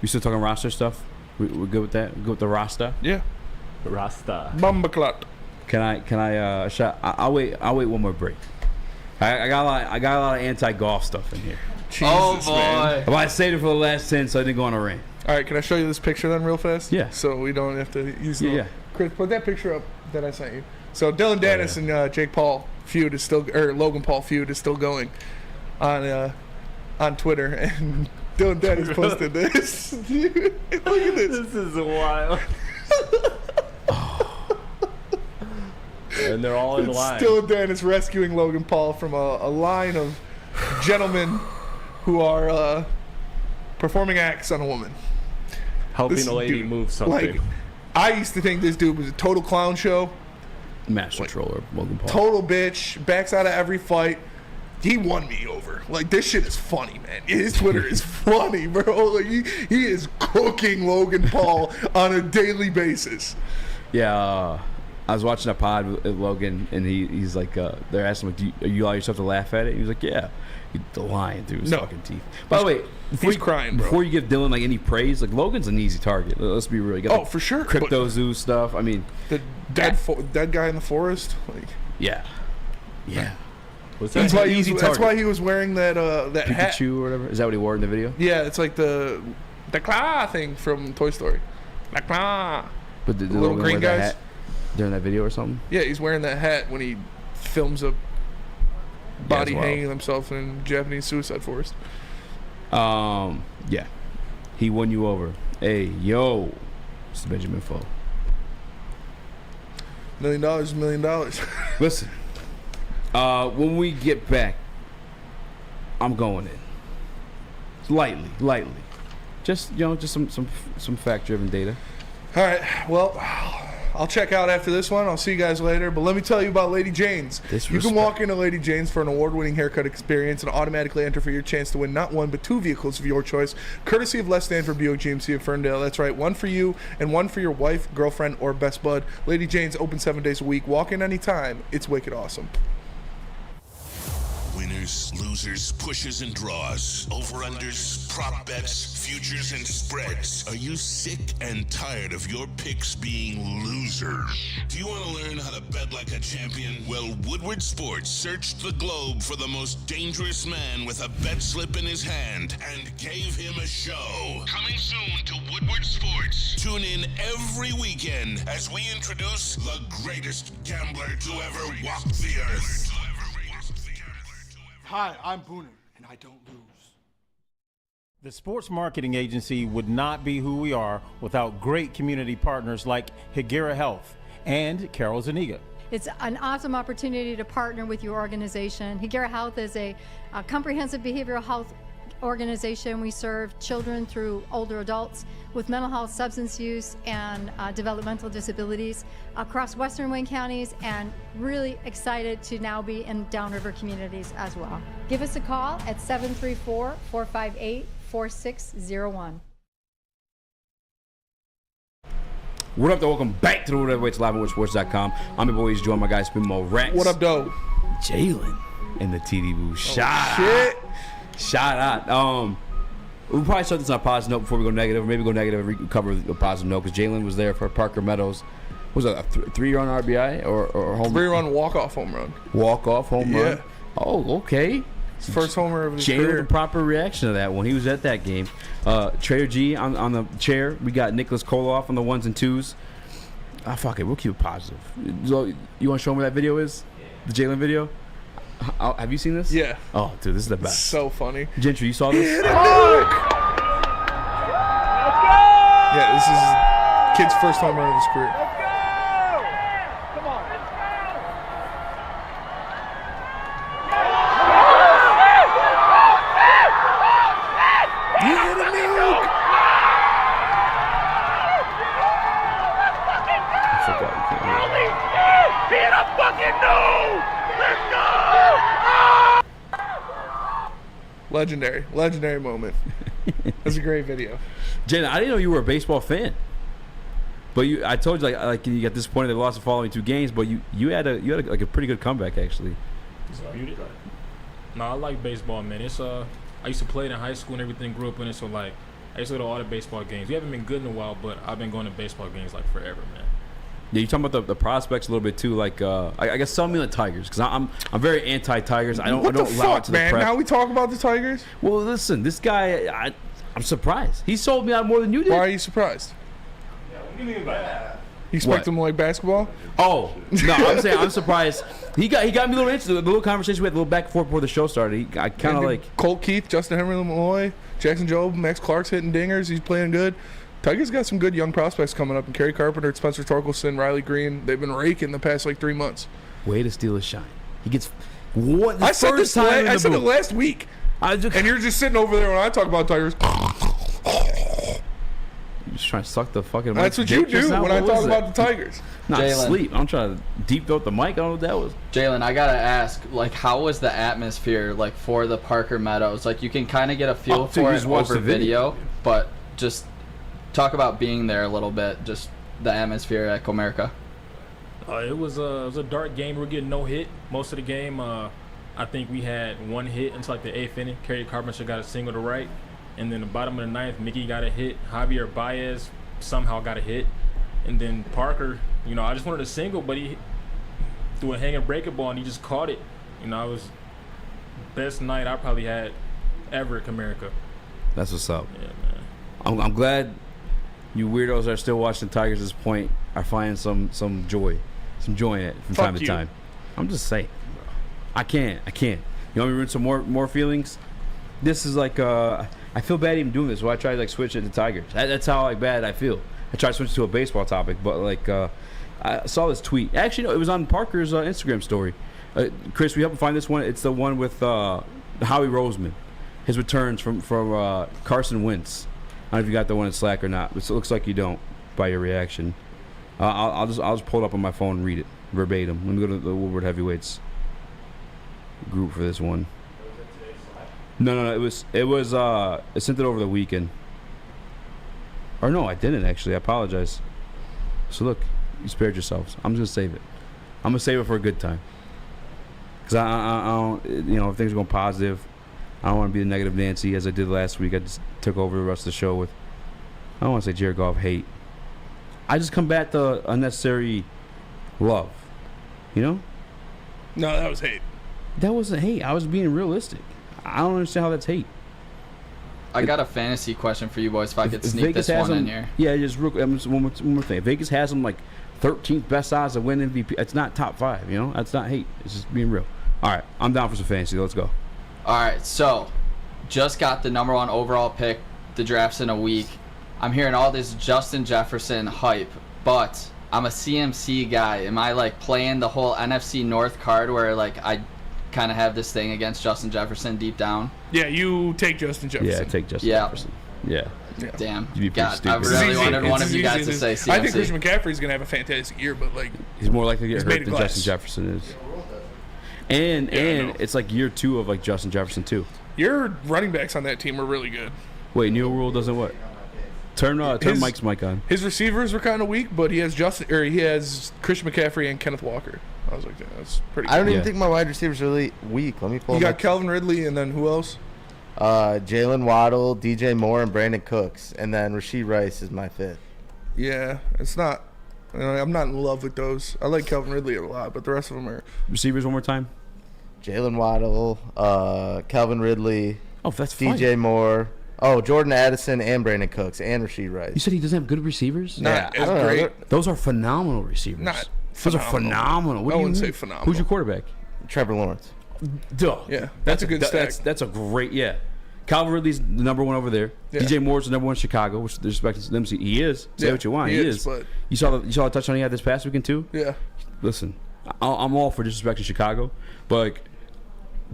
we still talking roster stuff? We're good with that? We're good with the roster? Yeah. Rasta. Bumbaclot. Can I, I'll wait one more break. I got a lot of anti-golf stuff in here. Jesus, man. But I saved it for the last 10 so I didn't go on a rant. All right, can I show you this picture then real fast? Yeah. So we don't have to use Yeah. Chris, put that picture up that I sent you. So Dylan Dennis and Jake Paul feud is still, or Logan Paul feud is still going on Twitter, and Dylan Dennis posted this. Look at this. This is wild. And they're all in line. Dylan Dennis rescuing Logan Paul from a line of gentlemen who are performing acts on a woman. Helping a lady move something. Like, I used to think this dude was a total clown show. Master troller, Logan Paul. Total bitch, backs out of every fight. He won me over. Like, this shit is funny, man. His Twitter is funny, bro. Like, he is cooking Logan Paul on a daily basis. Yeah, I was watching a pod with Logan, and he's like, they're asking him, do you allow yourself to laugh at it? He was like, yeah. The lying through his fucking teeth. By the way, he's crying, bro. Before you give Dylan like any praise, like Logan's an easy target. Let's be real. You got for sure. Crypto Zoo stuff. I mean, the dead guy in the forest. Like, yeah. That's why he was wearing that that Pikachu hat or whatever. Is that what he wore in the video? Yeah, it's like the claw thing from Toy Story. The claw. But the little Logan green wear that guys hat during that video or something? Yeah, he's wearing that hat when he films a body hanging himself in Japanese suicide forest. Yeah. He won you over. Hey, yo. This is Benjamin Foe. $1 million is $1 million. Listen. When we get back, I'm going in. Lightly. Just some fact-driven data. All right. Well, I'll check out after this one. I'll see you guys later. But let me tell you about Lady Jane's. You can walk into Lady Jane's for an award-winning haircut experience and automatically enter for your chance to win not one, but 2 vehicles of your choice, courtesy of Les Stanford Buick GMC of Ferndale. That's right, one for you and one for your wife, girlfriend, or best bud. Lady Jane's open 7 days a week. Walk in anytime. It's wicked awesome. Winners, losers, pushes, and draws. Over-unders, prop bets, futures, and spreads. Are you sick and tired of your picks being losers? Do you want to learn how to bet like a champion? Well, Woodward Sports searched the globe for the most dangerous man with a bet slip in his hand and gave him a show. Coming soon to Woodward Sports. Tune in every weekend as we introduce the greatest gambler to ever walk the earth. Hi, I'm Booner, and I don't lose. The sports marketing agency would not be who we are without great community partners like Higuera Health and Carol Zaniga. It's an awesome opportunity to partner with your organization. Higuera Health is a comprehensive behavioral health organization. We serve children through older adults with mental health, substance use, and developmental disabilities across Western Wayne counties, and really excited to now be in downriver communities as well. Give us a call at 734-458-4601. What up, though? Welcome back to the Woodward Heavyweights live on WoodSports.com. I'm your boys, joined my guy Spinmo Rax. What up, though? Jalen in the TD booth. Shout out. We'll probably start this on a positive note before we go negative, or maybe go negative and recover a positive note, because Jalen was there for Parker Meadows. What was that, a 3-run RBI or home? 3-run walk-off home run. Walk-off home run? Oh, okay. First homer of his Jalen career. with the proper reaction to that one. He was at that game. Trader G on the chair. We got Nicholas Koloff on the 1s and 2s. Fuck it. We'll keep it positive. So, you want to show me what that video is? The Jalen video? Have you seen this? Yeah. Oh, dude, this is the best. It's so funny. Gentry, you saw this? Yeah, this is kid's first home run of his career. You hit a nuke! Hit a fucking nuke! Let's go! Legendary moment. That's a great video. Jalen, I didn't know you were a baseball fan. But I told you like you got disappointed they lost the following 2 games, but you had a pretty good comeback actually. No, I like baseball, man. It's I used to play it in high school and everything. Grew up in it, so like I used to go to all the baseball games. We haven't been good in a while, but I've been going to baseball games like forever, man. Yeah, you talking about the prospects a little bit too. Like I guess some mean the Tigers, because I'm very anti-Tigers. I don't allow it to man? the prep. Now we talk about the Tigers? Well, listen, this guy, I'm surprised. He sold me out more than you did. Why are you surprised? What do you mean by that? You expect him to like basketball? Oh no, I'm saying I'm surprised. He got me a little interested. The little conversation we had, a little back and forth before the show started. I kind of like Colt Keith, Justin Henry Malloy, Jackson Jobe, Max Clark's hitting dingers. He's playing good. Tigers got some good young prospects coming up, and Kerry Carpenter, Spencer Torkelson, Riley Green. They've been raking the past like 3 months. Way to steal his shine. He gets what? I said this. I said it last week, and you're just sitting over there when I talk about Tigers. You're just trying to suck the fucking. That's what you do when I talk about the Tigers. Not sleep. I'm trying to deep throat the mic. I don't know what that was. Jalen, I gotta ask, like, how was the atmosphere like for the Parker Meadows? Like, you can kind of get a feel for it over video, but just talk about being there a little bit. Just the atmosphere at Comerica. It was a dark game. We were getting no hit most of the game. I think we had 1 hit until like the 8th inning. Kerry Carpenter got a single to right, and then the bottom of the 9th, Mickey got a hit. Javier Baez somehow got a hit, and then Parker. I just wanted a single, but he threw a hanging breaking ball and he just caught it. It was best night I probably had ever at Comerica. That's what's up. Yeah, man. I'm glad you weirdos that are still watching the Tigers at this point are finding some joy in it from time to time. I'm just saying. I can't. You want me to ruin some more feelings? This is like I feel bad even doing this, so I tried to like switch it to Tigers. That's how like bad I feel. I tried to switch to a baseball topic, but like I saw this tweet. Actually, no, it was on Parker's Instagram story. Chris, we help him find this one. It's the one with Howie Roseman, his returns from Carson Wentz. I don't know if you got the one in Slack or not, but it looks like you don't by your reaction. I'll just pull it up on my phone and read it verbatim. Let me go to the Woodward Heavyweights group for this one. No. I sent it over the weekend. Or no, I didn't actually. I apologize. So look, you spared yourselves. I'm just gonna save it. I'm gonna save it for a good time. Cause I don't, if things are going positive, I don't want to be the negative Nancy as I did last week. I just took over the rest of the show with, I don't want to say Jared Goff hate. I just combat the unnecessary love. You know? No, that was hate. That wasn't hate. I was being realistic. I don't understand how that's hate. I got a fantasy question for you boys if I could sneak Vegas this has one him, in here. Yeah, just one more thing. If Vegas has him like 13th best odds to win MVP, it's not top 5, you know? That's not hate. It's just being real. All right, I'm down for some fantasy. Let's go. All right, so just got the number 1 overall pick. The draft's in a week. I'm hearing all this Justin Jefferson hype, but I'm a CMC guy. Am I like playing the whole NFC North card where like I kind of have this thing against Justin Jefferson deep down? Yeah, you take Justin Jefferson. Yeah, take Justin Jefferson. Yeah. Damn. You'd be pretty stupid. I really wanted one of you guys to say CMC. I think Christian McCaffrey's going to have a fantastic year, but like he's more likely to get he's hurt than Justin Jefferson is. And it's like year 2 of like Justin Jefferson too. Your running backs on that team are really good. Wait, Neil Rule doesn't what? Turn Mike's mic on. His receivers were kind of weak, but he has Christian McCaffrey and Kenneth Walker. I was like, yeah, that's pretty good. I don't even think my wide receivers are really weak. Let me pull. You got Calvin Ridley, and then who else? Jalen Waddle, DJ Moore, and Brandon Cooks, and then Rashee Rice is my 5th. Yeah, it's not. I'm not in love with those. I like Calvin Ridley a lot, but the rest of them are receivers. One more time. Jalen Waddle, Calvin Ridley. Oh, that's DJ Moore. Oh, Jordan Addison and Brandon Cooks and Rashee Rice. You said he doesn't have good receivers? Not as great. Those are phenomenal receivers. Those are phenomenal. What I do you wouldn't mean? say phenomenal. Who's your quarterback? Trevor Lawrence. Duh. Yeah, that's a good stack. That's a great, yeah. Calvin Ridley's the number 1 over there. Yeah. DJ Moore's the number 1 in Chicago, which there's respect to them. He is. Say what you want. He is. But you saw the touchdown he had this past weekend too? Yeah. Listen, I'm all for disrespecting Chicago, but like,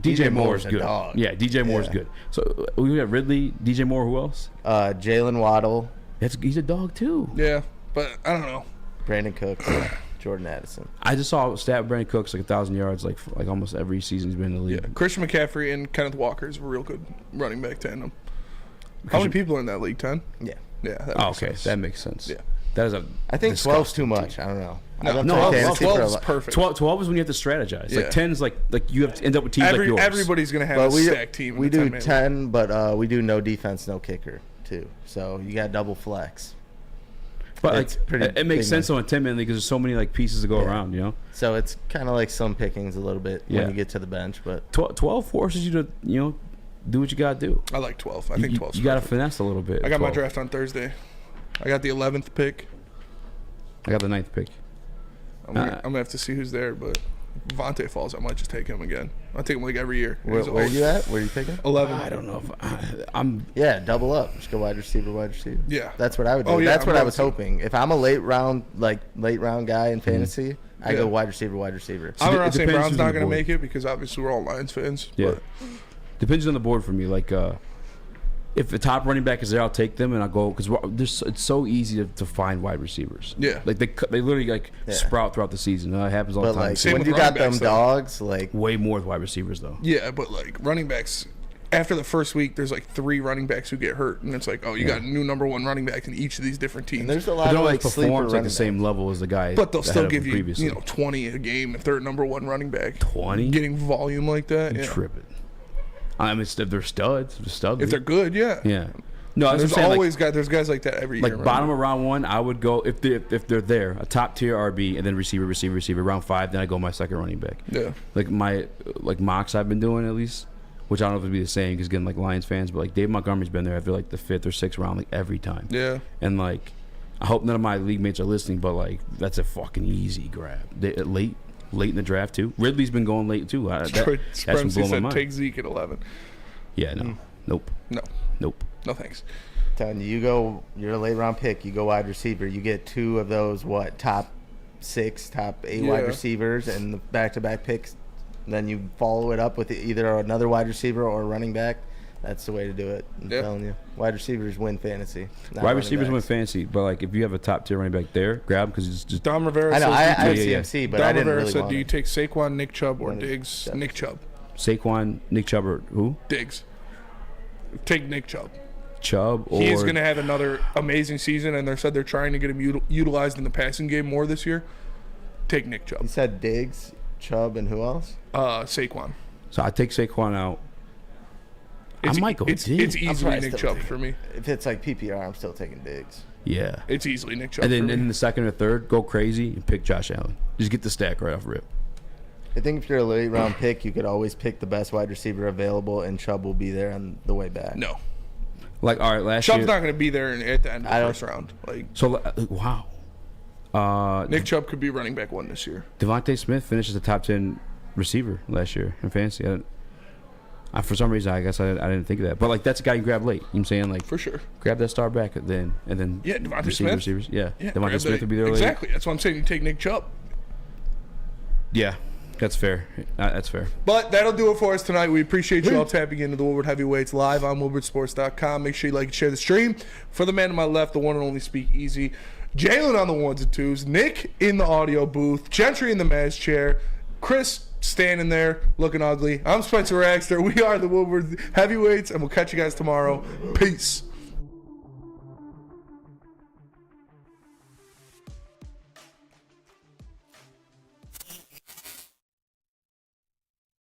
DJ Moore's good. Dog. Yeah, DJ Moore's good. So we got Ridley, DJ Moore. Who else? Jalen Waddle. He's a dog too. Yeah, but I don't know. Brandon Cooks, Jordan Addison. I just saw a stat Brandon Cooks like 1,000 yards like almost every season he's been in the league. Yeah, Christian McCaffrey and Kenneth Walker is a real good running back tandem. How many people are in that league? 10? Yeah. Yeah. That makes sense. Yeah. That is I think 12's too much. I don't know. No, 12 is perfect. 12 is when you have to strategize. Yeah. Like 10 is like you have to end up with teams like yours. Everybody's gonna have a stacked team. We do 10, but we do no defense, no kicker too. So you got double flex. But like, it makes sense on a 10-man league because there's so many like pieces to go around, you know. So it's kind of like some pickings a little bit when you get to the bench, but 12 forces you to do what you gotta do. I like 12. I think 12. You gotta finesse a little bit. I got my draft on Thursday. I got the 11th pick. I got the 9th pick. I'm gonna have to see who's there, but if Vontae falls, I might just take him again. I take him like every year. Where are you at? Where are you picking? 11. I don't know if I'm. Yeah, double up. Just go wide receiver. Yeah, that's what I would do. Oh, yeah, that's what I was hoping. If I'm a late round guy in fantasy, I go wide receiver. I'm not saying Brown's not gonna make it because obviously we're all Lions fans. Yeah, but depends on the board for me. Like, if the top running back is there, I'll take them and I'll go because it's so easy to find wide receivers. Yeah, like they literally sprout throughout the season. It happens all the time. Like, when you got them dogs, like way more with wide receivers though. Yeah, but like running backs, after the first week, there's like 3 running backs who get hurt, and it's like, oh, you got a new number 1 running back in each of these different teams. And there's a lot of like performs like the same level as the guy. But they'll still give you previously. 20 a game if they're number 1 running back. 20 getting volume like that. You're tripping. I mean, if they're studs, if they're good, yeah. Yeah. No, there's always there's guys like that every year. Like bottom of round 1, I would go if they're there, a top tier RB, and then receiver. Round 5, then I go my second running back. Yeah. Like my mocks I've been doing at least, which I don't know if it'd be the same because again like Lions fans, but like Dave Montgomery's been there after like the 5th or 6th round like every time. Yeah. And like I hope none of my league mates are listening, but like that's a fucking easy grab. Late in the draft too. Ridley's been going late too. That's been blowing my mind. Take Zeke at 11. Yeah. No. Nope. No thanks. Telling you, you're a late round pick. You go wide receiver. You get 2 of those top 6, top 8 wide receivers, and the back-to-back picks. Then you follow it up with either another wide receiver or a running back. That's the way to do it. I'm telling you, wide receivers win fantasy. Wide receivers win fantasy, but like if you have a top tier running back there, grab because it's just. Don Rivera. I know. I have CMC, but I didn't really said, want do you it. take Saquon, Nick Chubb, or Diggs? Nick Chubb. Saquon, Nick Chubb, or who? Diggs. Take Nick Chubb. He's going to have another amazing season, and they said they're trying to get him utilized in the passing game more this year. Take Nick Chubb. You said Diggs, Chubb, and who else? Saquon. So I take Saquon out. I might go It's Diggs. easily Nick Chubb for me. If it's like PPR, I'm still taking Diggs. Yeah. It's easily Nick Chubb. And then for me. in the second or third, go crazy and pick Josh Allen. Just get the stack right off rip. I think if you're a late round pick, you could always pick the best wide receiver available, and Chubb will be there on the way back. No. Like, all right, last Chubb's year. not going to be there at the end of the first round. Like, So, wow. Nick Chubb could be running back 1 this year. Devontae Smith finished as a top 10 receiver last year in fantasy. For some reason, I guess I didn't think of that. But, like, that's a guy you grab late. You know what I'm saying? Like, for sure. Grab that star back then. And then Yeah, Devontae Smith. Receivers. Yeah. Devontae grab Smith would be there late. Exactly. That's why I'm saying you take Nick Chubb. Yeah. That's fair. That's fair. But that'll do it for us tonight. We appreciate you all tapping into the Woodward Heavyweights live on WoodwardSports.com. Make sure you like and share the stream. For the man to my left, the one and only Speak Easy, Jalen on the ones and twos, Nick in the audio booth, Gentry in the Maz chair, Chris standing there looking ugly. I'm Spencer Raxter. We are the Woodward Heavyweights, and we'll catch you guys tomorrow. Peace.